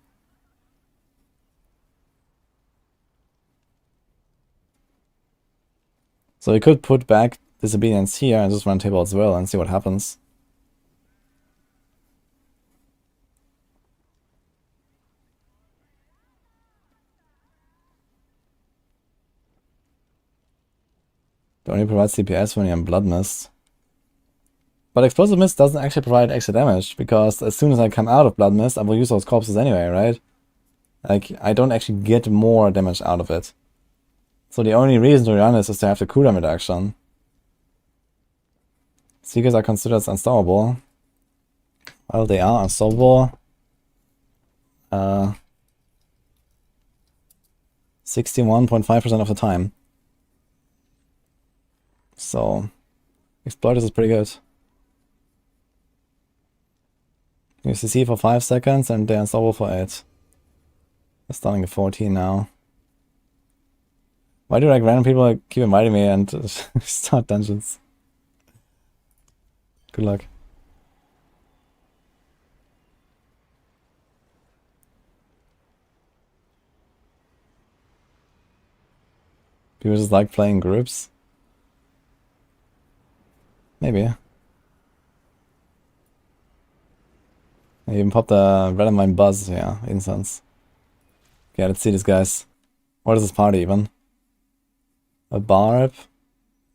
So we could put back Disobedience here and just run Tybalt's Will and see what happens. It only provides CPS when you're in Blood Mist. But Explosive Mist doesn't actually provide extra damage, because as soon as I come out of Blood Mist, I will use those corpses anyway, right? Like, I don't actually get more damage out of it. So the only reason to run this is to have the cooldown reduction. Seekers are considered unstoppable. Well, they are unstoppable. 61.5% of the time. So, Exploiters is pretty good. Use CC for 5 seconds and they're unstoppable for 8. They're starting at 14 now. Why do like random people keep inviting me and start dungeons? Good luck. People just like playing groups? Maybe. I even popped a red on my buzz, yeah, incense. Okay, let's see these guys. What is this party even? A barb,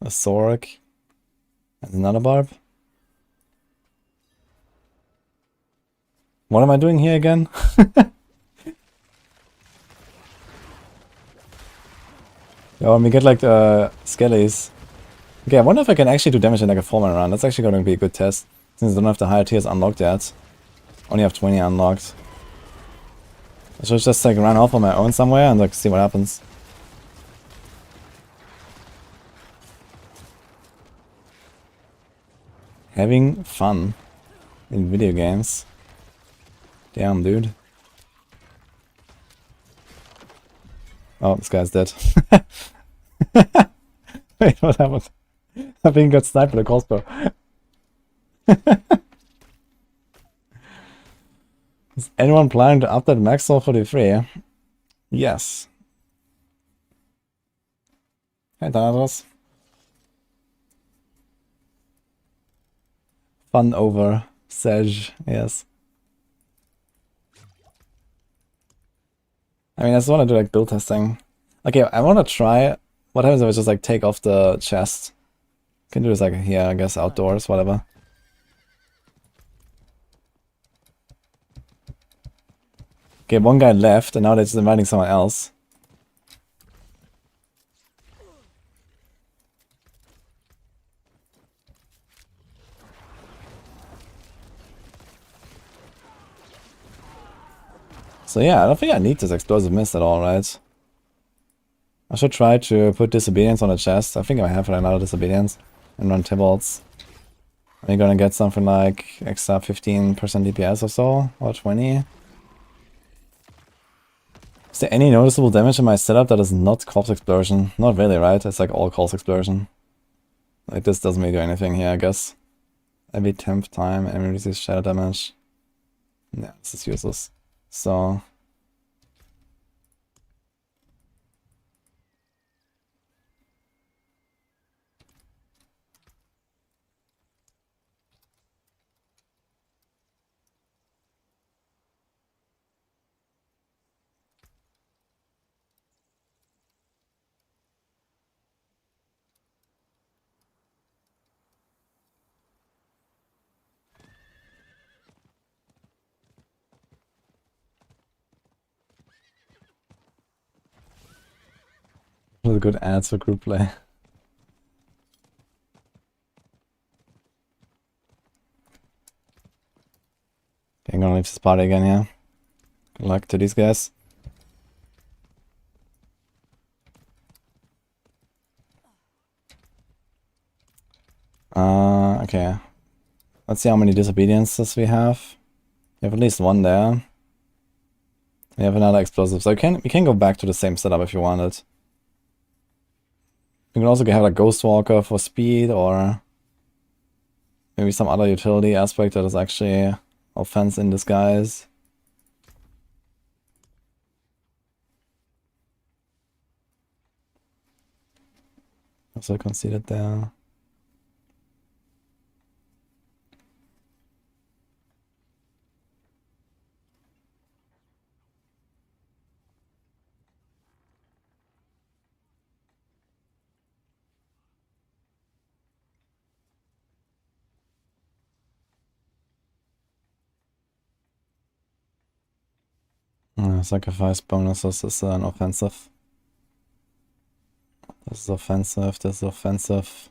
a sorc, and another barb? What am I doing here again? Oh, and we get like the skellies. Okay, I wonder if I can actually do damage in like a 4-man round. That's actually going to be a good test, since I don't have the higher tiers unlocked yet. Only have 20 unlocked. I should just like run off on my own somewhere and like see what happens. Having fun. in video games. Damn, dude. Oh, this guy's dead. Wait, what happened? I think he got sniped with a crossbow. Is anyone planning to update max soul 43? Yes. Hey, Thanatos. Fun over Sage, yes. I mean, I just want to do like build testing. Okay, I want to try. What happens if I just like take off the chest? Can do this like here, I guess, outdoors, whatever. Okay, one guy left, and now they're just inviting someone else. So yeah, I don't think I need this explosive mist at all, right? I should try to put disobedience on the chest. I think I have another disobedience and run Tibalts. Are you gonna get something like extra 15% DPS or so? Or 20? Is there any noticeable damage in my setup that is not Corpse Explosion? Not really, right? It's like all Corpse Explosion. Like this doesn't really do anything here, I guess. Every 10th time, enemy receives shadow damage. Yeah, this is useless. So... Those are good ads for group play. Okay, I'm gonna leave this party again here. Good luck to these guys. Okay. Let's see how many disobediences we have. We have at least one there. We have another explosive, so we can go back to the same setup if you wanted. You can also have like Ghostwalker for speed, or maybe some other utility aspect that is actually offense in disguise. Also conceded there. Sacrifice bonuses is an offensive. This is offensive, this is offensive.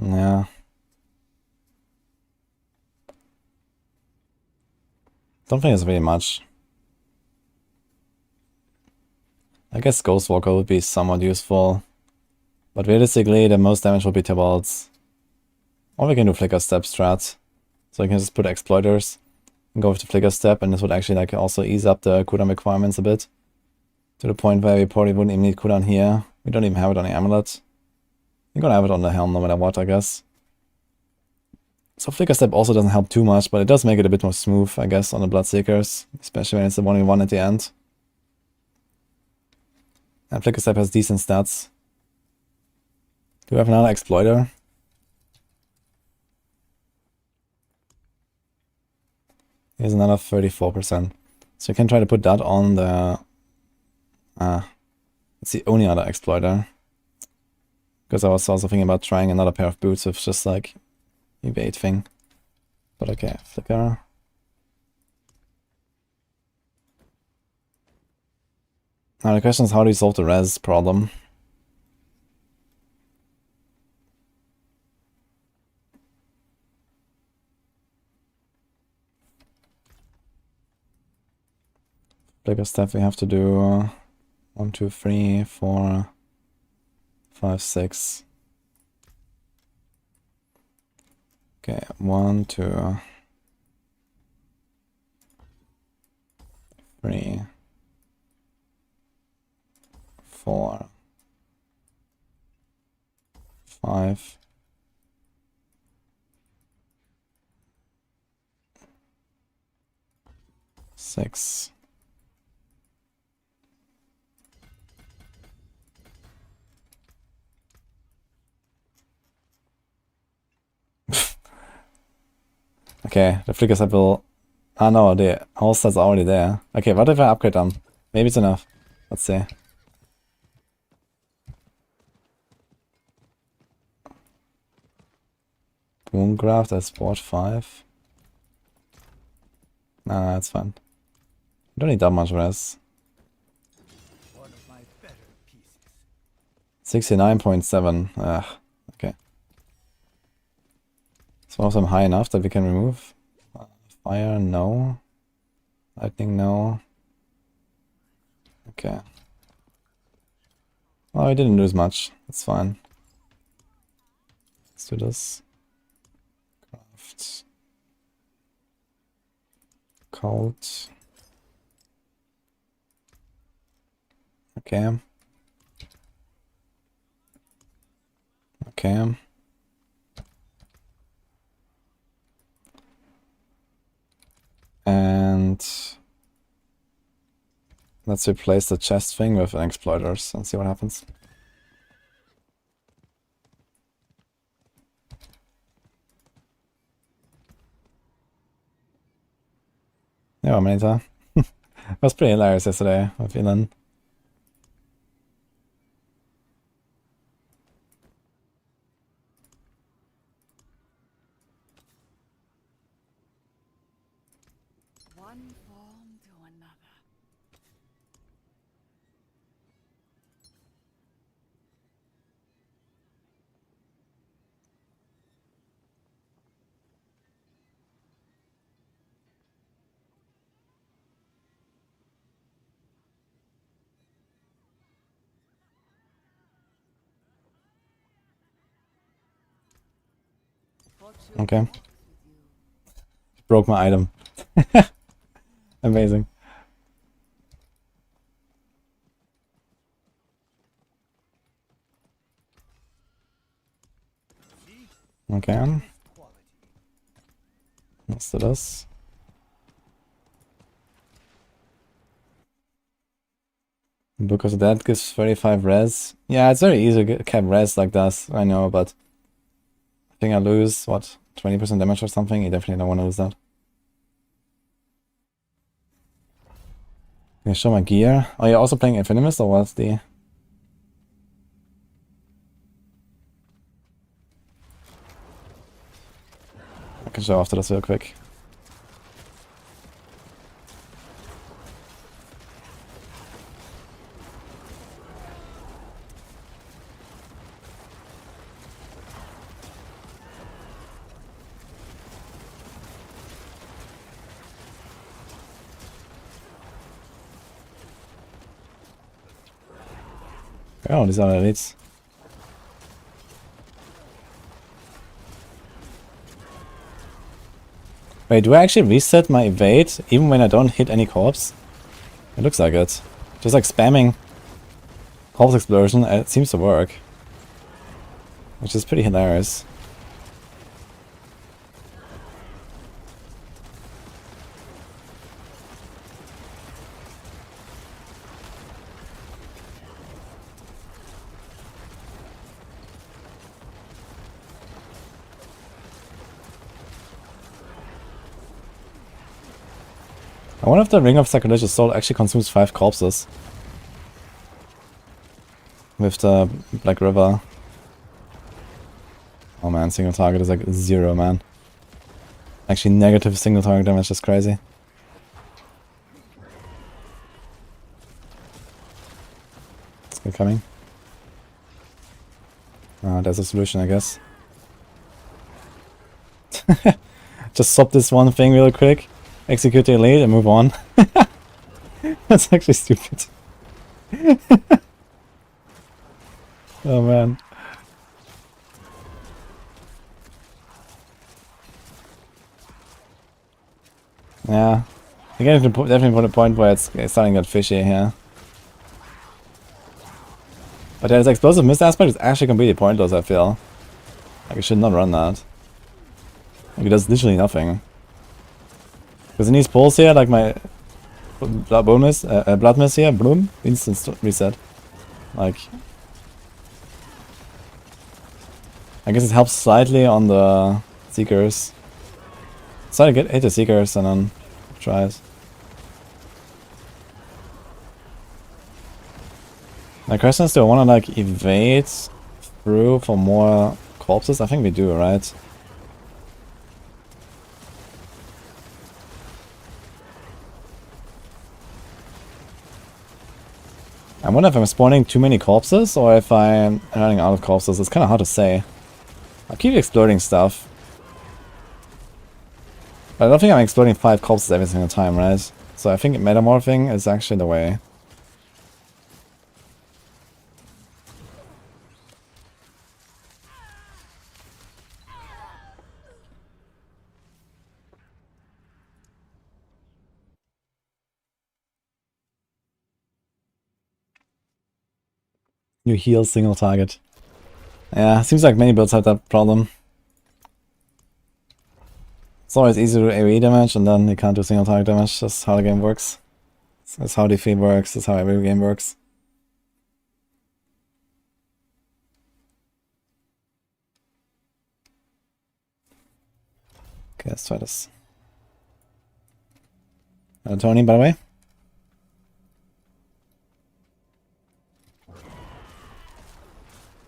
Yeah. Don't think it's very much. I guess Ghostwalker would be somewhat useful. But realistically, the most damage will be Tibalts. Or we can do Flicker Step strat. So I can just put Exploiters and go with the Flicker Step, and this would actually like also ease up the cooldown requirements a bit. To the point where we probably wouldn't even need cooldown here. We don't even have it on the Amulet. We're gonna have it on the Helm no matter what, I guess. So Flicker Step also doesn't help too much, but it does make it a bit more smooth, I guess, on the Bloodseekers. Especially when it's the 1v1 at the end. And Flicker Step has decent stats. Do we have another Exploiter? Here's another 34%. So you can try to put that on the... it's the only other Exploiter. Because I was also thinking about trying another pair of boots with just like evade thing. But okay, Flicker. Now the question is, how do you solve the res problem? Flicker Step we have to do 1, 2, 3, 4, 5, 6. Okay, 1, 2, 3, 4, 5. Six. Okay, the flickers I will. Ah no, the house that's already there. Okay, what if I upgrade them? Maybe it's enough. Let's see. Boomgraft, I bought 5. Nah, that's fine. Don't need that much res. One of my better pieces. 69.7. Ah, okay. Is one of them high enough that we can remove? Fire, no. Lightning, no. Okay. Oh, I didn't lose much. That's fine. Let's do this. Craft. Cold. Okay. Okay. And let's replace the chest thing with exploiters and see what happens. Yeah, Manita. It was pretty hilarious yesterday, I'm feeling. One form to another. Fortune Okay. walks with you. Broke my item. Amazing. Okay. Let's do this. Because that gives 35 res. Yeah, it's very easy to cap res like this, I know, but I think I lose, what, 20% damage or something? You definitely don't want to lose that. Can I show my gear? Are you also playing Infinimist or what's the... I can show after this real quick. Oh, these are elites. Wait, do I actually reset my evade even when I don't hit any corpse? It looks like it. Just like spamming corpse explosion, it seems to work. Which is pretty hilarious. I wonder if the Ring of Sacrilegious Soul actually consumes 5 corpses. With the Black River. Oh man, single target is like 0, man. Actually negative single target damage is crazy. It's good coming. There's a solution, I guess. Just swap this one thing real quick. Execute the elite and move on. That's actually stupid. Oh man. Yeah. We're getting to definitely to the point where it's starting to get fishy here. But yeah, this explosive mist aspect is actually completely pointless, I feel. Like, I should not run that. Like, it does literally nothing. Because in these pulls here, like my blood mist here, bloom, instant reset. Like, I guess it helps slightly on the Seekers. So I hit the Seekers and then try it. My question is, do I want to like evade through for more corpses? I think we do, right? I wonder if I'm spawning too many corpses or if I'm running out of corpses. It's kind of hard to say. I'll keep exploding stuff. But I don't think I'm exploding 5 corpses every single time, right? So I think metamorphing is actually the way. You heal single target. Yeah, seems like many builds have that problem. It's always easy to do AoE damage and then you can't do single target damage. That's how the game works. That's how Defeat works. That's how every game works. Okay, let's try this. Tony, by the way.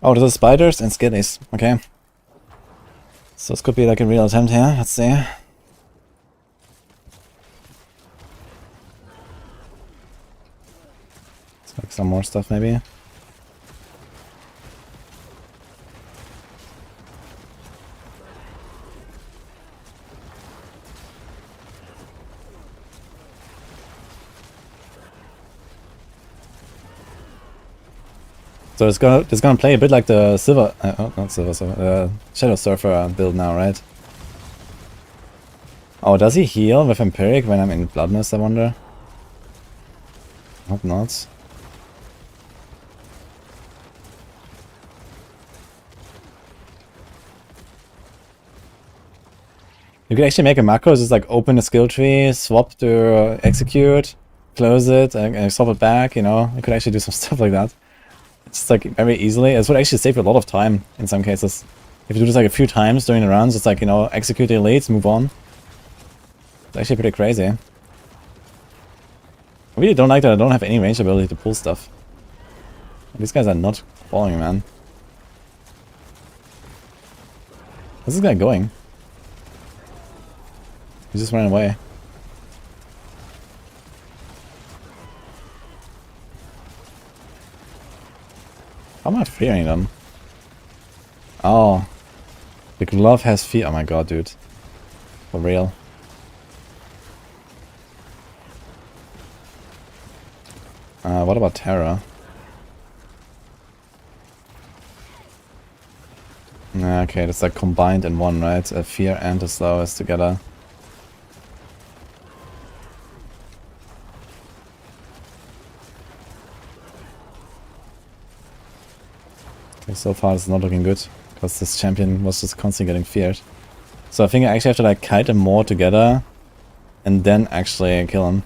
Oh, there's spiders and skitties. Okay. So this could be like a real attempt here. Let's see. Let's make some more stuff maybe. So it's gonna play a bit like the silver, not silver, Shadow Surfer build now, right? Oh, does he heal with Empiric when I'm in Blood Mist, I wonder? Hope not. You could actually make a macro, just like open the skill tree, swap to execute, close it, and swap it back, you know? You could actually do some stuff like that. It's like very easily. This would actually save a lot of time in some cases. If you do this like a few times during the rounds, it's like, you know, execute the elites, move on. It's actually pretty crazy. I really don't like that I don't have any range ability to pull stuff. These guys are not following me, man. Where's this guy going? He just ran away. How am I fearing them? Oh. The glove has fear. Oh my god, dude. For real. What about Terror? Okay, that's like combined in one, right? A fear and a slow is together. Okay, so far it's not looking good, because this champion was just constantly getting feared. So I think I actually have to like kite them more together, and then actually kill him.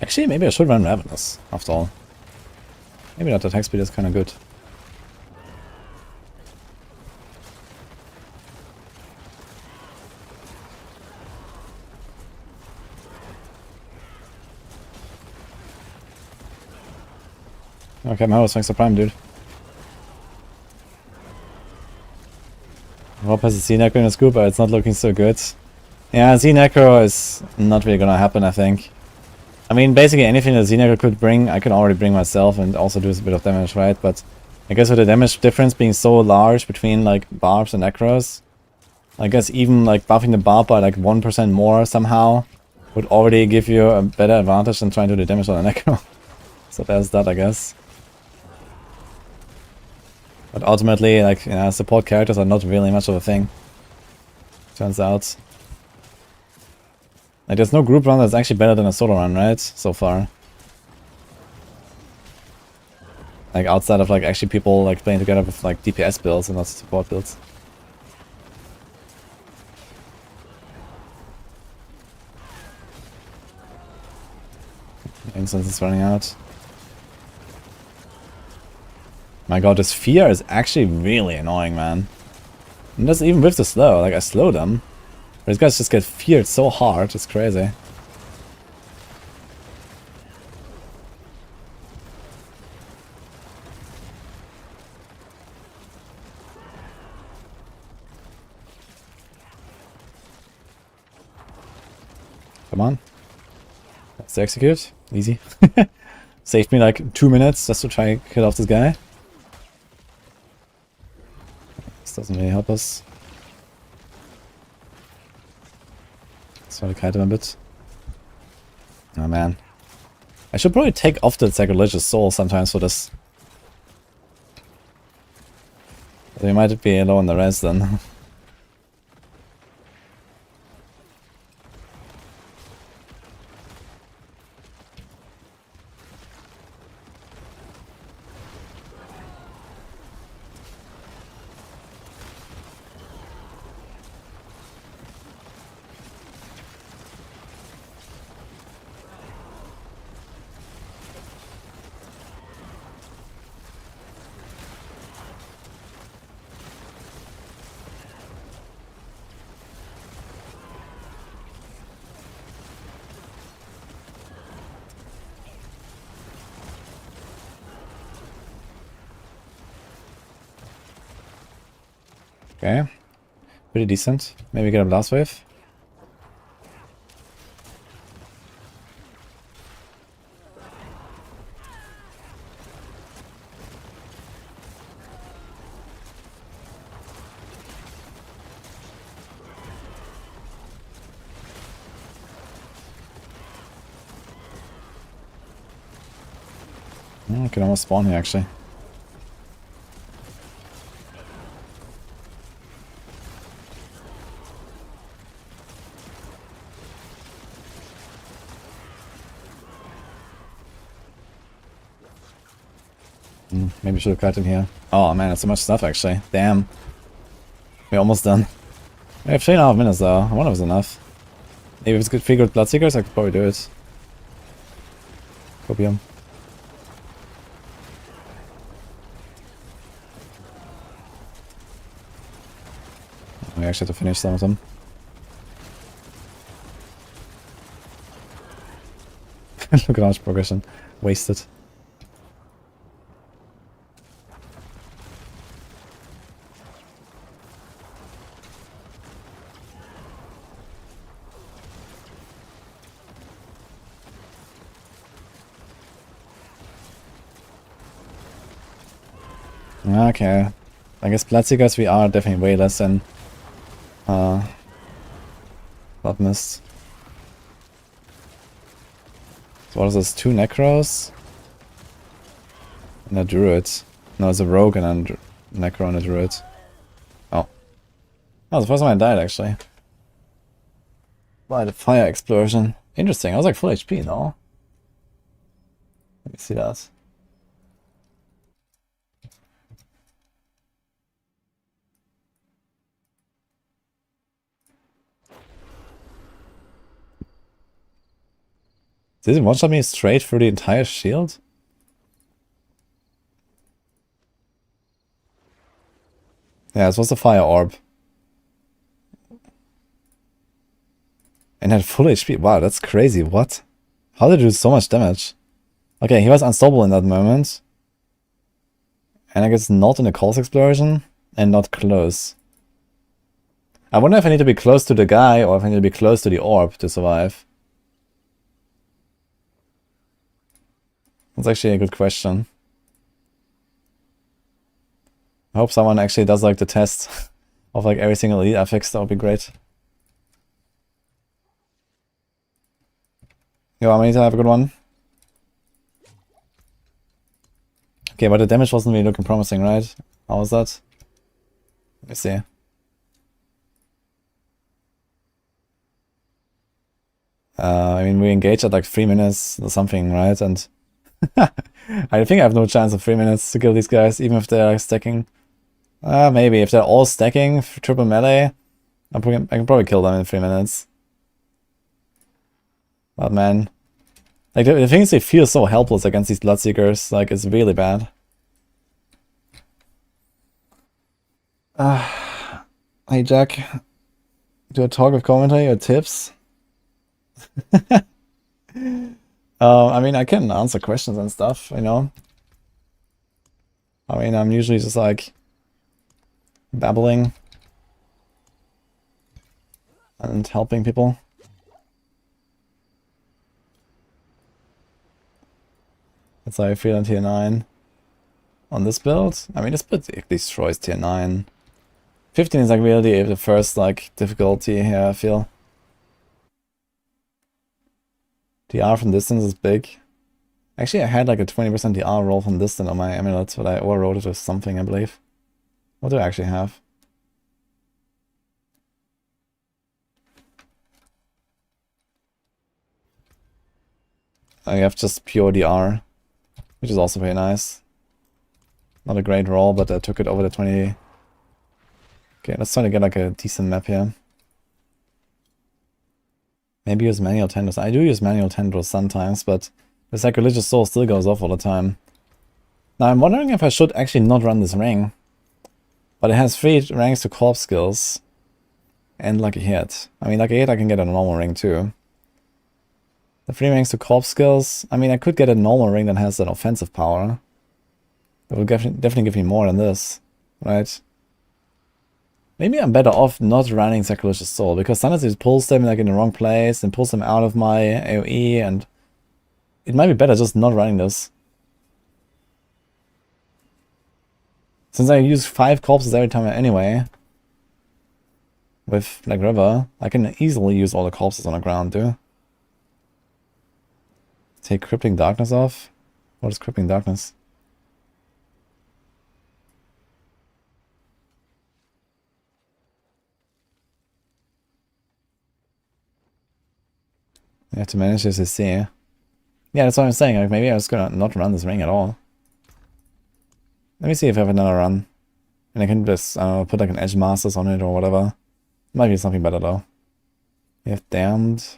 Actually, maybe I should run Ravenous, after all. Maybe that attack speed is kinda good. Okay, my house thanks to Prime, dude. Rob has a Z-Necro in his group, but it's not looking so good. Yeah, Z-Necro is not really gonna happen, I think. I mean, basically anything that Z-Necro could bring, I can already bring myself and also do a bit of damage, right? But I guess with the damage difference being so large between, like, Barbs and Necros, I guess even, like, buffing the Barb by, like, 1% more somehow would already give you a better advantage than trying to do the damage on a Necro. So there's that, I guess. But ultimately, like, you know, support characters are not really much of a thing. Turns out. Like, there's no group run that's actually better than a solo run, right? So far. Like, outside of, like, actually people, like, playing together with, like, DPS builds and not support builds. Instance is running out. My god, this fear is actually really annoying, man. And that's even with the slow. Like, I slow them. But these guys just get feared so hard, it's crazy. Come on. Let's execute. Easy. Saved me like 2 minutes just to try and kill off this guy. This doesn't really help us. Let's try to kite him a bit. Oh man. I should probably take off the Sacrilegious Soul sometimes for this. But we might be low on the res then. Okay. Pretty decent. Maybe get a blast wave. I can almost spawn here actually. Maybe we should have cut him here. Oh man, that's so much stuff actually. Damn. We're almost done. We have 3.5 minutes though. I wonder if it's enough. Maybe if it's good 3 good Bloodseekers, I could probably do it. Copium. We actually have to finish some of them. Look at how much progression. Wasted. Okay. I guess Bloodseekers we are definitely way less than Blood Mist. So what is this? 2 Necros? And a Druid. No, it's a Rogue and a Necro and a Druid. Oh. Oh, the first time I died actually. By the fire explosion. Interesting, I was like full HP, no? Let me see that. Did it one-shot me straight through the entire shield? Yeah, this was the fire orb. And had full HP. Wow, that's crazy. What? How did it do so much damage? Okay, he was unstoppable in that moment. And I guess not in the Colossus explosion. And not close. I wonder if I need to be close to the guy or if I need to be close to the orb to survive. That's actually a good question. I hope someone actually does like the test of like every single elite I fixed. That would be great. Yo, I need to have a good one. Okay, but the damage wasn't really looking promising, right? How was that? Let me see. I mean, we engaged at like 3 minutes or something, right? And I think I have no chance of 3 minutes to kill these guys, even if they're like stacking. Maybe if they're all stacking triple melee, I can probably kill them in 3 minutes. But man, like the thing is, they feel so helpless against these Bloodseekers. Like it's really bad. Hey Jack, do a talk of commentary or tips? I mean, I can answer questions and stuff, you know. I mean, I'm usually just like babbling and helping people. That's how I feel on tier 9. On this build, I mean, this build destroys tier 9. 15 is like really the first like difficulty here, I feel. DR from distance is big. Actually, I had like a 20% DR roll from distance on my amulet, but I overrode it with something, I believe. What do I actually have? I have just pure DR, which is also very nice. Not a great roll, but I took it over the 20. Okay, let's try to get like a decent map here. Maybe use manual tendrils. I do use manual tendrils sometimes, but the sacrilegious soul still goes off all the time. Now I'm wondering if I should actually not run this ring. But it has 3 ranks to corpse skills. And lucky hit. I mean, lucky hit I can get a normal ring too. The 3 ranks to corpse skills. I mean, I could get a normal ring that has an offensive power. That will definitely give me more than this, right? Maybe I'm better off not running Sacrilegious Soul, because sometimes it pulls them like in the wrong place and pulls them out of my AoE, and it might be better just not running this. Since I use 5 corpses every time anyway, with like River, I can easily use all the corpses on the ground too. Take Crippling Darkness off? What is Crippling Darkness? You have to manage this CC. Yeah, that's what I'm saying. Like, maybe I was gonna not run this ring at all. Let me see if I have another run. And I can just, I don't know, put like an Edge Masters on it or whatever. Might be something better though. We have Damned,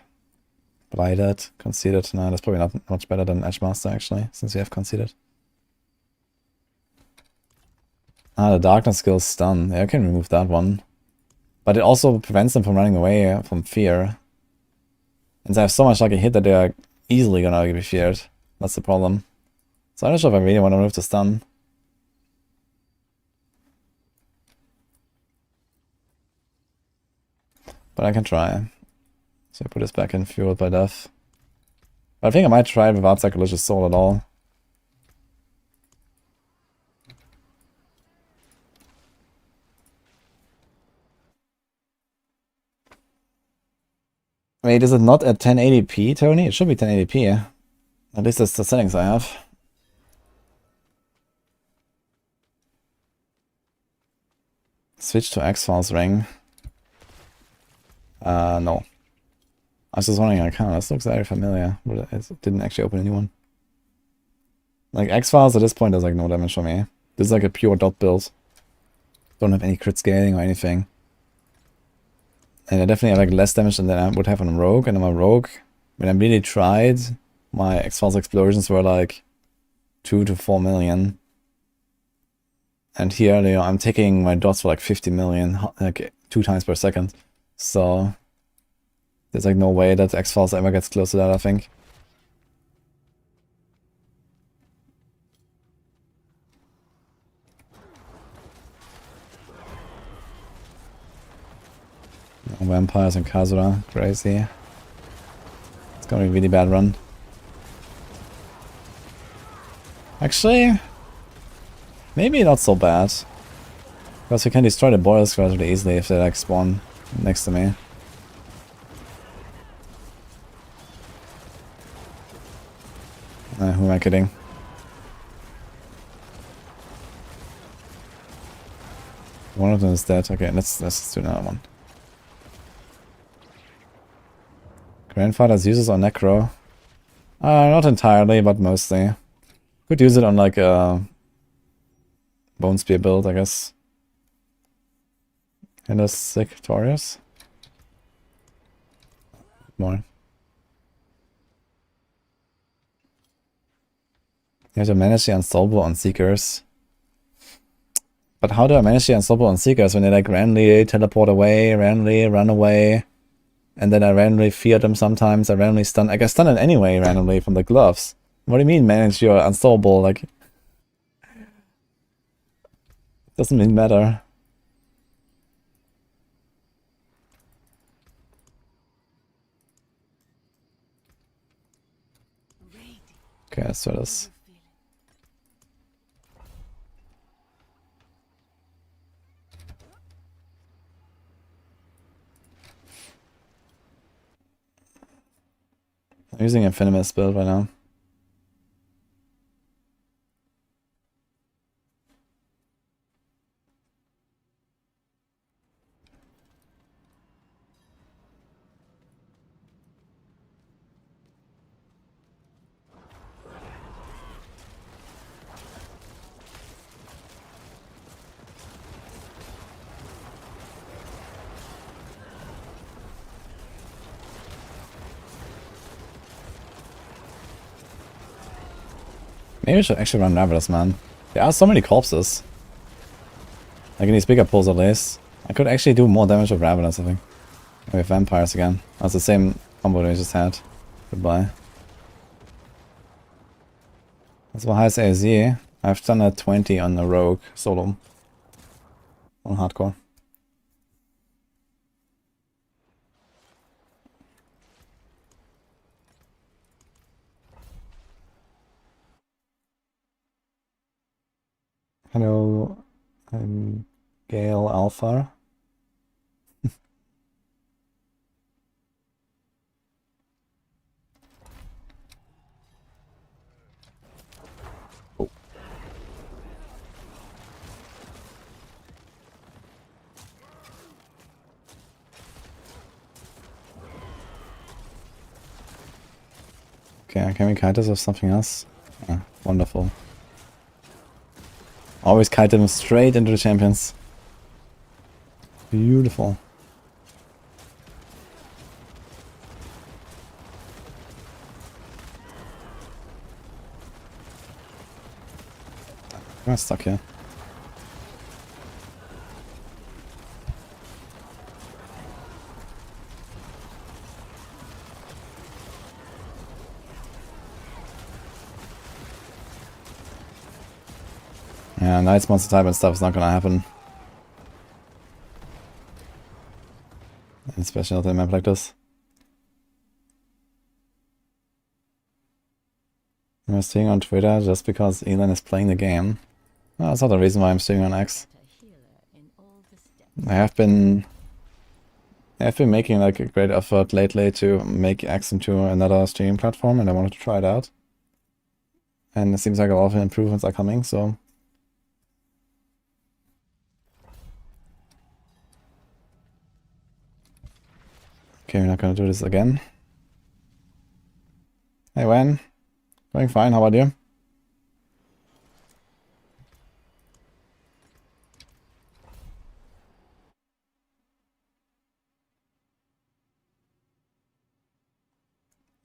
Blighted, Conceded. No, that's probably not much better than Edge Master actually, since we have Conceded. Ah, the Darkness skill is Stun. Yeah, I can remove that one. But it also prevents them from running away from fear. And they have so much lucky hit that they are easily gonna be feared. That's the problem. So I'm not sure if I really want to remove the stun. But I can try. So I put this back in, Fueled by Death. But I think I might try it without Sacrilegious Soul at all. Wait, is it not at 1080p, Tony? It should be 1080p. At least that's the settings I have. Switch to X-Files ring. No. I was just wondering, I can't. This looks very familiar, but it didn't actually open a new one. Like, X-Files at this point does like no damage for me. This is like a pure dot build. Don't have any crit scaling or anything. And I definitely have like less damage than I would have on a Rogue. And on my Rogue, when I really tried, my X-Files explosions were like 2 to 4 million. And here, you know, I'm taking my dots for like 50 million, like 2 times per second. So there's like no way that X-Files ever gets close to that, I think. Vampires and Kazura, crazy. It's gonna be a really bad run. Actually, maybe not so bad. Because we can destroy the boils relatively easily if they like spawn next to me. Who am I kidding? One of them is dead. Okay, let's do another one. Grandfather's uses on Necro. Not entirely, but mostly. Could use it on like a Bone Spear build, I guess. And a sick Victorious. More. You have to manage the Unstoppable on Seekers. But how do I manage the Unstoppable on Seekers when they like randomly teleport away, randomly run away, and then I randomly fear them sometimes, I randomly stun. I can stun it anyway randomly from the gloves. What do you mean manage your Unstoppable? Like, doesn't really matter. Okay, let's try this. I'm using Infinimist build right now. Maybe I should actually run Ravenous, man. There are so many corpses. Like in these bigger pools at least. I could actually do more damage with Ravenous, I think. We have Vampires again. That's the same combo we just had. Goodbye. That's my highest AZ. I've done a 20 on the Rogue solo. On hardcore. Hello, I'm Gale Alpha. Oh. Okay, can we kite this or something else? Ah, wonderful. Always kite them straight into the champions. Beautiful. I'm stuck here. Yeah, Night's Monster type and stuff is not gonna happen. Especially not in a map like this. I'm staying on Twitter just because Elon is playing the game. No, that's not the reason why I'm staying on X. I have been making like a great effort lately to make X into another streaming platform, and I wanted to try it out. And it seems like a lot of improvements are coming, so okay, we're not gonna do this again. Hey, Wen. Going fine, how about you?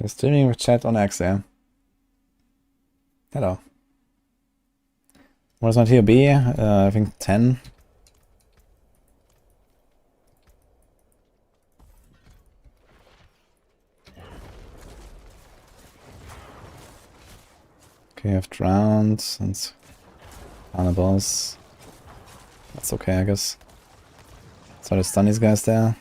You're streaming with chat on X, yeah? Hello. What is my TOB? I think 10. Okay, I've drowned and cannibals. That's okay, I guess. So to stun these guys there.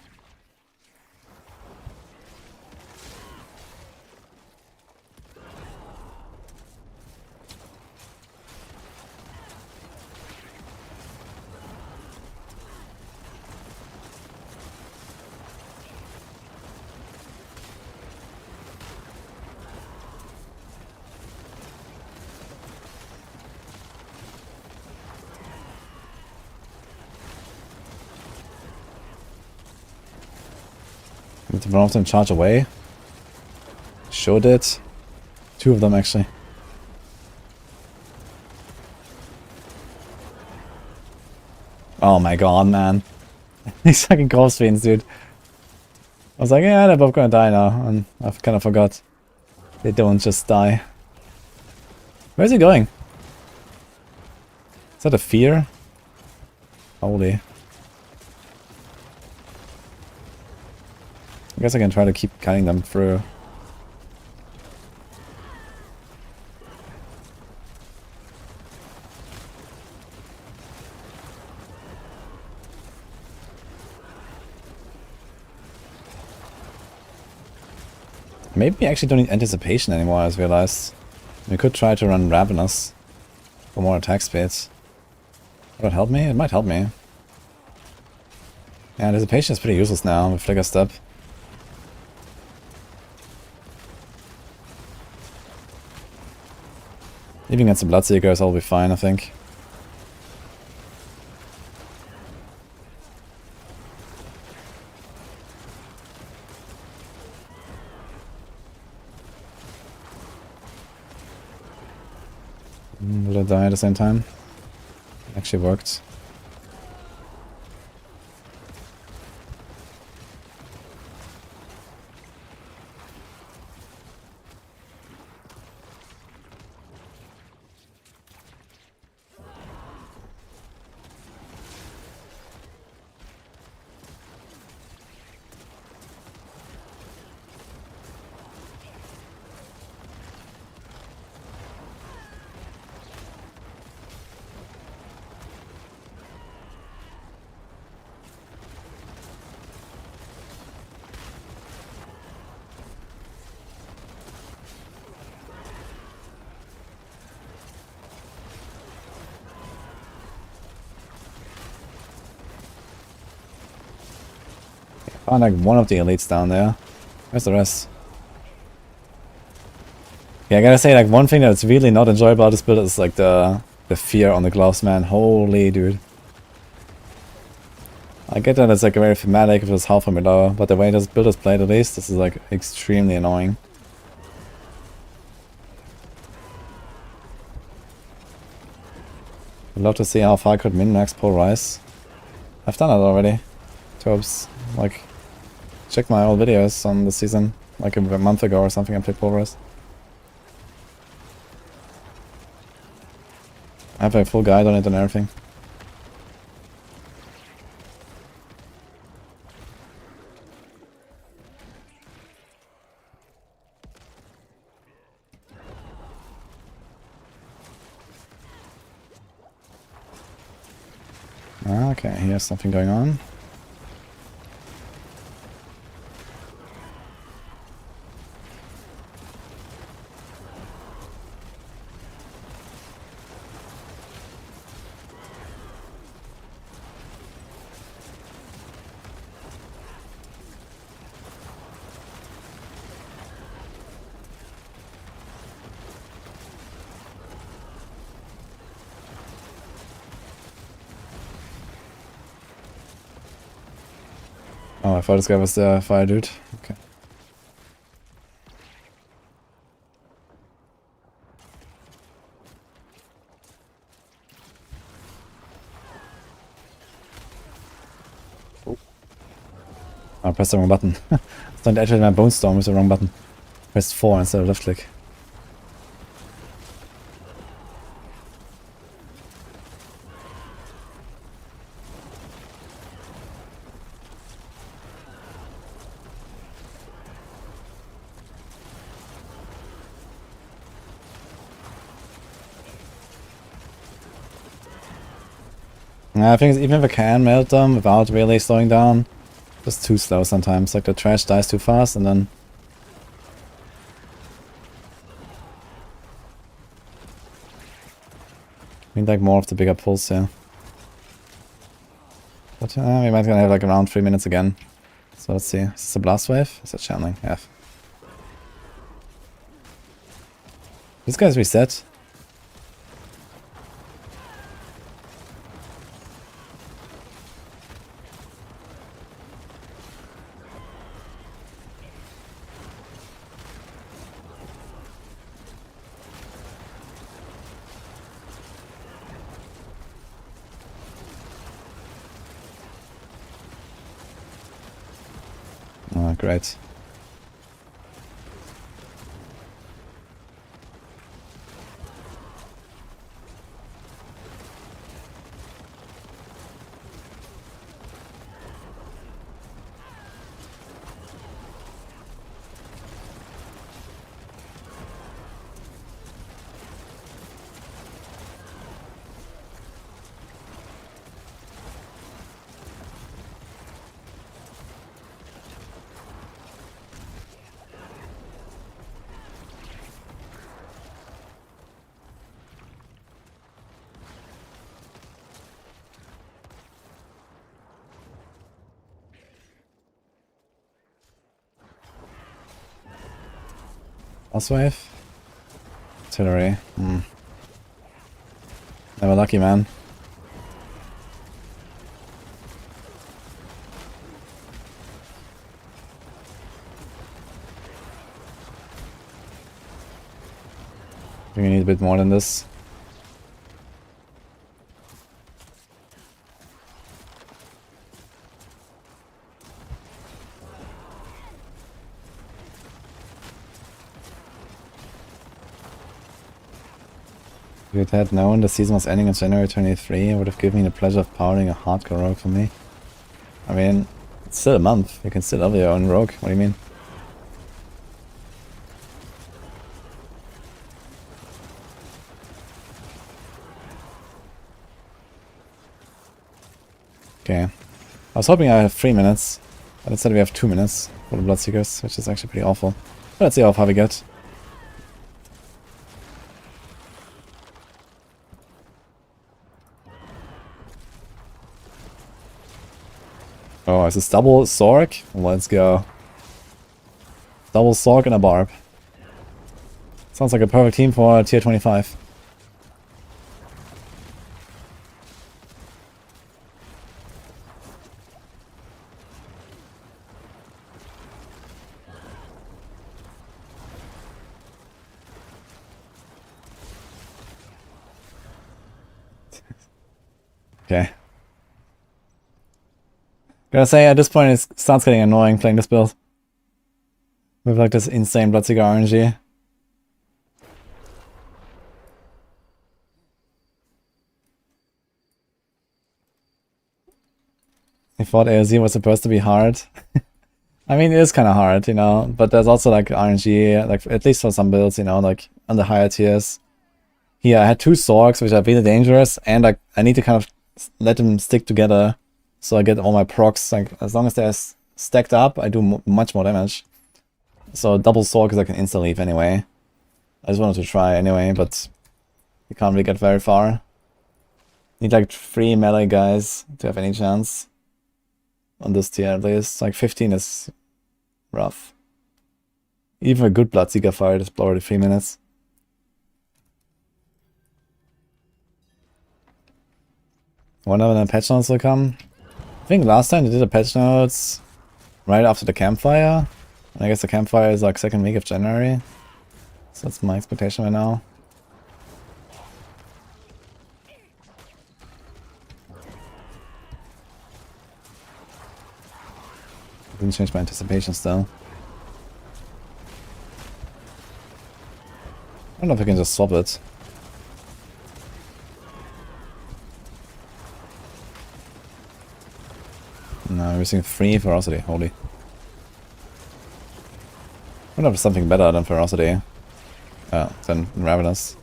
Did one of them charge away? Sure did. 2 of them actually. Oh my god, man. These fucking corpse fiends, dude. I was like, yeah, they're both gonna die now, and I kind of forgot. They don't just die. Where's he going? Is that a fear? Holy. I guess I can try to keep cutting them through. Maybe we actually don't need anticipation anymore, I just realized. We could try to run Ravenous for more attack speeds. Would it help me? It might help me. Yeah, anticipation is pretty useless now with Flicker Step. Even against the Bloodseekers, I'll be fine, I think. Will I die at the same time? Actually worked. Found like one of the elites down there. Where's the rest? Yeah, I gotta say, like, one thing that's really not enjoyable about this build is like the fear on the gloves, man. Holy dude. I get that it's like very thematic if it was half from below, but the way this build is played at least, this is like extremely annoying. I'd love to see how far I could min-max Polarize. I've done it already. Tobes, like, check my old videos on the season, like a month ago or something I played Polarize. I have a full guide on it and everything. Okay, here's something going on. Oh, I thought this guy was the fire dude. Okay. Oh. I pressed the wrong button. I was trying to activate my Bone Storm with the wrong button. Pressed 4 instead of left click. I think even if I can melt them without really slowing down, just too slow sometimes. Like the trash dies too fast and then... I need like more of the bigger pulls here. But we might gonna have like around 3 minutes again. So let's see. Is this a blast wave? Is that channeling? Yeah. This guy's reset. Oh, great. Boss wave? Artillery. Never lucky, man. I think we need a bit more than this. If I had known the season was ending on January 23, it would have given me the pleasure of powering a hardcore rogue for me. I mean, it's still a month. You can still level your own rogue. What do you mean? Okay. I was hoping I have 3 minutes, but instead we have 2 minutes for the Bloodseekers, which is actually pretty awful. But let's see how far we get. Oh, is this double Sorc? Let's go. Double Sorc and a Barb. Sounds like a perfect team for tier 25. Okay. Gotta say, at this point it starts getting annoying playing this build. With like this insane Bloodseeker RNG. I thought AOZ was supposed to be hard. I mean, it is kind of hard, you know, but there's also like RNG, like at least for some builds, you know, like on the higher tiers. Here I had 2 Sorcs, which are really dangerous, and like I need to kind of let them stick together so I get all my procs. Like as long as they're stacked up, I do much more damage. So double Sorc is like an insta leave anyway. I just wanted to try anyway, but you can't really get very far. Need like 3 melee guys to have any chance. On this tier at least. Like 15 is rough. Even a good Bloodseeker fight is already 3 minutes. Wonder when the patch notes will come. I think last time they did the patch notes right after the campfire. And I guess the campfire is like 2nd week of January. So that's my expectation right now. Didn't change my anticipation still. I don't know if I can just swap it. No, we're using 3 ferocity, holy. I wonder if there's something better than ferocity. Than ravenous.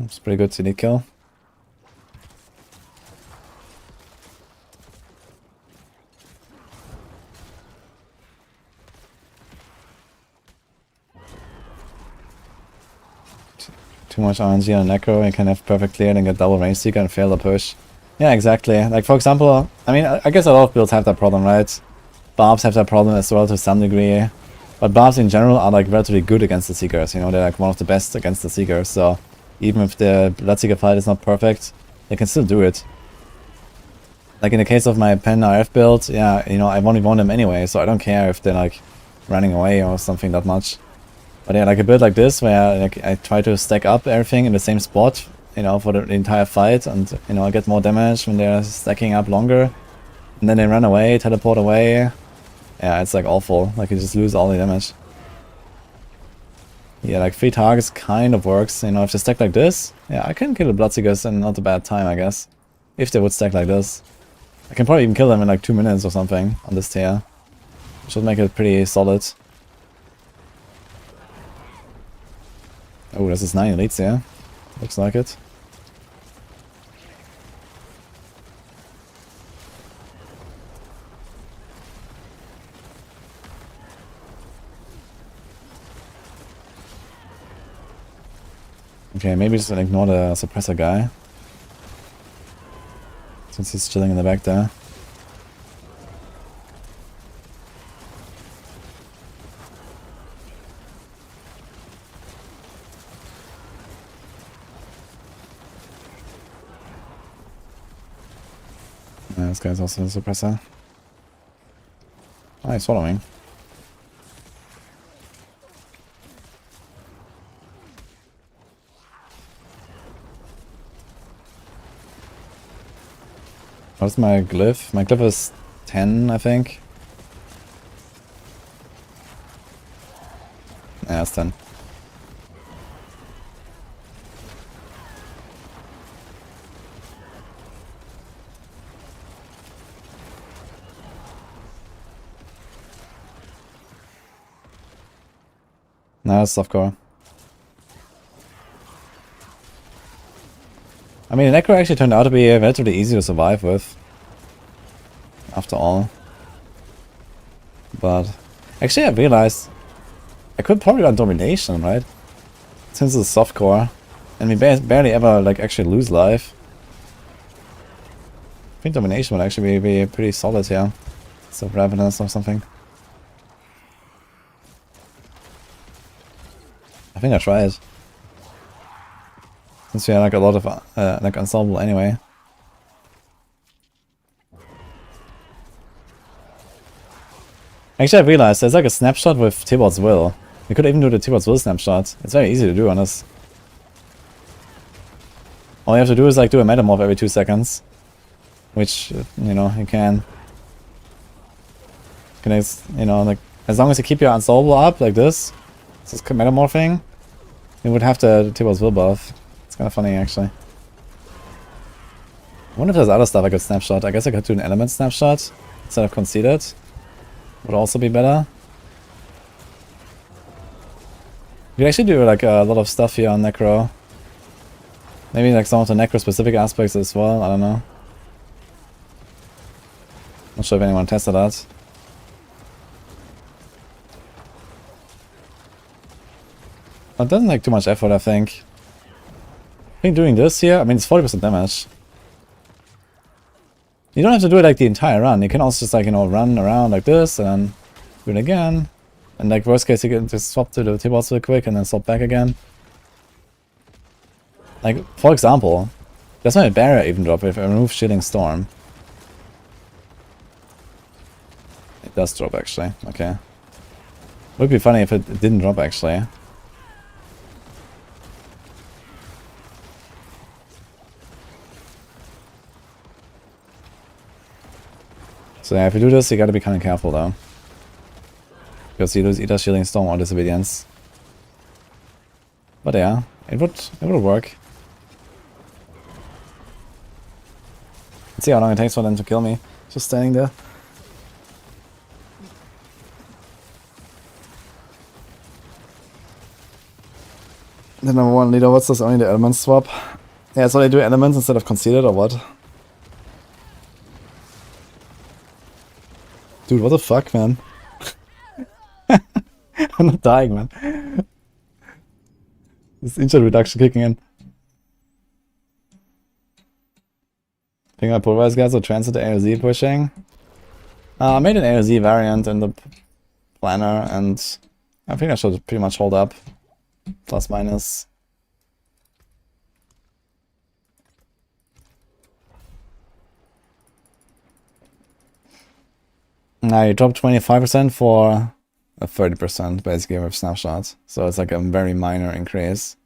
It's pretty good CD kill. Too much RNG on Necro, you can have perfect clear and get double range seeker and fail the push. Yeah, exactly. Like for example, I mean, I guess a lot of builds have that problem, right? Barbs have that problem as well to some degree. But Barbs in general are like relatively good against the Seekers, you know, they're like one of the best against the Seekers, so even if the Bloodseeker fight is not perfect, they can still do it. Like in the case of my Pen RF build, yeah, you know, I only want them anyway, so I don't care if they're like running away or something that much. But yeah, like a build like this, where like I try to stack up everything in the same spot, you know, for the entire fight, and you know, get more damage when they're stacking up longer, and then they run away, teleport away. Yeah, it's like awful. Like you just lose all the damage. Yeah, like 3 targets kind of works. You know, if they stack like this, yeah, I can kill the Bloodseekers in not a bad time, I guess. If they would stack like this. I can probably even kill them in like 2 minutes or something on this tier. Should make it pretty solid. Oh, this is 9 elites here. Looks like it. Okay, maybe just ignore the suppressor guy. Since he's chilling in the back there. Yeah, this guy's also a suppressor. Oh, he's following. What's my glyph? My glyph is 10, I think. Yeah, it's 10. No, it's softcore. I mean, Necro actually turned out to be relatively easy to survive with. After all. But actually I realized I could probably run Domination, right? Since it's softcore. And we barely ever like actually lose life. I think Domination would actually be pretty solid here. So Ravenous or something. I think I try it. Since we have like a lot of like ensemble anyway. Actually I realized there's like a snapshot with Tibort's Will. We could even do the Tibort's Will snapshot. It's very easy to do on this. All you have to do is like do a metamorph every 2 seconds. Which, you know, you can. You know, like, as long as you keep your ensemble up like this. This metamorphing. You would have the Tibort's Will buff. It's kind of funny actually. I wonder if there's other stuff I could snapshot. I guess I could do an element snapshot instead of conceded. Would also be better. We actually do like a lot of stuff here on Necro. Maybe like some of the Necro specific aspects as well, I don't know. Not sure if anyone tested that. It doesn't take too much effort, I think. I think doing this here, I mean, it's 40% damage. You don't have to do it like the entire run. You can also just like, you know, run around like this and then do it again. And like worst case, you can just swap to the Tibort's real quick and then swap back again. Like, for example, there's not a barrier even drop if I remove Shielding Storm. It does drop actually, okay. Would be funny if it didn't drop actually. So yeah, if you do this, you gotta be kind of careful though. Because you lose either Shielding Storm or Disobedience. But yeah, it would work. Let's see how long it takes for them to kill me. Just standing there. The number 1 leader, what's this? Only the elements swap? Yeah, so they do elements instead of conceded or what? Dude, what the fuck, man? I'm not dying, man. This injury reduction kicking in. I think I pulverize guys or transit to AOZ pushing. I made an AOZ variant in the planner and I think I should pretty much hold up. Plus minus. Now you drop 25% for a 30% basically with snapshots. So it's like a very minor increase.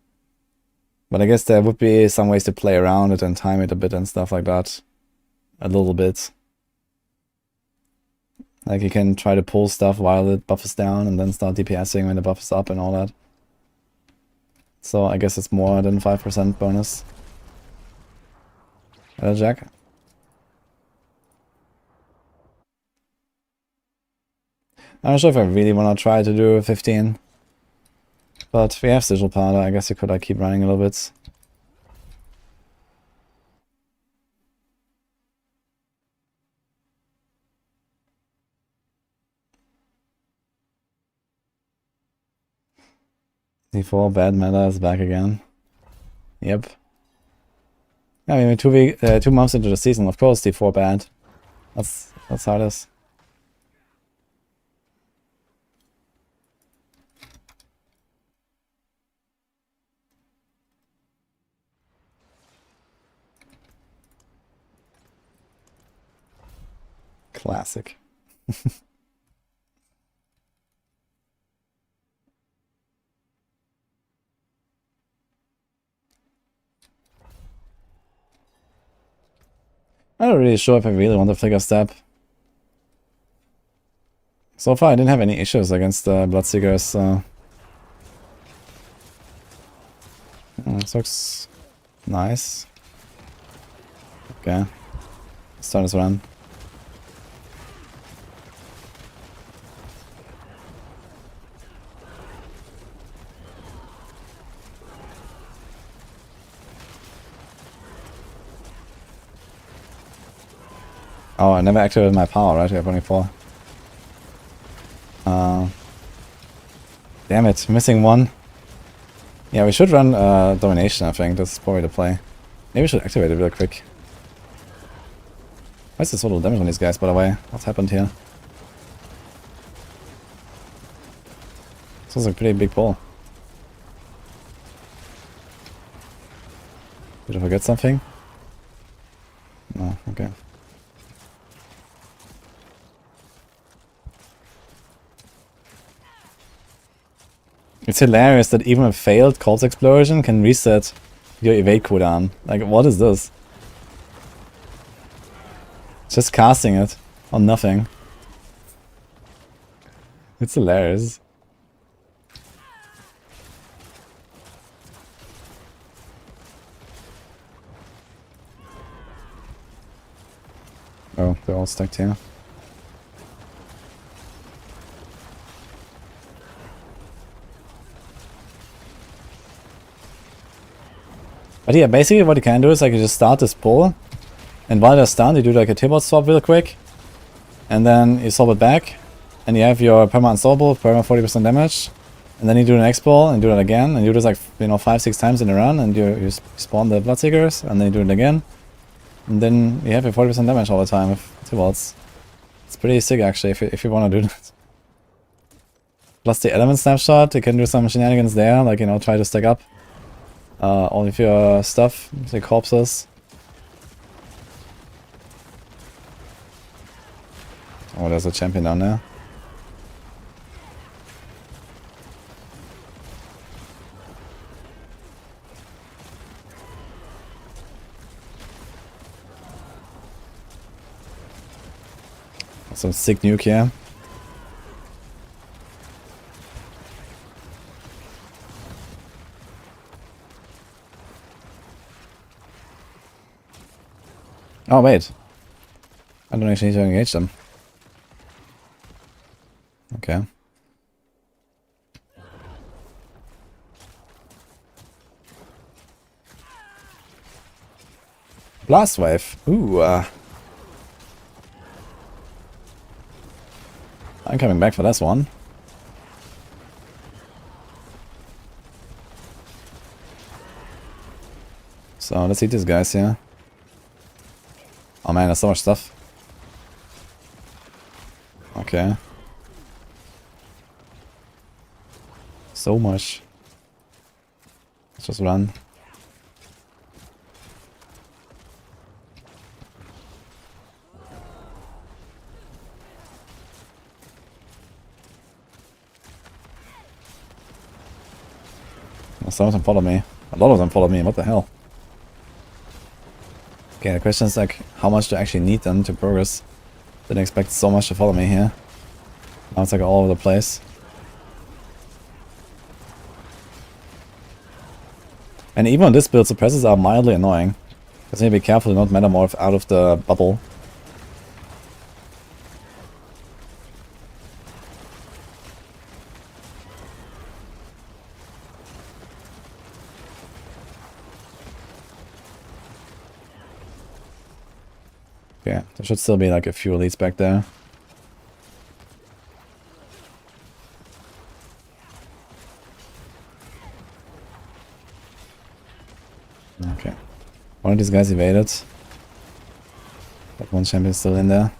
But I guess there would be some ways to play around it and time it a bit and stuff like that. A little bit. Like you can try to pull stuff while the buff is down and then start DPSing when the buff is up and all that. So I guess it's more than 5% bonus. Hello, Jack. I'm not sure if I really want to try to do 15. But we have Sigil Powder, I guess you could like keep running a little bit. D4 bad meta is back again. Yep. Yeah, I mean 2 months into the season, of course D4 bad. That's how it is. Classic. I'm not really sure if I really want to flicker step. So far I didn't have any issues against Bloodseekers, so... This looks nice. Okay. Let's start this run. Oh, I never activated my power, right? I have only 4. Damn it, missing 1. Yeah, we should run Domination, I think. That's probably the play. Maybe we should activate it real quick. Why is this little damage on these guys, by the way? What's happened here? This was a pretty big pull. Did I forget something? No, okay. It's hilarious that even a failed Corpse Explosion can reset your evade cooldown. Like, what is this? Just casting it on nothing. It's hilarious. Oh, they're all stacked here. But yeah, basically what you can do is like you just start this pull, and while they're stunned you do like a Tibot swap real quick, and then you swap it back, and you have your perma unstoppable, perma 40% damage, and then you do the next pull and do it again, and you do this like, you know, 5-6 times in a run, and you spawn the Bloodseekers, and then you do it again, and then you have your 40% damage all the time with Tibots. It's pretty sick actually if you want to do that. Plus the element snapshot, you can do some shenanigans there, like, you know, try to stack up all of your stuff, the corpses. Oh, there's a champion down there. Some sick nuke here. Oh wait, I don't actually need to engage them. Okay. Blast wave. Ooh. I'm coming back for this one. So let's eat these guys here. Oh man, there's so much stuff. Okay. So much. Let's just run. Someone can follow me. A lot of them follow me, what the hell? Okay, the question is like, how much do I actually need them to progress? Didn't expect so much to follow me here. Now it's like all over the place. And even on this build, suppressors are mildly annoying. Just need to be careful to not metamorph out of the bubble. Okay, there should still be like a few elites back there. Okay. One of these guys evaded. But one champion's still in there.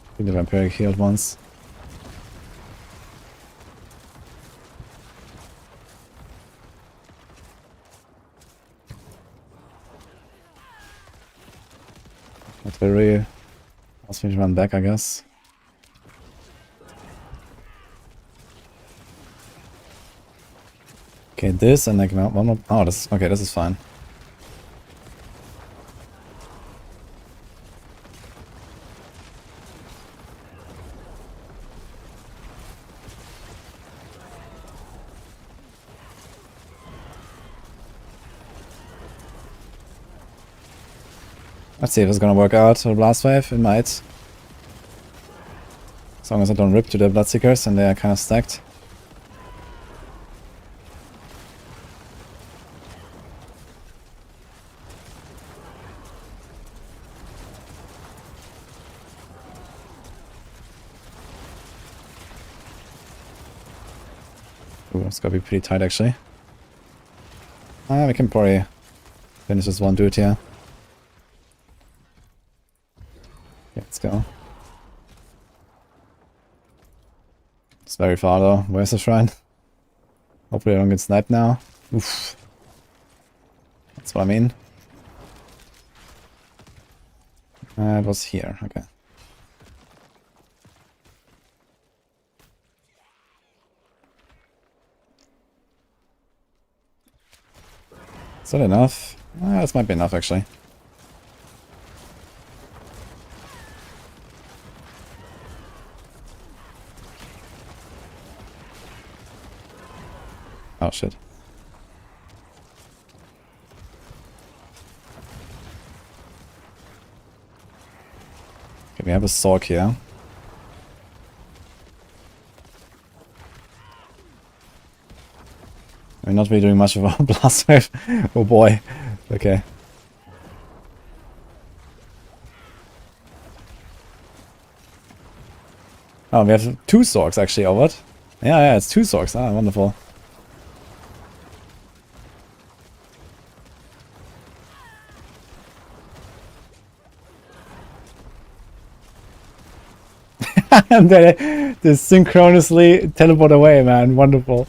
I think the vampiric healed once. That's very... Ask me to run back, I guess. Okay, this and like one more... Oh, this... Okay, this is fine. Let's see if it's gonna work out for the blast wave. It might. As long as I don't rip to the Bloodseekers and they are kind of stacked. Ooh, it's gotta be pretty tight actually. We can probably finish this one dude here. Okay, let's go. It's very far though. Where's the shrine? Hopefully I don't get sniped now. Oof. That's what I mean. It was here, okay. Is that enough? This might be enough actually. Oh shit. Okay, we have a Sorc here. We're not really doing much of our blast wave. Oh boy. Okay. Oh, we have two Sorcs actually, or what? Yeah, it's two Sorcs. Ah, wonderful. And they synchronously teleport away, man. Wonderful.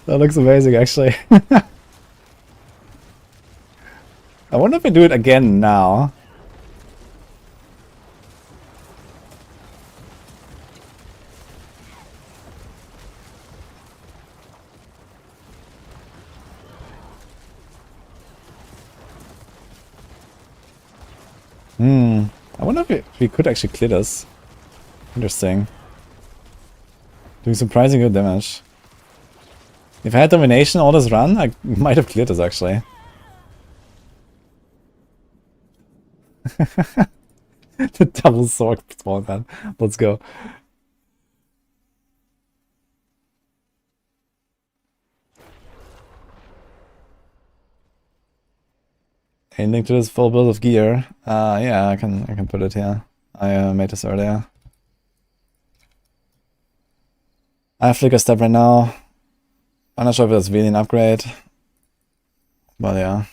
That looks amazing, actually. I wonder if we do it again now. I wonder if we could actually clear this. Interesting. Doing surprisingly good damage. If I had domination all this run, I might have cleared this actually. The double sword spawn, man. Let's go. Anything to this full build of gear? Yeah, I can put it here. I made this earlier. I have Flicker Step right now. I'm not sure if it's really an upgrade. But yeah.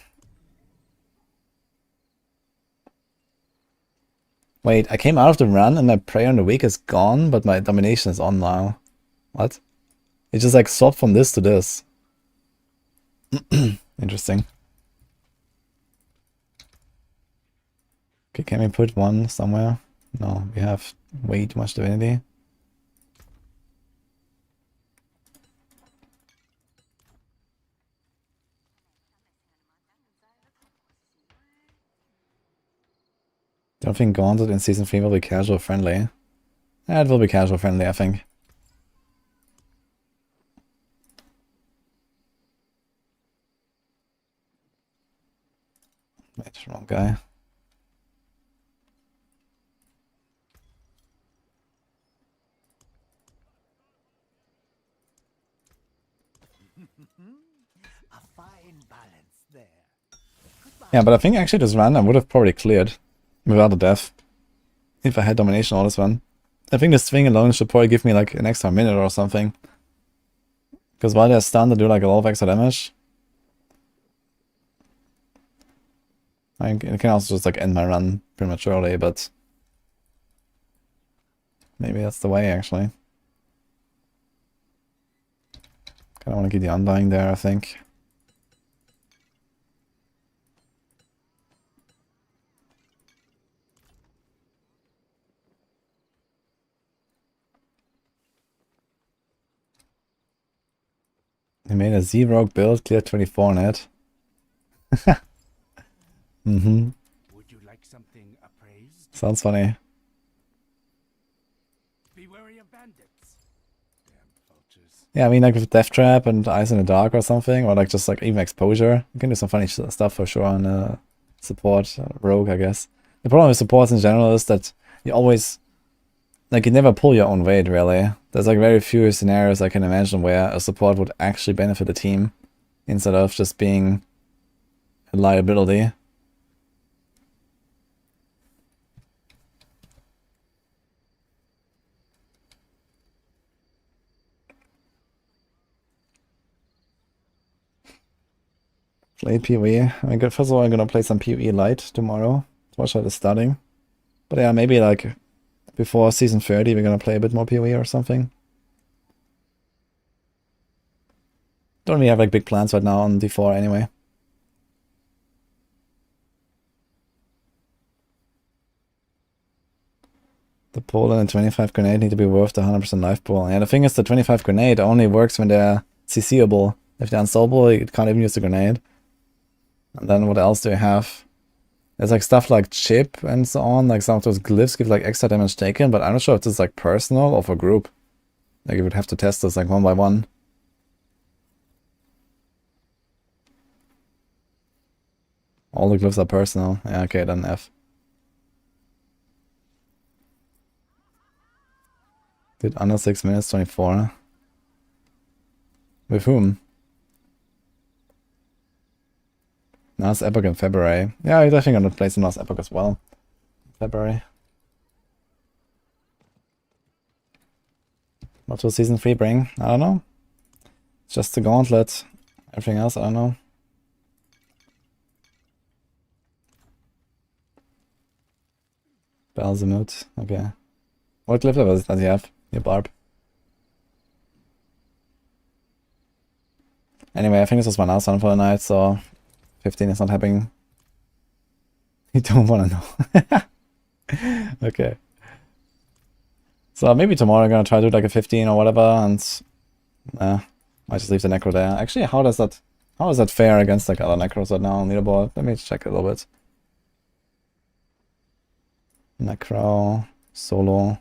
Wait, I came out of the run and my prayer on the week is gone, but my domination is on now. What? It just like swapped from this to this. Interesting. Okay, can we put one somewhere? No, we have way too much divinity. Don't think Gauntlet in Season 3 will be casual friendly. Yeah, it will be casual friendly, I think. Wait, wrong guy. A fine balance there. Yeah, but I think actually this run I would have probably cleared without a death. If I had domination all this run. I think this thing alone should probably give me like an extra minute or something. Because while they're stunned, they do like a lot of extra damage. I can also just like end my run prematurely, but maybe that's the way actually. Kinda wanna get the Undying there, I think. They made a Z-Rogue build, clear 24 net. Mm-hmm. Would you like something appraised? Sounds funny. Be wary of bandits. Damn vultures. Yeah, I mean like with Death Trap and Eyes in the Dark or something, or like just like even exposure. You can do some funny stuff for sure on support rogue, I guess. The problem with supports in general is that you always like you never pull your own weight really. There's like very few scenarios I can imagine where a support would actually benefit the team instead of just being a liability. Play PoE. I mean, first of all, I'm gonna play some PoE Light tomorrow. Torchlight is starting. But yeah, maybe like before season 30, we're gonna play a bit more PoE or something. Don't really have like big plans right now on D4 anyway. The Poland and 25 grenade need to be worth the 100% life pool. Yeah, the thing is the 25 grenade only works when they're CCable. If they're unsolvable, you can't even use the grenade. And then what else do you have? There's like stuff like chip and so on, like some of those glyphs give like extra damage taken, but I'm not sure if this is like personal or for group. Like you would have to test this like one by one. All the glyphs are personal. Yeah, okay, then F. Did under 6 minutes, 24. With whom? Last Epoch in February. Yeah, I think I'm gonna play some Last Epoch as well. February. What will Season 3 bring? I don't know. Just the Gauntlet. Everything else, I don't know. Balsamut. Okay. What glyph levels does he have? Your Barb. Anyway, I think this was my last one for the night, so 15 is not happening. You don't want to know. Okay. So maybe tomorrow I'm gonna try to do like a 15 or whatever, and might just leave the Necro there. Actually, how does that fare against like other Necros right now on leaderboard? Let me check a little bit. Necro, solo.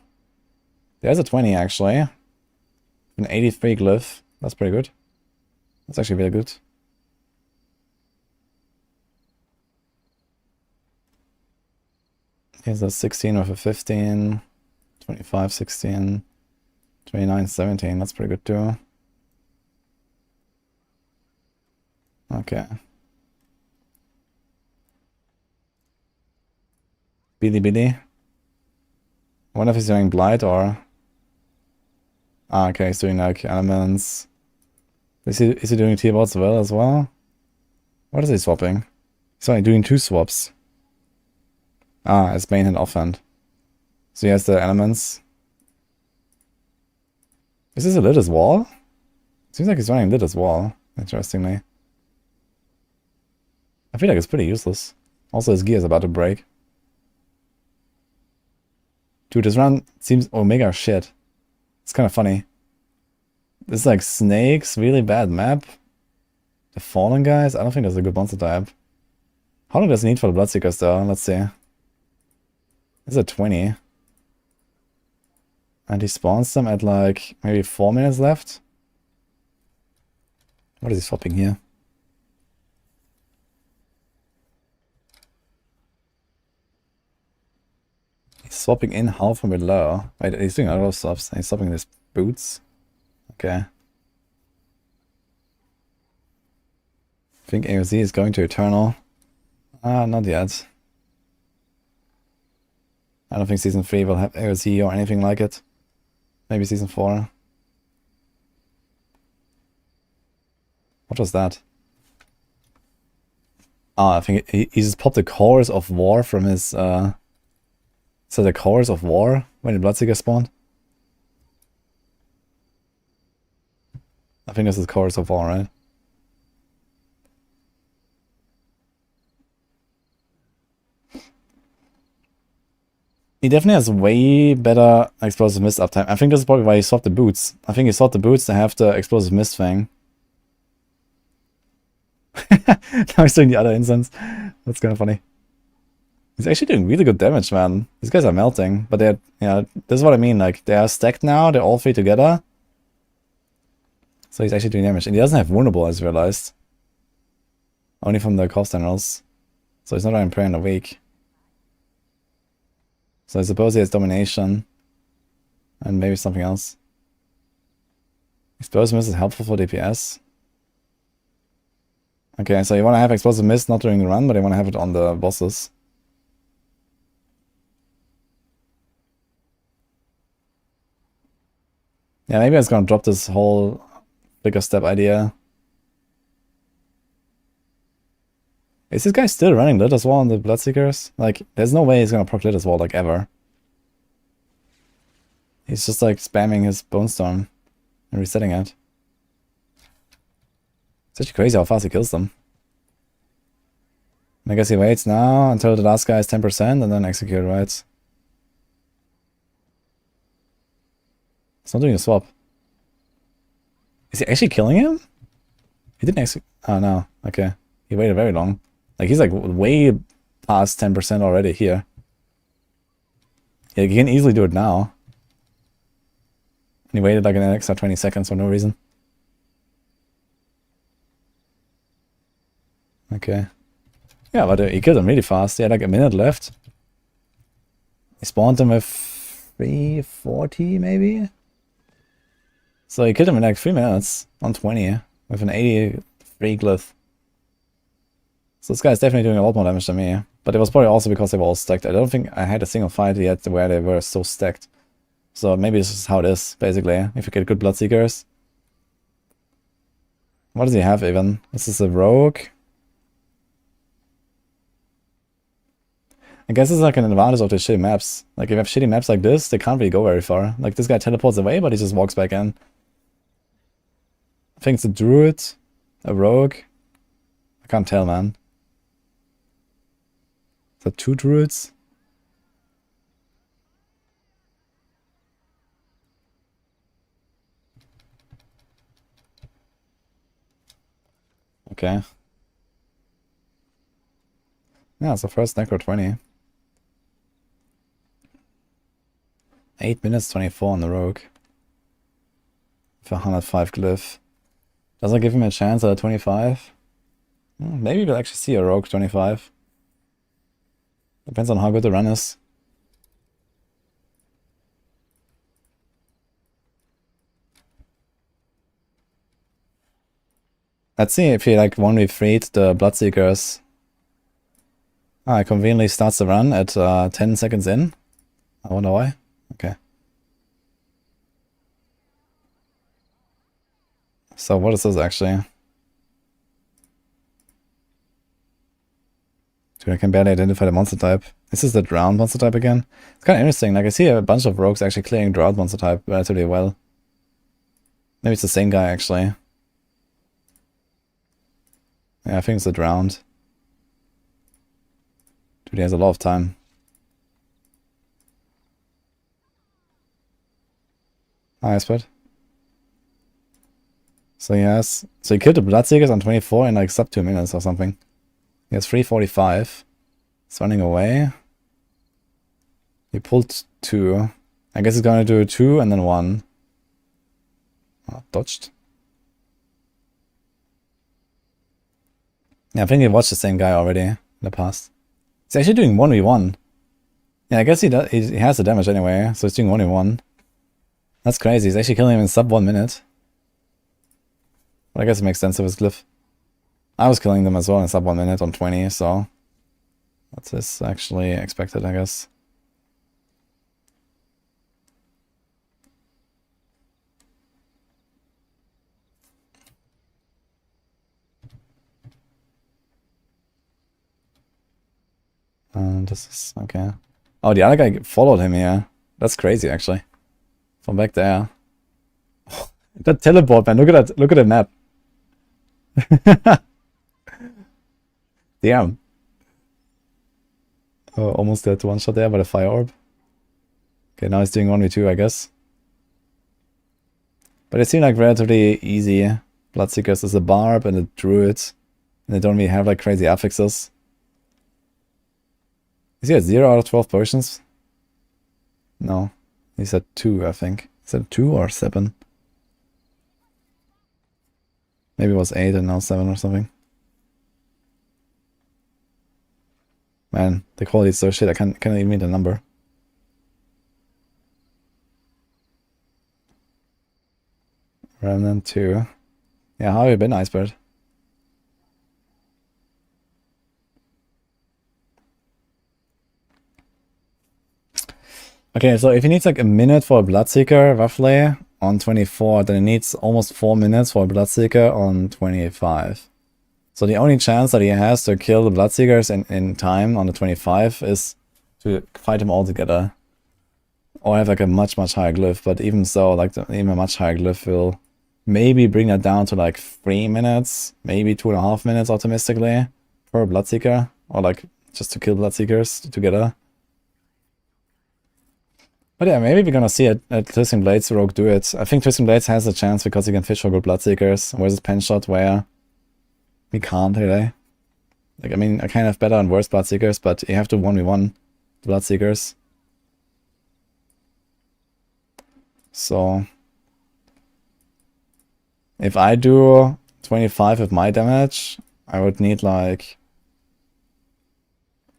There's a 20 actually. An 83 glyph. That's pretty good. That's actually really good. Okay, so 16 with a 15. 25, 16. 29, 17. That's pretty good too. Okay. Billy. I wonder if he's doing Blight or... Ah, okay, he's doing like elements. Is he doing T-Bots as well? What is he swapping? He's only doing 2 swaps. Ah, it's main and offhand. So he has the elements. Is this a lit as wall? Seems like he's running lit as wall, interestingly. I feel like it's pretty useless. Also, his gear is about to break. Dude, this run seems Omega shit. It's kind of funny. This is like snakes, really bad map. The fallen guys? I don't think that's a good monster type. How long does it need for the Bloodseekers though? Let's see. It's at 20. And he spawns them at like maybe 4 minutes left. What is he swapping here? He's swapping in half from below. Wait, he's doing a lot of swaps. He's swapping his boots. Okay. I think AOZ is going to Eternal. Not yet. I don't think Season 3 will have AOZ or anything like it. Maybe Season 4. What was that? I think he just popped the Chorus of War from his... So the Chorus of War when the Bloodseeker spawned? I think this is Chorus of War, right? He definitely has way better explosive mist uptime. I think this is probably why he swapped the boots. I think he swapped the boots to have the explosive mist thing. Now he's doing the other instance. That's kind of funny. He's actually doing really good damage, man. These guys are melting, but they're, yeah, this is what I mean. Like, they are stacked now. They're all 3 together. So he's actually doing damage. And he doesn't have vulnerable, as realized. Only from the cost generals. So he's not even praying a week. So I suppose he has domination. And maybe something else. Explosive mist is helpful for DPS. Okay, so you want to have explosive mist not during the run, but you want to have it on the bosses. Yeah, maybe I was gonna drop this whole bigger step idea. Is this guy still running lit as well on the Bloodseekers? Like, there's no way he's gonna proc lit as well, like, ever. He's just, like, spamming his Bone Storm and resetting it. It's actually crazy how fast he kills them. And I guess he waits now until the last guy is 10% and then execute, right? It's not doing a swap. Is he actually killing him? He didn't execute. Oh, no. Okay. He waited very long. Like, he's like way past 10% already here. Yeah, he can easily do it now. And he waited like an extra 20 seconds for no reason. Okay. Yeah, but he killed him really fast. He had like a minute left. He spawned him with 340 maybe? So he killed him in like 3 minutes on 20 with an 83 glyph. So this guy's definitely doing a lot more damage than me. But it was probably also because they were all stacked. I don't think I had a single fight yet where they were so stacked. So maybe this is how it is, basically. If you get good Bloodseekers. What does he have even? This is a rogue. I guess it's like an advantage of the shitty maps. Like if you have shitty maps like this, they can't really go very far. Like this guy teleports away, but he just walks back in. I think it's a Druid, a rogue. I can't tell, man. Is that 2 Druids? Okay. Yeah, it's the first Necro 20. 8 minutes 24 on the rogue. For 105 glyph. Does that give him a chance at a 25? Maybe we'll actually see a rogue 25. Depends on how good the run is. Let's see if he like 1v3'd the Bloodseekers. He conveniently starts the run at 10 seconds in. I wonder why. Okay. So what is this actually? Dude, I can barely identify the monster type. Is this the drowned monster type again? It's kind of interesting. Like, I see a bunch of rogues actually clearing drowned monster type relatively well. Maybe it's the same guy, actually. Yeah, I think it's the drowned. Dude, he has a lot of time. Nice, but. So he killed the Bloodseekers on 24 in like sub 2 minutes or something. He has 345. He's running away. He pulled 2. I guess he's gonna do 2 and then 1. Oh, dodged. Yeah, I think he watched the same guy already in the past. He's actually doing 1v1. Yeah, I guess he has the damage anyway, so he's doing 1v1. That's crazy. He's actually killing him in sub 1 minute. But I guess it makes sense with his glyph. I was killing them as well in sub 1 minute on 20, so that is actually expected, I guess. This is okay. Oh, the other guy followed him here. That's crazy, actually. From back there. That teleport, man. Look at that. Look at the map. Damn. Oh, almost dead to one shot there by the fire orb. Okay, now he's doing 1v2, I guess. But it seemed like relatively easy. Bloodseekers is a barb and a druid. And they don't really have like crazy affixes. Is he at 0 out of 12 potions? No. He's at 2, I think. Is it 2 or 7? Maybe it was 8 and now 7 or something. Man, the quality is so shit, I can't even read the number. Remnant 2. Yeah, how have you been, Icebird? Okay, so if he needs like a minute for a Bloodseeker, roughly, on 24, then he needs almost 4 minutes for a Bloodseeker on 25. So the only chance that he has to kill the Bloodseekers in time on the 25 is to fight them all together. Or have like a much higher glyph, but even so, like even a much higher glyph will maybe bring that down to like 3 minutes, maybe 2.5 minutes optimistically per Bloodseeker, or like just to kill Bloodseekers together. But yeah, maybe we're gonna see a Twisting Blades rogue do it. I think Twisting Blades has a chance because he can fish for good Bloodseekers, whereas Pen Shot where we can't really. Like, I mean, I kind of have better and worse Bloodseekers, but you have to 1v1 Bloodseekers. So if I do 25 with my damage, I would need like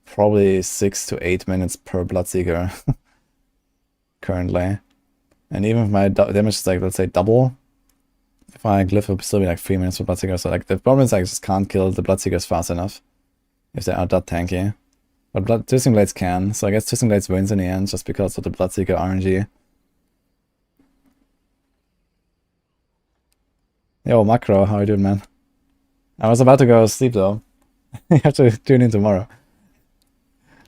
probably 6 to 8 minutes per Bloodseeker currently. And even if my damage is like, let's say, double, if I glyph, it would still be like 3 minutes for Bloodseekers. So like the problem is I just can't kill the Bloodseekers fast enough if they are that tanky. But Twisting Blades can, so I guess Twisting Blades wins in the end just because of the Bloodseeker RNG. Yo, Macro, how are you doing, man? I was about to go to sleep though. You have to tune in tomorrow.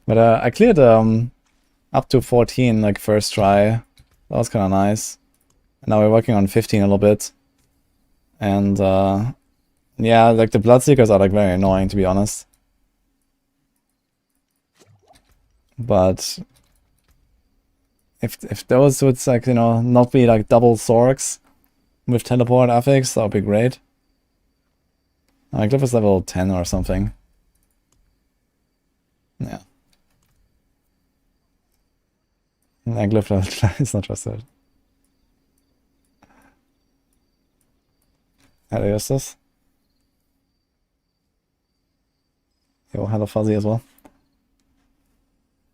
But I cleared up to 14 like first try. That was kind of nice. And now we're working on 15 a little bit. And yeah, like the Bloodseekers are like very annoying, to be honest. But if those would like, you know, not be like double Sorcs with teleport affix, that would be great. Glyph is level 10 or something. Yeah. Glyph level is not trusted. Hello, Justus. Yo, hello Fuzzy as well.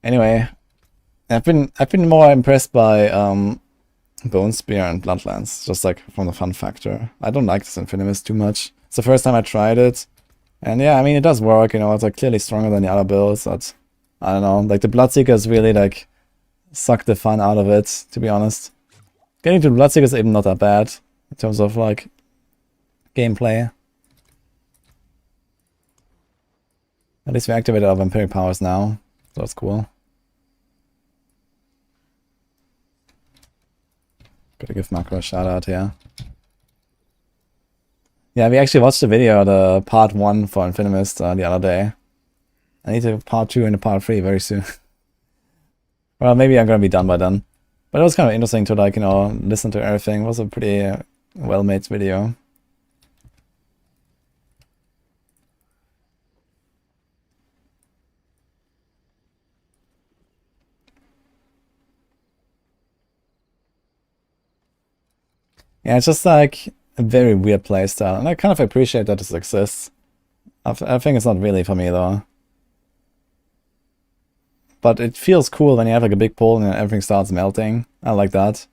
Anyway, I've been more impressed by Bone Spear and Bloodlands, just like from the fun factor. I don't like this Infinimist too much. It's the first time I tried it. And yeah, I mean, it does work, you know, it's like clearly stronger than the other builds, but I don't know, like the Bloodseekers really like suck the fun out of it, to be honest. Getting to the Bloodseekers is even not that bad in terms of like gameplay. At least we activated our vampiric powers now, so that's cool. Gotta give Marco a shout out here. Yeah, we actually watched the video, the part 1 for Infinimist the other day. I need to part 2 and a part 3 very soon. Well, maybe I'm gonna be done by then. But it was kind of interesting to, like, you know, listen to everything. It was a pretty well-made video. Yeah, it's just like a very weird playstyle, and I kind of appreciate that this exists. I think it's not really for me though. But it feels cool when you have like a big pool and everything starts melting. I like that.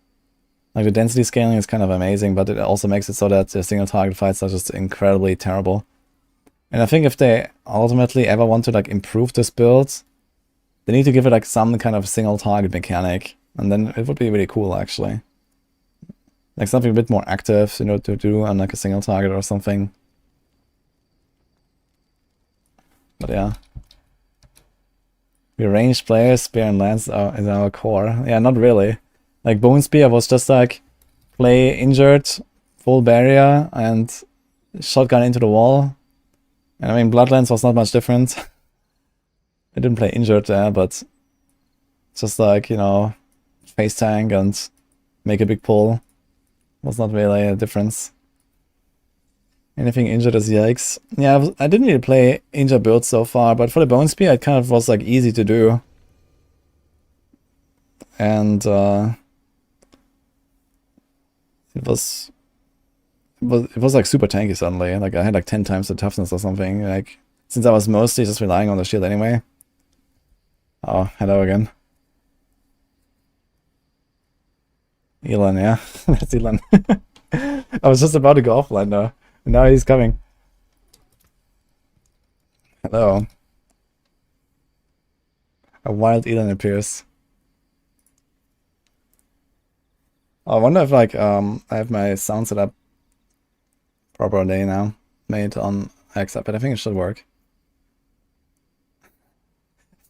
Like the density scaling is kind of amazing, but it also makes it so that the single target fights are just incredibly terrible. And I think if they ultimately ever want to like improve this build, they need to give it like some kind of single target mechanic, and then it would be really cool actually. Like something a bit more active, you know, to do on like a single target or something. But yeah. We ranged players, spear and lance is our core. Yeah, not really. Like Bone Spear was just like play injured, full barrier, and shotgun into the wall. And I mean, Bloodlands was not much different. I didn't play injured there, but just like, you know, face tank and make a big pull. Was not really a difference. Anything injured is yikes. Yeah, I didn't really play injured builds so far, but for the Bone Spear it kind of was like easy to do. And it was like super tanky suddenly. Like I had like 10 times the toughness or something. Like since I was mostly just relying on the shield anyway. Oh, hello again. Elon, yeah. That's Elon. I was just about to go offline though. And now he's coming. Hello. A wild Elon appears. I wonder if like I have my sound set up properly now. Made on X, but I think it should work.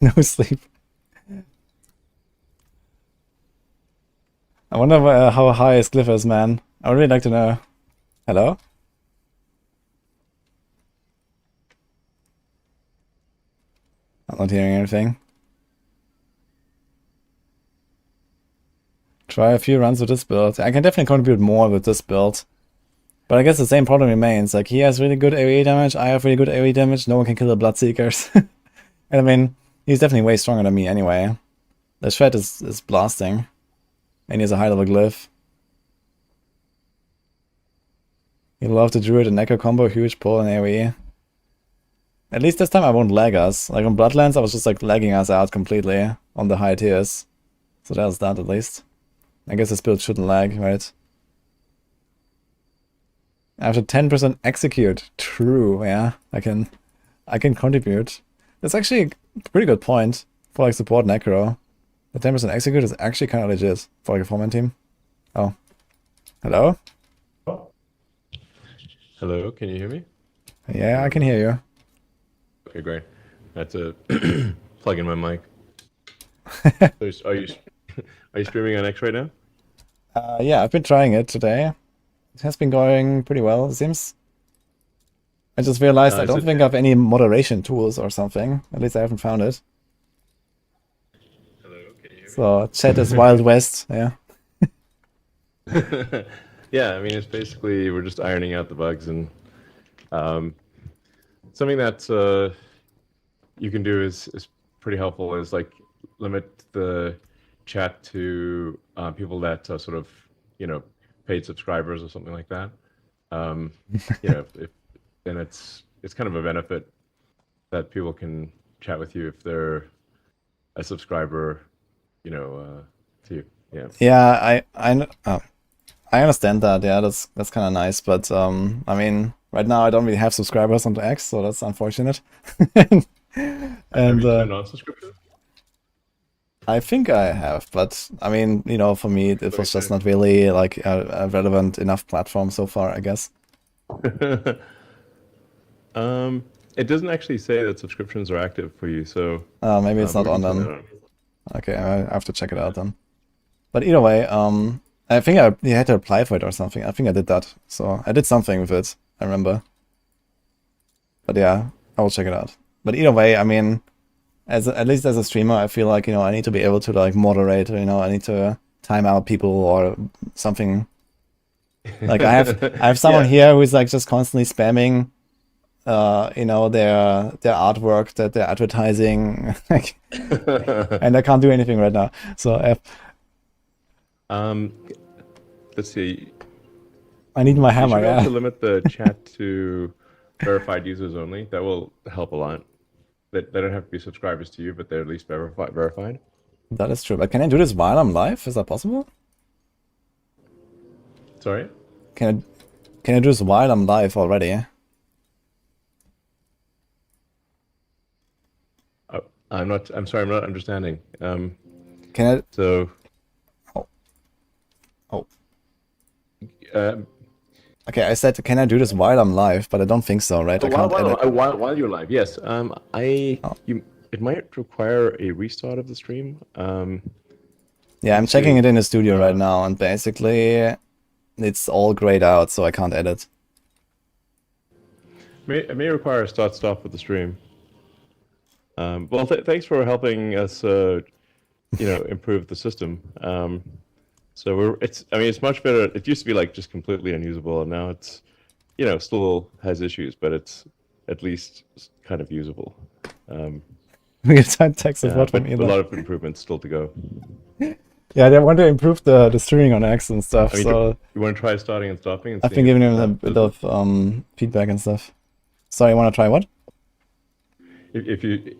No sleep. I wonder how high his glyph is, man. I would really like to know. Hello? I'm not hearing anything. Try a few runs with this build. I can definitely contribute more with this build. But I guess the same problem remains. Like, he has really good AoE damage, I have really good AoE damage, no one can kill the Bloodseekers. And I mean, he's definitely way stronger than me anyway. The shred is blasting. And he has a high level glyph. You love the Druid and Necro combo, huge pull in AoE. At least this time I won't lag us. Like on Bloodlands I was just like lagging us out completely on the high tiers. So there's that at least. I guess this build shouldn't lag, right? After 10% execute. True, yeah. I can contribute. That's actually a pretty good point for like support Necro. The 10% execute is actually kind of legit for like a 4-man team. Oh. Hello? Hello, can you hear me? Yeah, I can hear you. Okay, great. I had to plug in my mic. So are you streaming on X right now? Yeah, I've been trying it today. It has been going pretty well, it seems. I just realized I don't think I have any moderation tools or something. At least I haven't found it. Hello, can you hear me? So chat is Wild West, yeah. Yeah, I mean, it's basically we're just ironing out the bugs, and something that you can do is pretty helpful is like limit the chat to people that sort of, you know, paid subscribers or something like that. You know, and it's kind of a benefit that people can chat with you if they're a subscriber, you know, to you. Yeah. Yeah, I understand that. Yeah, that's kind of nice. But I mean, right now I don't really have subscribers on X, so that's unfortunate. Have you turned on subscription? I think I have, but I mean, you know, for me, it was just not really like a relevant enough platform so far, I guess. It doesn't actually say that subscriptions are active for you, so Maybe it's but not we on can turn them. that on. Okay, I have to check it out then. But either way, I think you had to apply for it or something. I think I did that. So I did something with it, I remember. But yeah, I will check it out. But either way, I mean, at least as a streamer, I feel like, I need to be able to like moderate, I need to time out people or something. Like I have someone Yeah. here who's like just constantly spamming their artwork that they're advertising, like, and I can't do anything right now. So Let's see. I need my You hammer. should be able to Yeah, limit the chat to verified users only. That will help a lot. They don't have to be subscribers to you, but they're at least verified. that is true. But can I do this while I'm live? Is that possible? Sorry? Can I do this while I'm live already? Oh, I'm sorry, I'm not understanding. Can I? So, Oh, oh. um, Okay, I said, can I do this while I'm live? But I don't think so, right? I while, can't edit. while you're live, yes. Oh. It might require a restart of the stream. Yeah, I'm let's checking see. it in the studio right now, and basically it's all grayed out, so I can't edit. It may require a start-stop with the stream. Well, thanks for helping us, improve the system. So it's much better. It used to be like just completely unusable, and now it's, still has issues, but it's at least kind of usable. We get text support But from a either. lot of improvements still to go. Yeah, they want to improve the streaming on X and stuff, I mean, so you want to try starting and stopping and I've seeing been if giving them a that bit does it? of feedback and stuff. Sorry, you want to try what? If you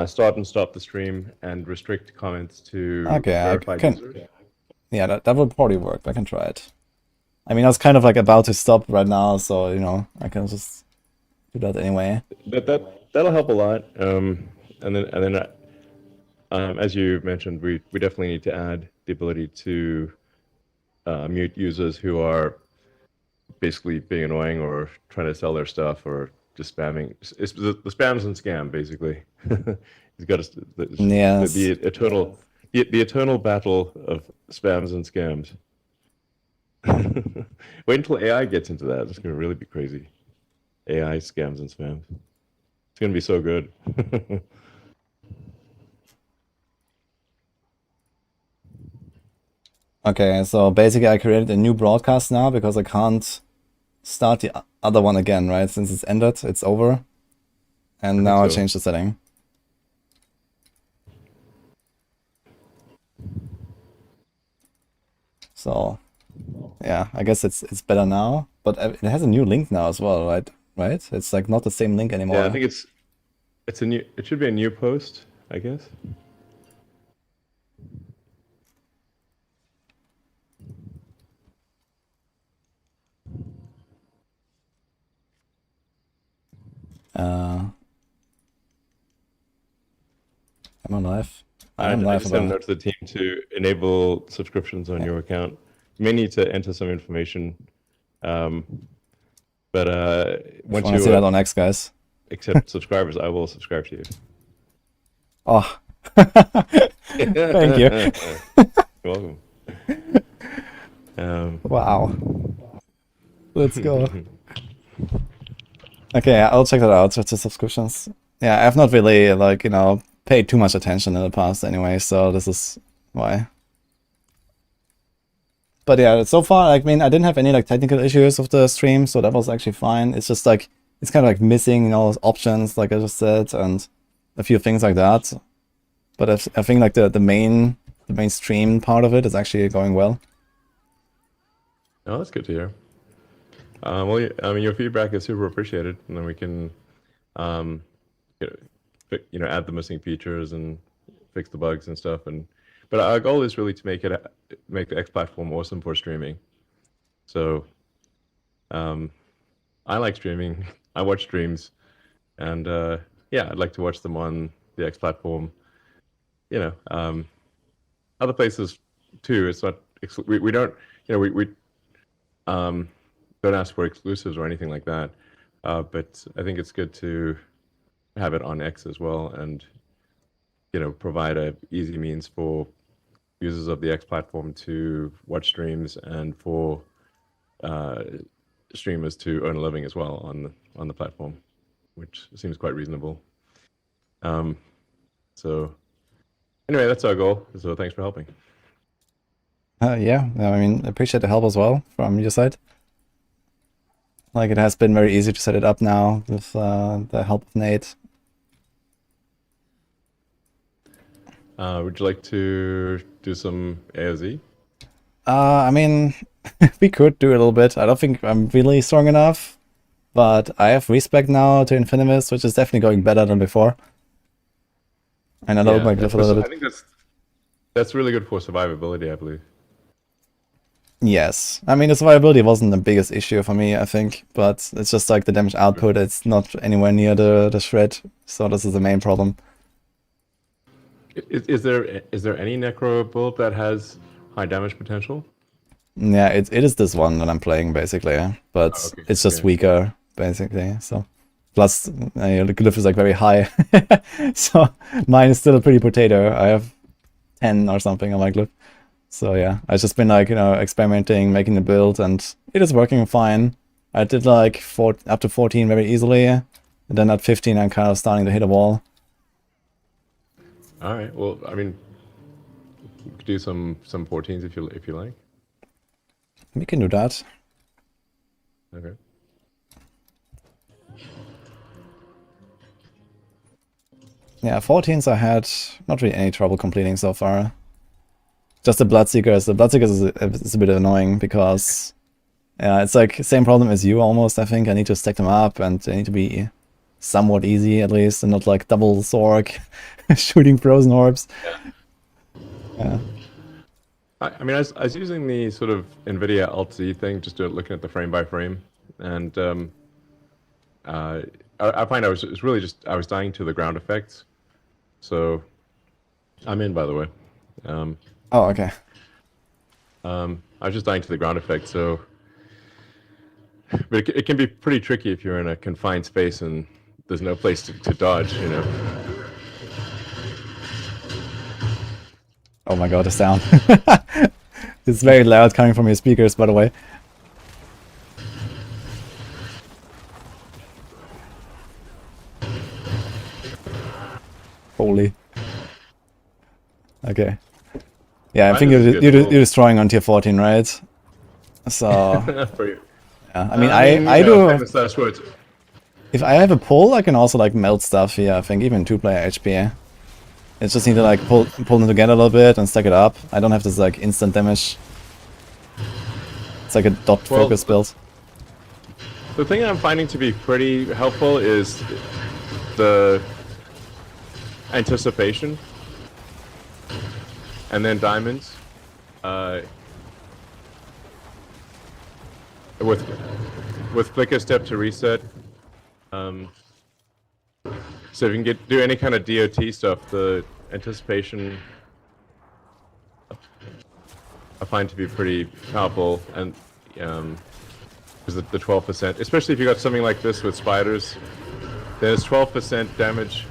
start and stop the stream and restrict comments to Okay, I verified can. users. Yeah, that would probably work. I can try it. I mean, I was kind of like about to stop right now, so I can just do that anyway. That'll help a lot. And then as you mentioned, we definitely need to add the ability to mute users who are basically being annoying or trying to sell their stuff or just spamming. It's the spams and scam basically. He's got the Yes. eternal battle of spams and scams. Wait until AI gets into that. It's going to really be crazy. AI scams and spams. It's going to be so good. Okay, so basically I created a new broadcast now because I can't start the other one again, right? Since it's ended, it's over. And now I so. changed the setting. So, yeah, I guess it's better now. But it has a new link now as well, right? Right? It's like not the same link anymore. Yeah, I think it's a new. It should be a new post, I guess. Am I live? I I'm live. just sent a note to the team to enable subscriptions on your account. You may need to enter some information, but once Want to see that on X, guys? accept subscribers, I will subscribe to you. Oh, thank you. You're welcome. Wow. Let's go. Okay, I'll check that out. It's the subscriptions. Yeah, I've not really paid too much attention in the past anyway, so this is why. But yeah, so far, I mean, I didn't have any technical issues with the stream, so that was actually fine. It's just it's kind of missing, options, like I just said, and a few things like that. But I think the mainstream part of it is actually going well. Oh, that's good to hear. Well, I mean, your feedback is super appreciated, and then we can, add the missing features and fix the bugs and stuff. But our goal is really to make the X platform awesome for streaming. So, I like streaming. I watch streams, and yeah, I'd like to watch them on the X platform. Other places too. It's not we don't we don't ask for exclusives or anything like that. but I think it's good to have it on X as well, and provide a easy means for users of the X platform to watch streams and for streamers to earn a living as well on the platform, which seems quite reasonable. So anyway, that's our goal. So thanks for helping. Yeah, I mean, I appreciate the help as well from your side. Like, it has been very easy to set it up now with the help of Nate. Would you like to do some AOZ? I mean, we could do a little bit. I don't think I'm really strong enough, but I have respec now to Infinimist, which is definitely going better than before. And I know my glyph a little I bit. think that's really good for survivability, I believe. Yes, I mean, the survivability wasn't the biggest issue for me, I think, but it's just like the damage output, it's not anywhere near the shred, so this is the main problem. Is there any necro build that has high damage potential? Yeah, it is this one that I'm playing, basically, but okay, it's just okay. weaker, basically, so... Plus, the glyph is like very high, so mine is still a pretty potato. I have 10 or something on my glyph. So yeah, I've just been like, experimenting, making the build, and it is working fine. I did like up to 14 very easily, and then at 15 I'm kind of starting to hit a wall. All right. Well, I mean, you could do some 14s if you like. We can do that. Okay. Yeah, 14s I had not really any trouble completing so far. Just the Bloodseekers. The Bloodseekers is a bit annoying because it's like same problem as you almost, I think. I need to stack them up and they need to be somewhat easy at least and not like double Sorc shooting frozen orbs. Yeah. I mean, I was using the sort of NVIDIA Alt-Z thing, just looking at the frame by frame, and I find I was dying to the ground effects. So I'm in, by the way. Oh, okay. I was just dying to the ground effect, so... But it can be pretty tricky if you're in a confined space and there's no place to dodge, Oh my god, the sound. It's very loud coming from your speakers, by the way. Holy. Okay. Yeah, I think you're destroying on tier 14, right? So... yeah, I mean, I do... If I have a pull, I can also like melt stuff here, I think, even 2-player HP. It's just need to like pull them together a little bit and stack it up. I don't have this like instant damage. It's like a dot focus build. The thing I'm finding to be pretty helpful is the anticipation, and then diamonds. With flicker step to reset. So if you can do any kind of DOT stuff, the anticipation I find to be pretty powerful, and is the 12%, especially if you got something like this with spiders. There's 12% damage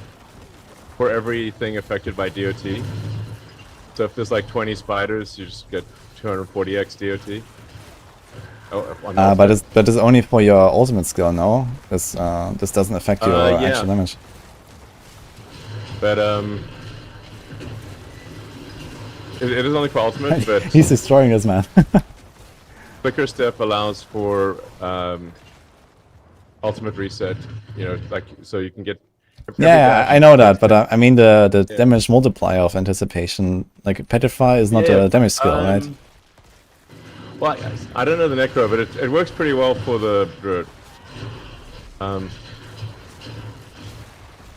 for everything affected by DOT. So if there's like 20 spiders, you just get 240x DOT. But that is only for your ultimate skill, no? This doesn't affect your actual damage. But it is only for ultimate. But he's destroying this man. Flicker step allows for ultimate reset. Like so you can get. Yeah, I know that, but I mean the damage multiplier of anticipation. Like petrify is not a damage skill, right? Well, I don't know the necro, but it works pretty well for the druid.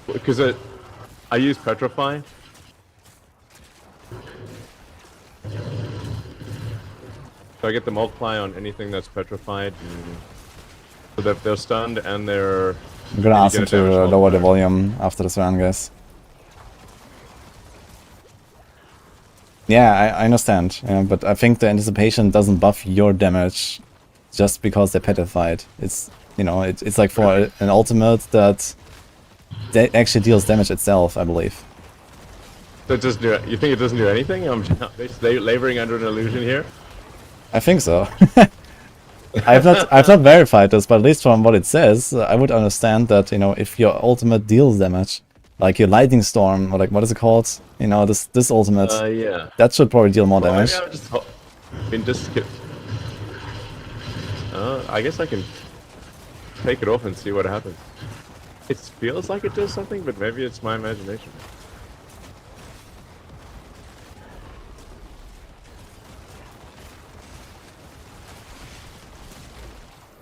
Because I use petrify. So I get the multiply on anything that's petrified, and so that they're stunned and they're. I'm gonna ask him to lower the volume after this round, guys. Yeah, I understand, but I think the anticipation doesn't buff your damage just because they're petrified. It's You know, it's like for an ultimate that actually deals damage itself, I believe. So it doesn't do. You think it doesn't do anything? I'm just laboring under an illusion here. I think so. I've not verified this, but at least from what it says, I would understand that, you know, if your ultimate deals damage, like your lightning storm, or like what is it called? You know, this ultimate, Yeah. that should probably deal more Well, damage. maybe I'm just. I mean, just skip. I guess I can take it off and see what happens. It feels like it does something, but maybe it's my imagination.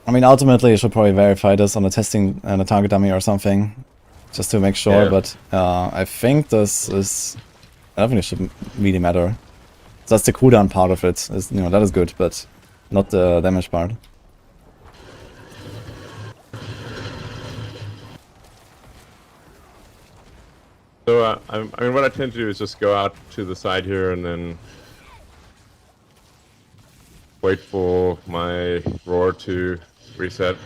I mean, ultimately, you should probably verify this on a testing and a target dummy or something, just to make sure. Yeah. But I think this is. I don't think it should really matter. That's the cooldown part of it. Is, you know, that is good, but not the damage part. So I mean, what I tend to do is just go out to the side here and then wait for my roar to reset.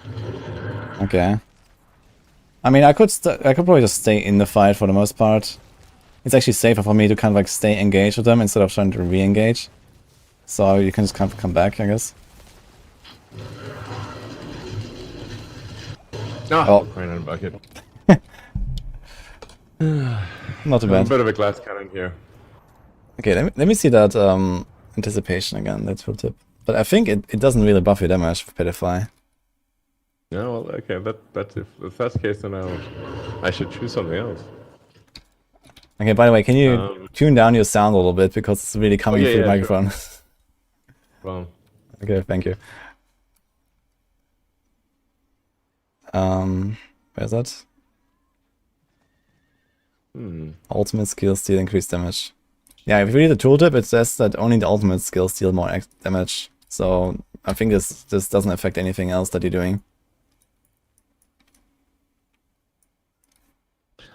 Okay. I mean, I could probably just stay in the fight for the most part. It's actually safer for me to kind of like stay engaged with them instead of trying to re-engage. So you can just kind of come back, I guess. Oh, coin on a bucket. Not too A bad. bit of a glass cannon here. Okay, let me see that anticipation again. That's tool tip. But I think it doesn't really buff your damage for Pedify. No, well, okay. That's if that's the case, then I should choose something else. Okay, by the way, can you tune down your sound a little bit because it's really coming through the microphone? Sure. Well, okay, thank you. Where's that? Ultimate skills deal increased damage. Yeah, if you read the tooltip, it says that only the ultimate skills deal more damage. So I think this doesn't affect anything else that you're doing.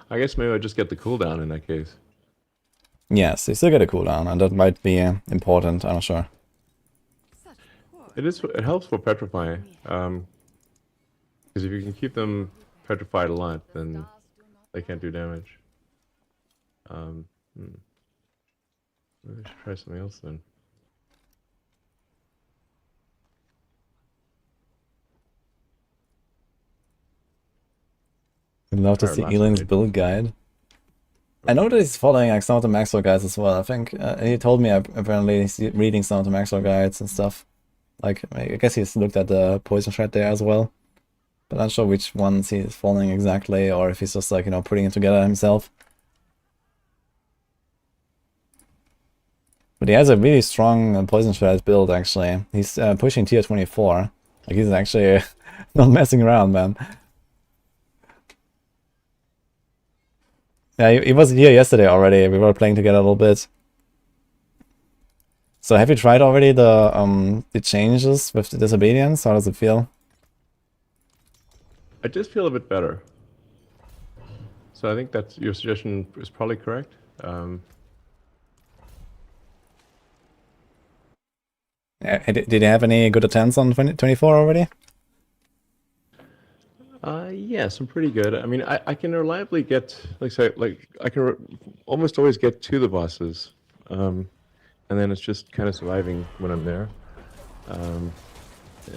I guess maybe I just get the cooldown in that case. Yes, you still get a cooldown, and that might be important. I'm not sure. It helps for petrifying, because if you can keep them petrified a lot, then they can't do damage. Maybe I should try something else then. I'd love to see Elin's build guide. I know that he's following like some of the Maxwell guides as well. I think he told me apparently he's reading some of the Maxwell guides and stuff. Like, I guess he's looked at the poison shred there as well. But I'm not sure which ones he's following exactly, or if he's just like, you know, putting it together himself. But he has a really strong poison shred build actually. He's pushing tier 24. Like he's actually not messing around, man. Yeah, he was here yesterday already. We were playing together a little bit. So have you tried already the changes with the disobedience? How does it feel? I just feel a bit better. So I think that's your suggestion is probably correct. Did you have any good attempts on 24 already? Yes, I'm pretty good. I mean, I can reliably get, I can almost always get to the bosses, and then it's just kind of surviving when I'm there. I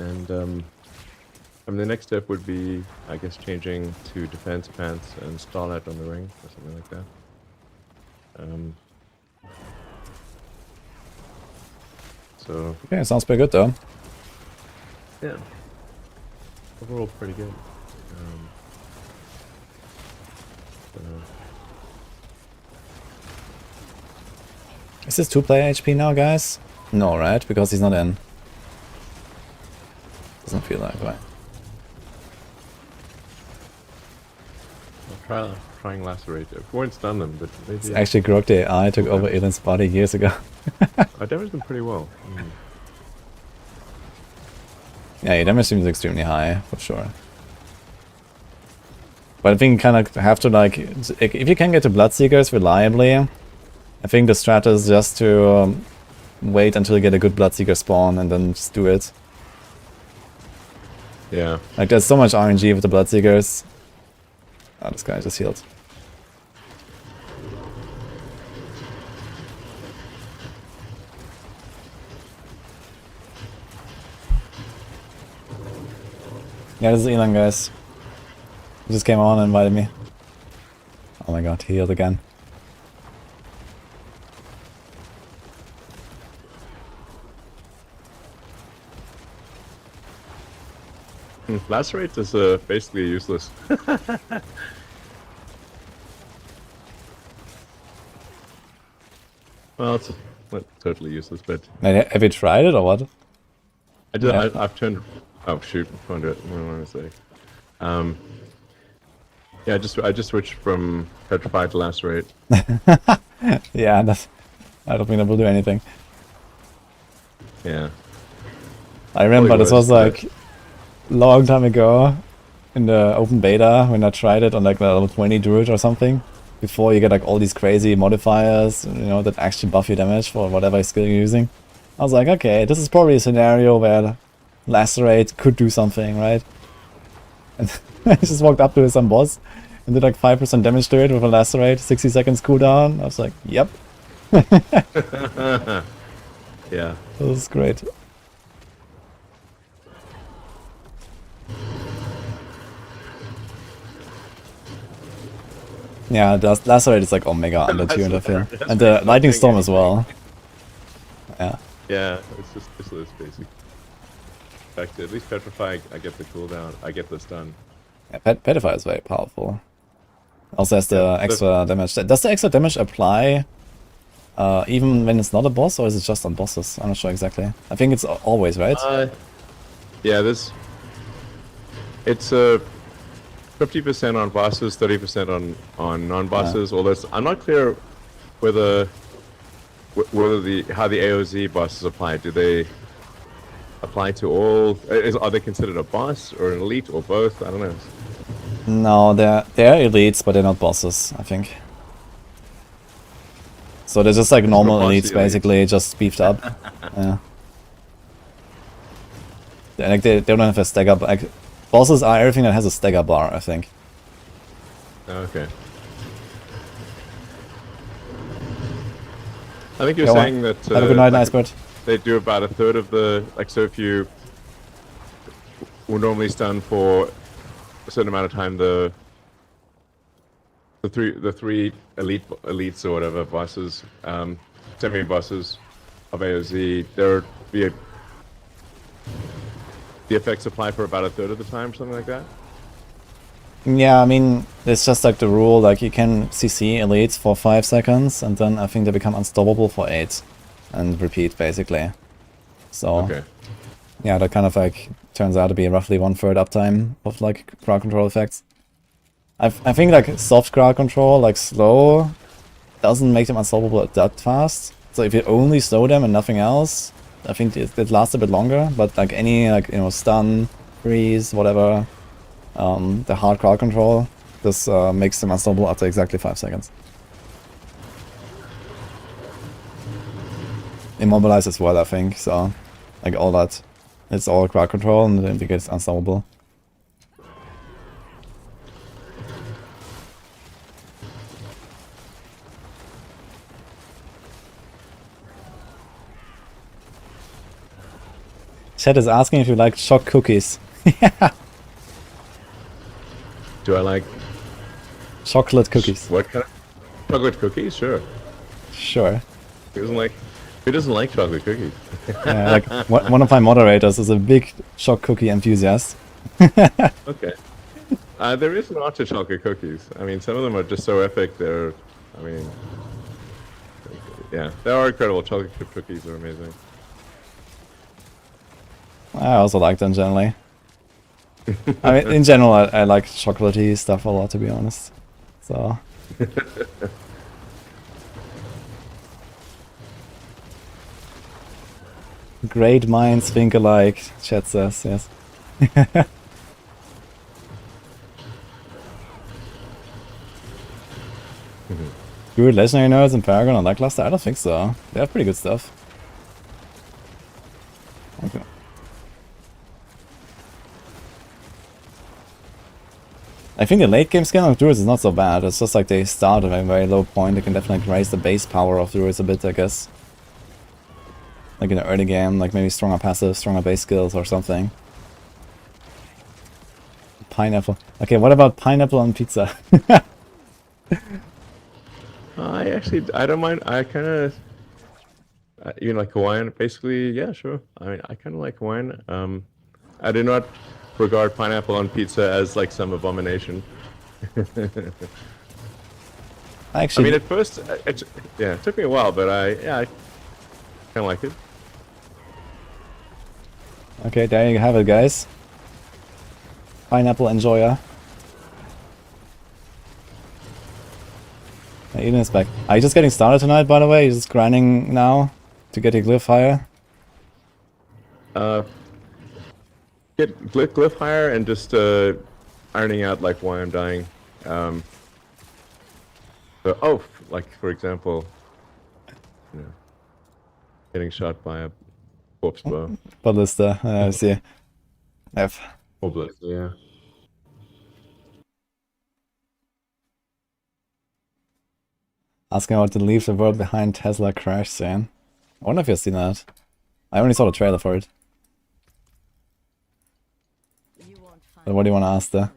mean, the next step would be, I guess, changing to defense pants and starlight on the ring or something like that. So Okay, sounds pretty good though. yeah, overall pretty good. Is this 2-player HP now, guys? No, right? Because he's not in. Doesn't feel like, right? I'll trying lacerate. I won't stun them, but maybe. It's actually Grog the AI took over Elin's body years ago. I damaged them pretty well. Yeah, your damage seems extremely high, for sure. But I think you kind of have to, like, if you can get to Bloodseekers reliably, I think the strat is just to wait until you get a good Bloodseeker spawn and then just do it. Yeah. Like, there's so much RNG with the Bloodseekers. Oh, this guy just healed. Yeah, this is Elon, guys. He just came on and invited me. Oh my god, he healed again. Lacerate is basically useless. Well, it's not totally useless, but Wait, have you tried it or what? I did. Yeah. I've turned. Oh shoot! Can't do it. What do I want to say? Yeah, I just switched from petrified to lacerate. Yeah, I don't think that will do anything. Yeah. I remember Probably this was worse, like long time ago in the open beta when I tried it on like level 20 Druid or something. Before you get like all these crazy modifiers, you know, that actually buff your damage for whatever skill you're using. I was like, okay, this is probably a scenario where Lacerate could do something, right? And I just walked up to some boss and did like 5% damage to it with a Lacerate, 60 seconds cooldown. I was like, yep, Yeah. this is great. Yeah, the Lacerate is like Omega under 200 feel. That's And the pretty Lightning something, Storm as well. Yeah. Yeah, it's just this basic. In fact, at least petrify, I get the cooldown. I get this done. Yeah, Petrify is very powerful. Also has the Yeah, extra damage. Does the extra damage apply even when it's not a boss, or is it just on bosses? I'm not sure exactly. I think it's always, right? Yeah, it's 50% on bosses, 30% on non-bosses. Although I'm not clear whether how the AOZ bosses apply. Do they apply to all? Are they considered a boss or an elite or both? I don't know. No, they're elites, but they're not bosses, I think. So they're just like normal bossy elites, basically, just beefed up. Yeah. Like they don't have a stagger. Like bosses are everything that has a stagger bar, I think. Okay. I think you're Go on. saying that Have a good night, Icebird. they do about a third of the so if you were normally stun for a certain amount of time, the three elites or whatever bosses, semi bosses of AOZ, there would be the effects apply for about a third of the time, something like that. Yeah, I mean, it's just like the rule, like you can CC elites for 5 seconds, and then I think they become unstoppable for 8, and repeat, basically. So, Okay. yeah, that kind of like turns out to be roughly 1/3 uptime of like crowd control effects. I think like soft crowd control, like slow, doesn't make them unstoppable that fast. So if you only slow them and nothing else, I think it lasts a bit longer. But like any like, you know, stun, freeze, whatever, the hard crowd control, this makes them unstoppable after exactly 5 seconds. Immobilize as well, I think. So like all that, it's all crowd control, and then it gets unstoppable. Chat is asking if you like choc cookies. Do I like Chocolate cookies. what kind of chocolate cookies? Sure. Sure. Who doesn't like chocolate cookies? Yeah, like one of my moderators is a big choc cookie enthusiast. Okay. There is an art to chocolate cookies. I mean, some of them are just so epic. Yeah, they are incredible. Chocolate chip cookies are amazing. I also like them generally. I mean, in general, I like chocolatey stuff a lot, to be honest. So. Great minds think alike, chat says, yes. Druid legendary nerds in Paragon on that cluster? I don't think so. They have pretty good stuff. Okay. I think the late game skill of Druids is not so bad. It's just like they start at a very low point. They can definitely raise the base power of Druids a bit, I guess. Like in the early game, like maybe stronger passive, stronger base skills or something. Pineapple. Okay, what about pineapple on pizza? I don't mind. I kind of even like Hawaiian. Basically, yeah, sure. I mean, I kind of like Hawaiian. I do not regard pineapple on pizza as like some abomination. I Actually, mean, at first, yeah, it took me a while, but I kind of like it. okay, there you have it, guys. Pineapple enjoyer. Eden is back. Are you just getting started tonight, by the way? You're just grinding now to get your glyph higher? Get glyph higher and just ironing out like why I'm dying. Like for example, you know, getting shot by a corpse bow. Ballista, I see. F. Or blitz, yeah. Asking about to leave the world behind Tesla crash scene. I wonder if you've seen that. I only saw the trailer for it. But what do you want to ask there?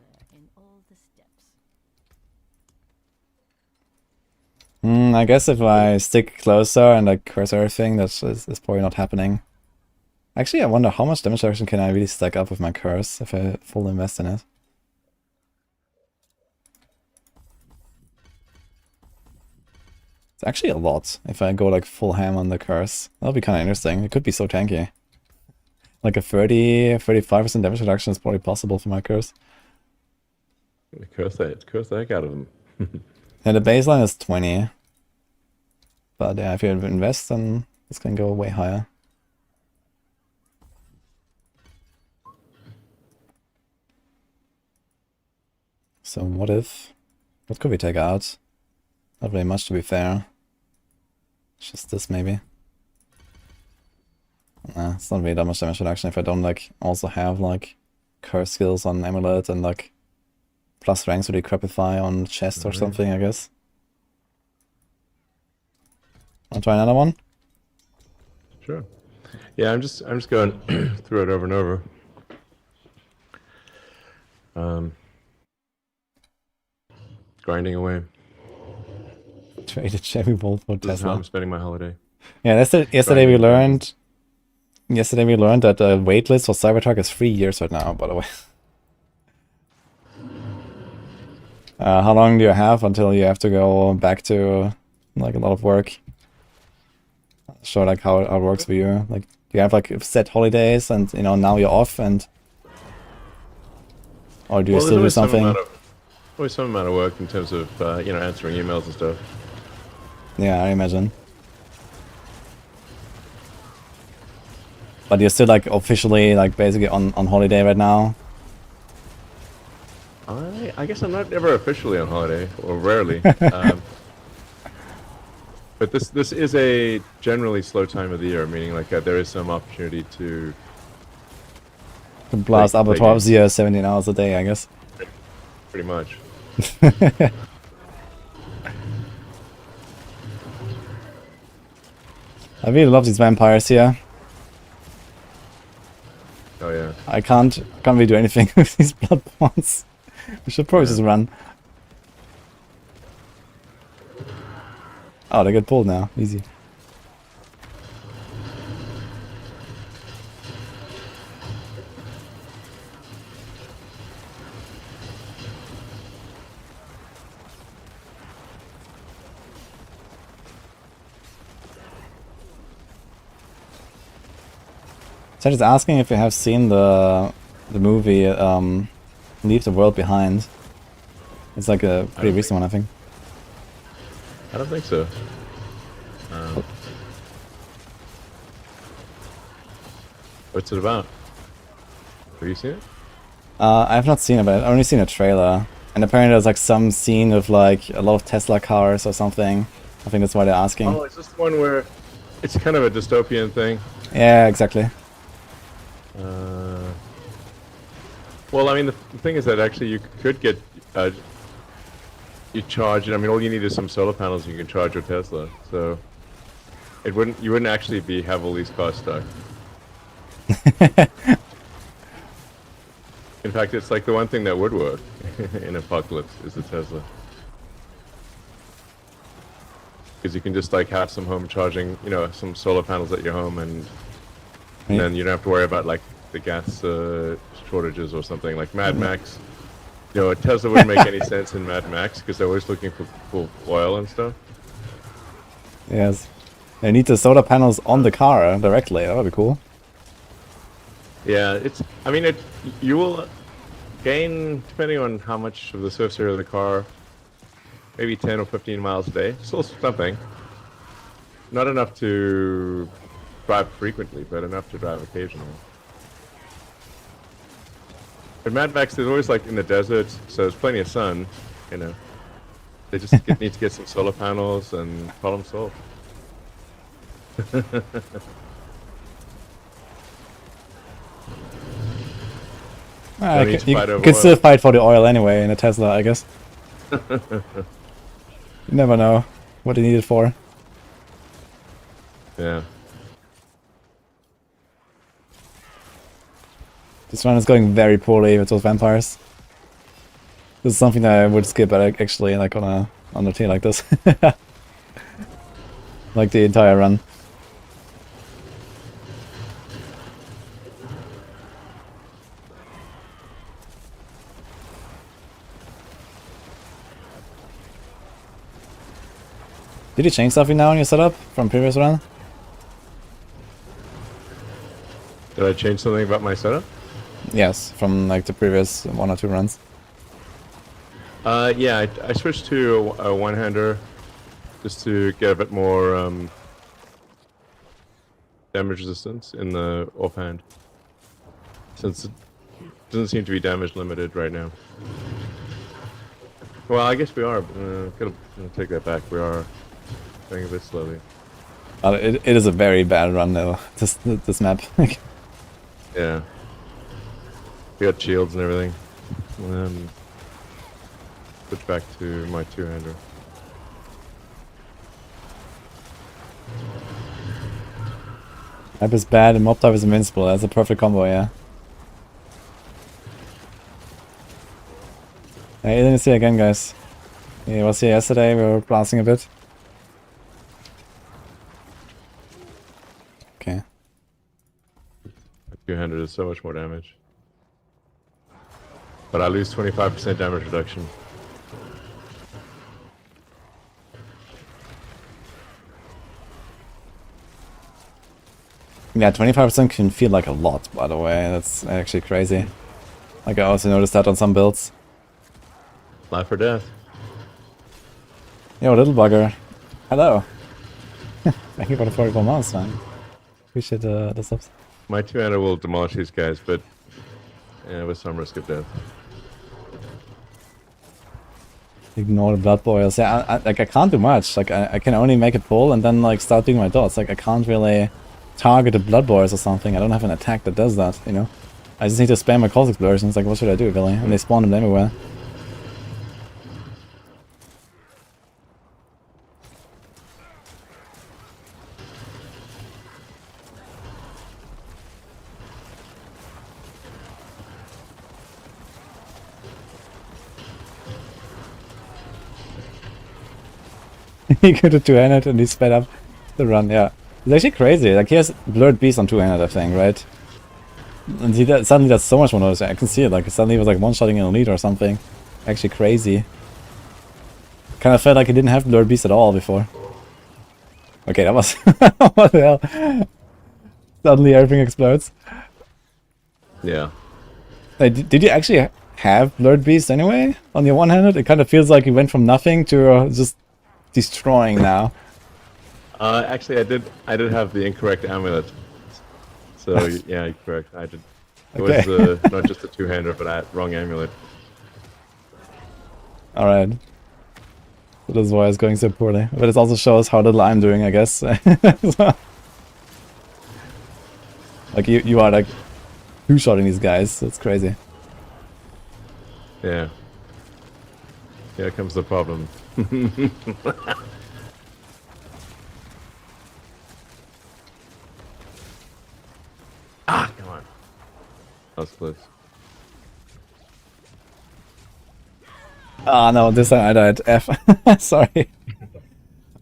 I guess if I stick closer and like curse everything, that's probably not happening. Actually, I wonder how much damage reduction can I really stack up with my curse if I full invest in it. It's actually a lot if I go like full ham on the curse. That'll be kind of interesting. It could be so tanky. Like a 35% damage reduction is probably possible for my curse. Curse the heck out of them. Yeah, the baseline is 20. But yeah, if you invest, then this can go way higher. So what could we take out? Not really much, to be fair. Just this maybe. Nah, it's not really that much damage reduction if I don't like also have like curse skills on Amulet and like plus ranks with Decrepify on chest or something, I guess. Wanna try another one? Sure. Yeah, I'm just going through it over and over. Grinding away. Traded Chevy Volt for This is how Tesla. I'm spending my holiday. Yeah, yesterday we learned that the waitlist for Cybertruck is 3 years right now, by the way. How long do you have until you have to go back to like a lot of work? Show like how it works for you. Like, do you have like set holidays and now you're off and, or do you still do something? Always some amount of work in terms of answering emails and stuff. Yeah, I imagine. But you're still like officially like basically on holiday right now? I guess I'm not ever officially on holiday, or rarely. But this is a generally slow time of the year, meaning like there is some opportunity to Blast Abattoir 17 hours a day, I guess. Pretty much. I really love these vampires here. Oh yeah. I can't really do anything with these blood bonds. We should probably just run. Oh, they get pulled now. Easy. So just asking if you have seen the movie Leave the World Behind. It's like a pretty recent one, I think. I don't think so. What's it about? Have you seen it? I have not seen it, but I've only seen a trailer. And apparently there's like some scene of like a lot of Tesla cars or something. I think that's why they're asking. Oh, is this the one where it's kind of a dystopian thing? Yeah, exactly. Well, I mean, the thing is that actually you could get you charge it. I mean, all you need is some solar panels. And you can charge your Tesla, so you wouldn't actually have all these cars stuck. In fact, it's like the one thing that would work in Apocalypse is the Tesla. Because you can just like have some home charging, you know, some solar panels at your home, and then you don't have to worry about like the gas shortages or something. Like Mad Max, you know, a Tesla wouldn't make any sense in Mad Max because they're always looking for oil and stuff. Yes. They need the solar panels on the car directly. That would be cool. Yeah, I mean, you will gain, depending on how much of the surface area of the car, maybe 10 or 15 miles a day. Still something. Not enough to drive frequently, but enough to drive occasionally. But Mad Max is always like in the desert, so there's plenty of sun, you know. They just need to get some solar panels and problem solved. You can still fight for the oil anyway in a Tesla, I guess. You never know what you need it for. Yeah. This run is going very poorly with those vampires. This is something that I would skip actually, like on a team like this. Like the entire run. Did you change something now in your setup from previous run? Did I change something about my setup? Yes, from like the previous 1 or 2 runs. Yeah, I switched to a one-hander just to get a bit more damage resistance in the offhand, since it doesn't seem to be damage limited right now. Well, I guess we are. Gonna take that back. We are going a bit slowly. It is a very bad run though. This map. Yeah. We got shields and everything. Switch back to my two-hander. Map is bad and mob type is invincible. That's a perfect combo, yeah. Hey, didn't see you again, guys. He was here yesterday. We were blasting a bit. Okay. Two-hander does so much more damage. But I lose 25% damage reduction. Yeah, 25% can feel like a lot, by the way. That's actually crazy. Like, I also noticed that on some builds. Life or death. Yo, little bugger. Hello. Thank you for the 44 months, man. Appreciate the subs. My two-hander will demolish these guys, but yeah, with some risk of death. Ignore the blood boils. Yeah, I can't do much. Like, I can only make a pull and then like start doing my dots. Like, I can't really target the blood boils or something. I don't have an attack that does that, you know? I just need to spam my Cold Explosions. Like, what should I do, really? And they spawn them everywhere. He could have two-handed and he sped up the run, yeah. It's actually crazy. Like, he has Blurred Beast on two-handed, I think, right? And suddenly that's so much more noticeable. I can see it, like, suddenly he was like one-shotting an elite or something. Actually crazy. Kind of felt like he didn't have Blurred Beast at all before. Okay, that was... what the hell? Suddenly everything explodes. Yeah. Like, did you actually have Blurred Beast anyway? On your one-handed? It kind of feels like you went from nothing to just destroying now. Actually, I did have the incorrect amulet. So yeah, you're correct. I did. It was not just a two-hander, but I had wrong amulet. All right. So this is why it's going so poorly. But it also shows how little I'm doing, I guess. So, like you are like two-shotting these guys. That's crazy. Yeah. Here comes the problem. Come on. That was close. Ah, no, this time I died. F. Sorry.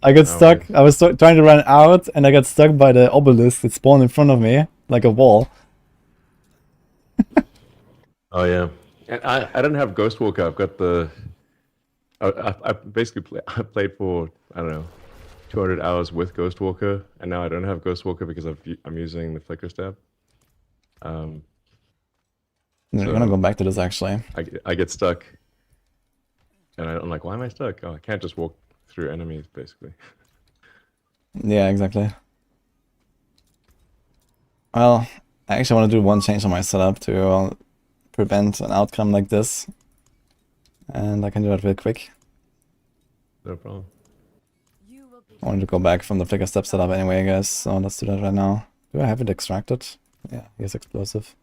I got Oh, stuck. okay. I was trying to run out, and I got stuck by the obelisk that spawned in front of me, like a wall. Oh yeah. And I don't have Ghostwalker. I've got the. I basically I played for I don't know 200 hours with Ghostwalker, and now I don't have Ghostwalker because I'm using the Flicker Stab. Um, I'm gonna go so back to this actually. I get stuck, and I'm like, why am I stuck? Oh, I can't just walk through enemies, basically. Yeah, exactly. Well, I actually want to do one change on my setup to prevent an outcome like this. And I can do that real quick. No problem. You will be I wanted to go back from the flicker step setup anyway, I guess. So let's do that right now. Do I have it extracted? Yeah, here's explosive.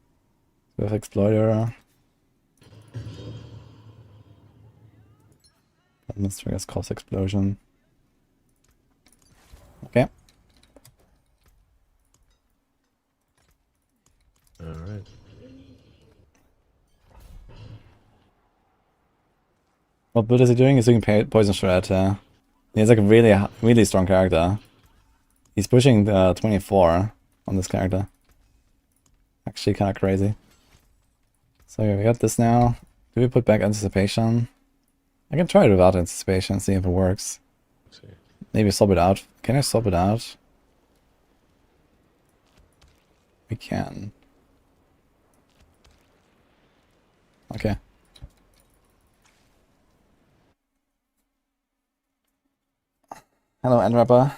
We have exploiter. This triggers cause explosion. Okay. All right. What build is he doing? He's doing poison shred. He's like a really strong character. He's pushing the 24 on this character. Actually, kind of crazy. So yeah, we got this now. Do we put back anticipation? I can try it without anticipation, see if it works. Let's see. Maybe swap it out. Can I swap it out? We can. Okay. Hello, Endrapper.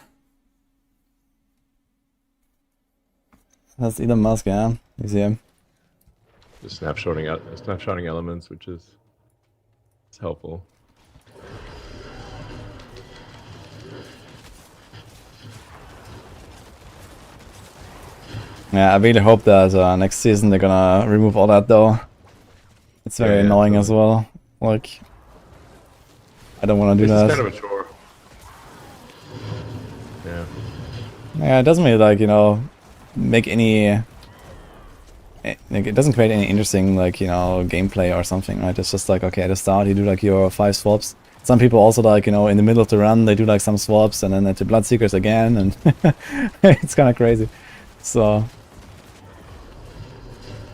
That's Elon Musk, yeah? You see him? Just snapshotting elements, which is it's helpful. Yeah, I really hope that next season they're gonna remove all that though. It's very Yeah, annoying as totally. well. Like, I don't want to do This that. is kind of a chore. Yeah. Yeah, it doesn't really like, you know, make any... Like, it doesn't create any interesting, like, you know, gameplay or something, right? It's just like, okay, at the start you do like your 5 swaps. Some people also like, you know, in the middle of the run they do like some swaps and then at the Bloodseekers again, and it's kind of crazy. So,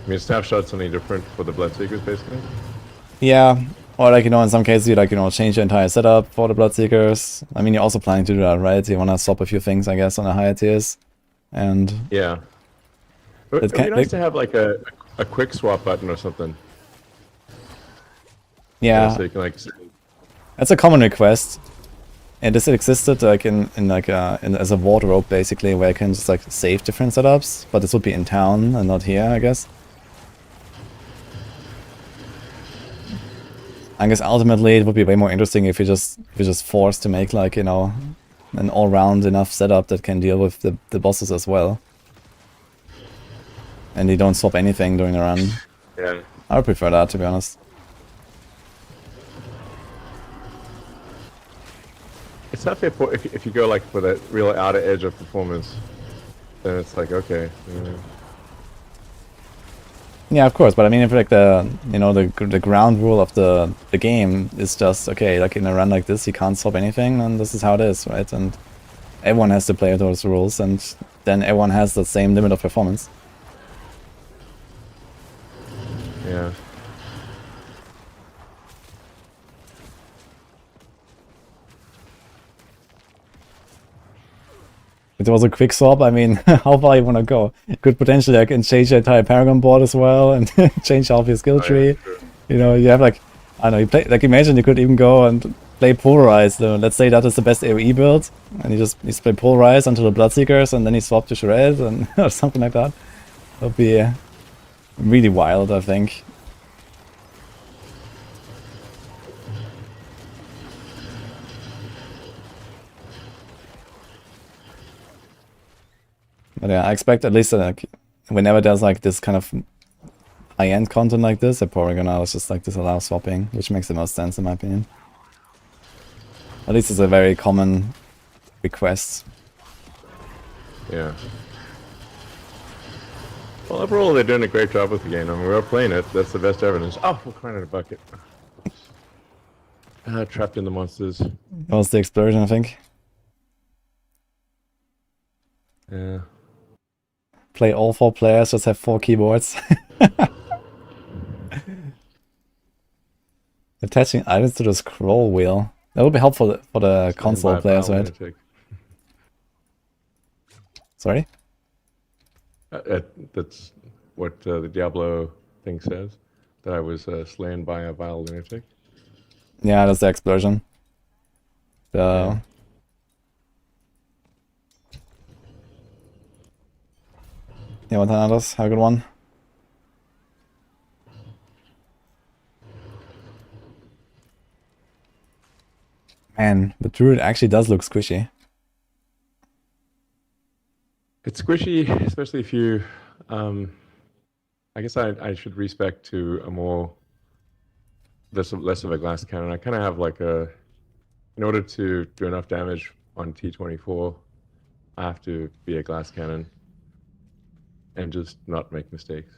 I mean, snapshot's something different for the Bloodseekers, basically. yeah. Or like, you know, in some cases you like, you know, change your entire setup for the Bloodseekers. I mean, you're also planning to do that, right? You want to swap a few things, I guess, on the higher tiers. And Yeah. it It'd be can, nice to have like a quick swap button or something. yeah, So you can like. that's a common request. And this existed like in like as a wardrobe basically, where you can just like save different setups, but this would be in town and not here, I guess. I guess ultimately it would be way more interesting if you're just forced to make like, you know, an all-round enough setup that can deal with the bosses as well. And you don't swap anything during the run. Yeah. I would prefer that, to be honest. It's not fair if you go like for that real outer edge of performance, then it's like okay. Yeah, of course, but I mean, if like the, you know, the ground rule of the game is just, okay, like in a run like this you can't swap anything, and this is how it is, right? And everyone has to play those rules, and then everyone has the same limit of performance. Yeah. If there was a quick swap, I mean, how far you want to go? You could potentially like change the entire Paragon board as well, and change half your skill Oh, tree. yeah, sure. You know, you have like, I don't know, you play, like, imagine you could even go and play Pulverize. Let's say that is the best AoE build, and you just play Pulverize until the Bloodseekers, and then you swap to Shred, and or something like that. That would be really wild, I think. But yeah, I expect at least like, whenever there's like this kind of high-end content like this, they're probably gonna just like disallow swapping, which makes the most sense in my opinion. At least it's a very common request. Yeah. Well, overall, they're doing a great job with the game. I mean, we're playing it. That's the best evidence. Oh, we're crying in a bucket. Trapped in the monsters. That was the explosion, I think. Yeah. Play all 4 players, just have 4 keyboards. Attaching items to the scroll wheel. That would be helpful for the console players, right? Sorry? That's what the Diablo thing says. That I was slain by a vile lunatic. Yeah, that's the explosion. The... Yeah, what others? Have a good one. Man, the Druid actually does look squishy. It's squishy, especially if you... I guess I should respec to a more... less of a glass cannon. I kind of have like a... In order to do enough damage on T24, I have to be a glass cannon. And just not make mistakes.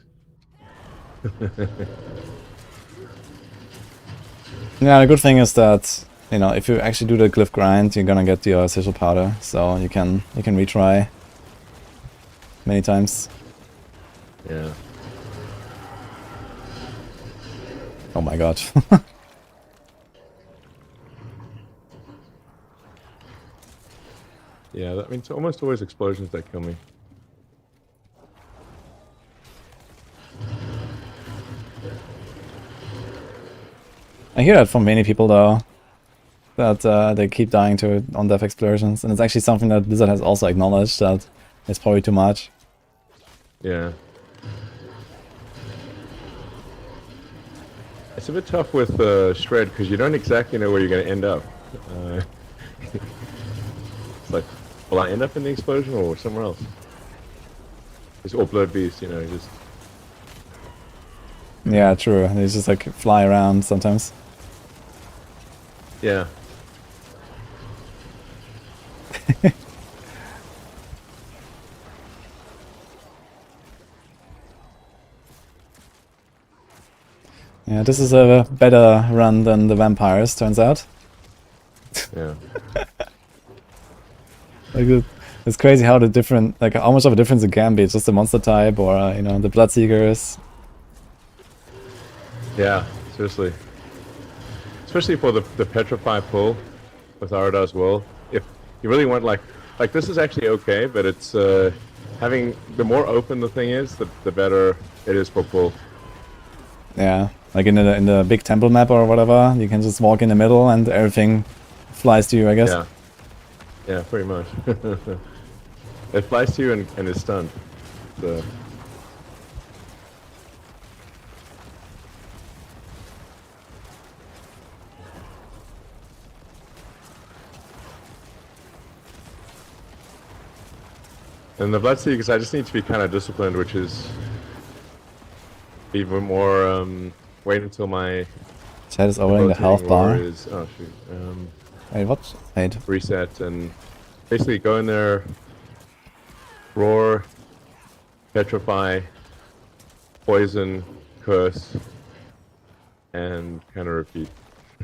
Yeah, the good thing is that, you know, if you actually do the glyph grind, you're gonna get your sigil powder, so you can retry many times. Yeah. Oh my god. Yeah, I mean, it's almost always explosions that kill me. I hear that from many people though, that they keep dying to on-death explosions, and it's actually something that Blizzard has also acknowledged, that it's probably too much. Yeah. It's a bit tough with Shred, because you don't exactly know where you're going to end up. It's like, will I end up in the explosion or somewhere else? It's all Blood Beast, you know, just... Yeah, true. They just like fly around sometimes. Yeah. Yeah, this is a better run than the vampires, turns out. Yeah. Like it's crazy how the different, like how much of a difference it can be. It's just the monster type, or you know, the Bloodseekers. Yeah, seriously. Especially for the Petrify pull with Arada's Will. If you really want like this is actually okay, but it's having the more open the thing is, the better it is for pull. Yeah, like in the big temple map or whatever, you can just walk in the middle and everything flies to you, I guess. Yeah. Yeah, pretty much. It flies to you and is stunned. So. And the Bloodseekers, I just need to be kind of disciplined, which is even more, wait until my... Chat is overlaying the health bar. Is, oh shoot. Wait, what? Wait. Reset and basically go in there, roar, petrify, poison, curse, and kind of repeat.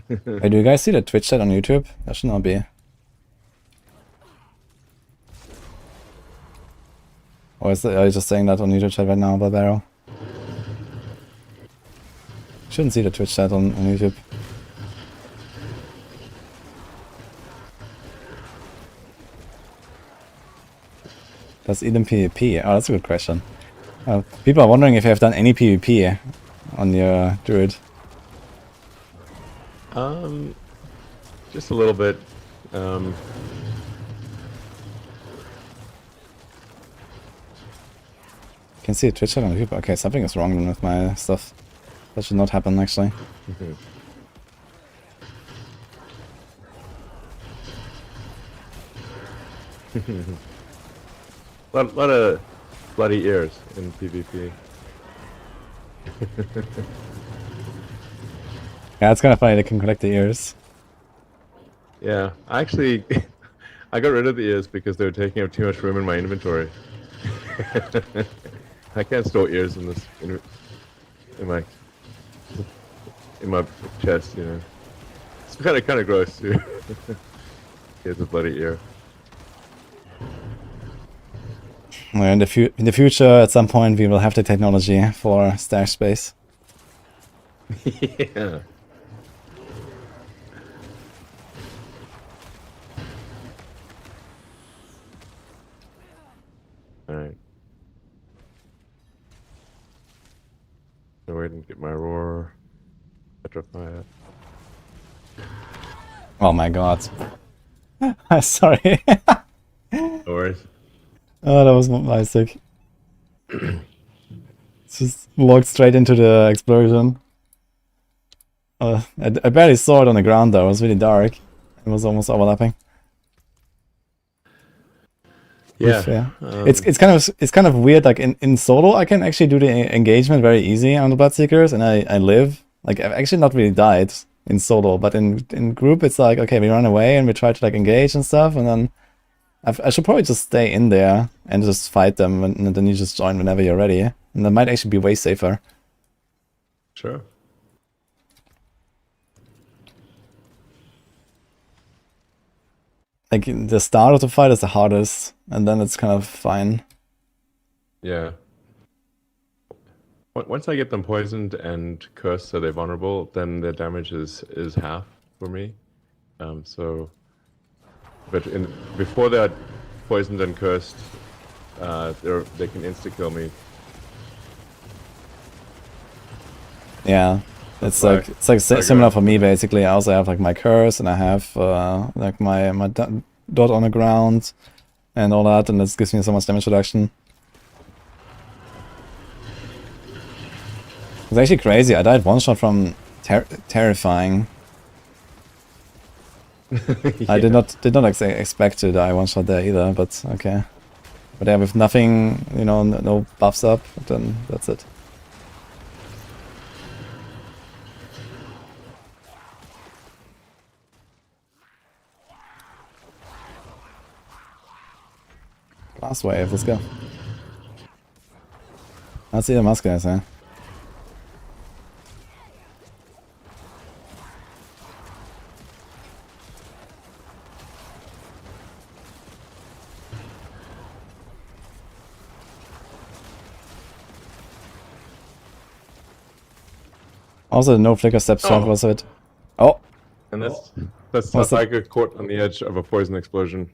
Hey, do you guys see the Twitch chat on YouTube? That should not be. Or are you just saying that on YouTube chat right now, Barbaro? Shouldn't see the Twitch chat on YouTube. Does Eden PvP? Oh, that's a good question. People are wondering if you have done any PvP on your Druid. Just a little bit. Can see a Twitch chat on YouTube. Okay, something is wrong then with my stuff. That should not happen actually. lot of bloody ears in PvP. Yeah, it's kind of funny they can collect the ears. Yeah, actually, I got rid of the ears because they were taking up too much room in my inventory. I can't store ears in this in my chest, you know. It's kind of gross too. Here's a bloody ear. Well, in the future, at some point, we will have the technology for stash space. Yeah. All right. Go ahead and get my roar. Petrify it. Oh my god. Sorry. No worries. Oh, that was my mistake. Just walked straight into the explosion. I barely saw it on the ground though. It was really dark. It was almost overlapping. Yeah. Yeah. It's kind of weird. Like in solo, I can actually do the engagement very easy on the Bloodseekers, and I live. Like I've actually not really died in solo, but in group, it's like okay, we run away and we try to like engage and stuff, and then I should probably just stay in there and just fight them, and then you just join whenever you're ready, and that might actually be way safer. Sure. Like the start of the fight is the hardest, and then it's kind of fine. Yeah. Once I get them poisoned and cursed so they're vulnerable, then their damage is half for me. So, but before they're poisoned and cursed, they can insta kill me. Yeah, it's like similar for me basically. I also have like my curse, and I have like my dot on the ground, and all that, and this gives me so much damage reduction. It's actually crazy. I died one shot from terrifying. Yeah. I did not expect to die one shot there either, but okay. But yeah, with nothing, you know, no buffs up, then that's it. Last wave, let's go. Let's see the mask guys, huh? Also, the no flicker step shot was it. Oh! And that's What's I got caught on the edge of a poison explosion.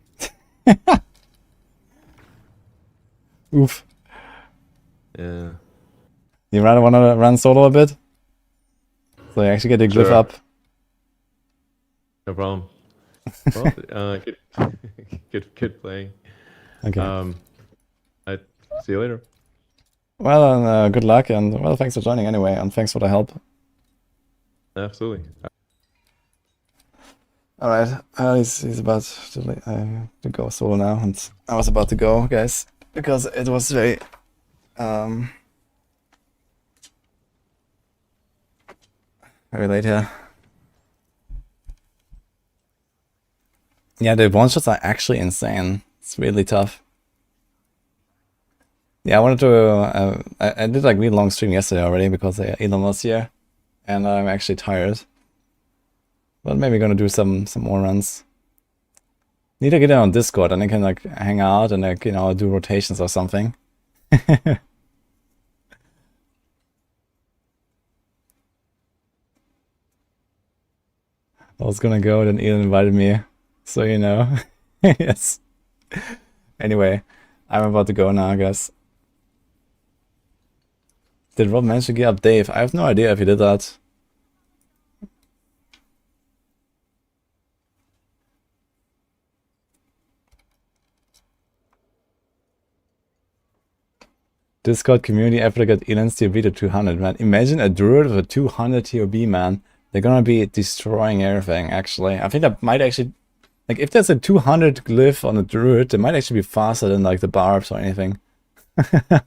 Oof. Yeah. You rather want to run solo a bit? So you actually get the glyph Sure. up. No problem. Well, good playing. Okay. I see you later. Well, and good luck, and well, thanks for joining anyway, and thanks for the help. Absolutely. Alright, he's about to go solo now, and I was about to go, guys, because it was very very late here. Yeah, the one-shots are actually insane. It's really tough. Yeah, I wanted to... I did like really long stream yesterday already because Elon was here, and I'm actually tired. But maybe gonna do some more runs. Need to get on Discord and I can like hang out and like, you know, do rotations or something. I was gonna go, then Elon invited me, so you know. Yes. Anyway, I'm about to go now, I guess. Did Rob manage to get up Dave? I have no idea if he did that. Discord community effort got Elon's TOB to 200, man. Imagine a druid with a 200 TOB, man. They're gonna be destroying everything, actually. I think that might actually... Like, if there's a 200 glyph on a druid, they might actually be faster than, like, the barbs or anything. I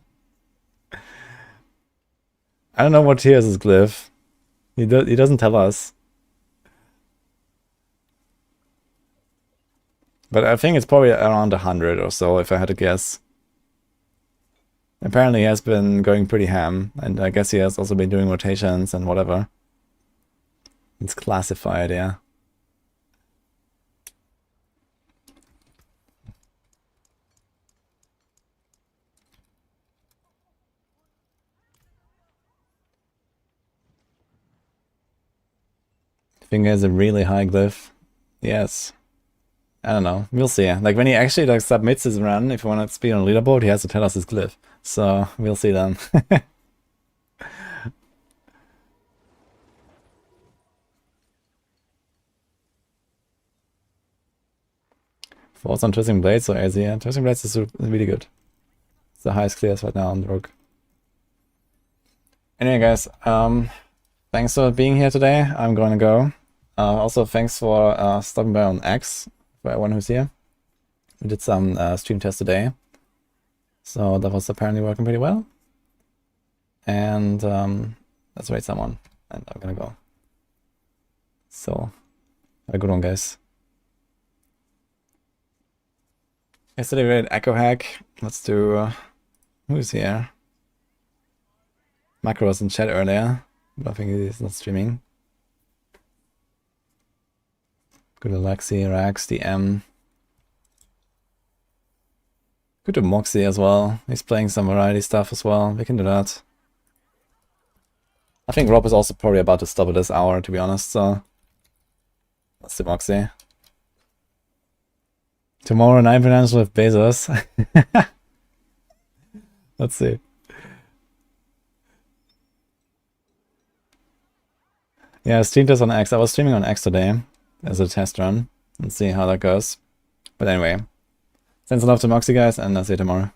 I don't know what tier is his glyph. He doesn't tell us. But I think it's probably around 100 or so, if I had to guess. Apparently he has been going pretty ham, and I guess he has also been doing rotations and whatever. It's classified, yeah. I think he has a really high glyph. Yes. I don't know. We'll see. Like when he actually like submits his run, if you want to speed on leaderboard, he has to tell us his glyph. So we'll see then. Thoughts on Twisting Blades or AZ? Yeah, Twisting Blades is really good. It's the highest clears right now on the Rook. Anyway, guys, thanks for being here today. I'm going to go. Also, thanks for stopping by on X for everyone who's here. We did some stream tests today, so that was apparently working pretty well. And let's wait someone, and I'm gonna go. So, have a good one, guys. Yesterday we did Echo Hack. Let's do who's here? Macro was in chat earlier, but I think he's not streaming. Good to Lexi, Rax, DM. Good to Moxie as well. He's playing some variety stuff as well. We can do that. I think Rob is also probably about to stop at this hour, to be honest, so let's do Moxie. Tomorrow, 9 financial with Bezos. Let's see. Yeah, I streamed this on X. I was streaming on X today as a test run. Let's see how that goes. But anyway, sends a love to Moxie, guys, and I'll see you tomorrow.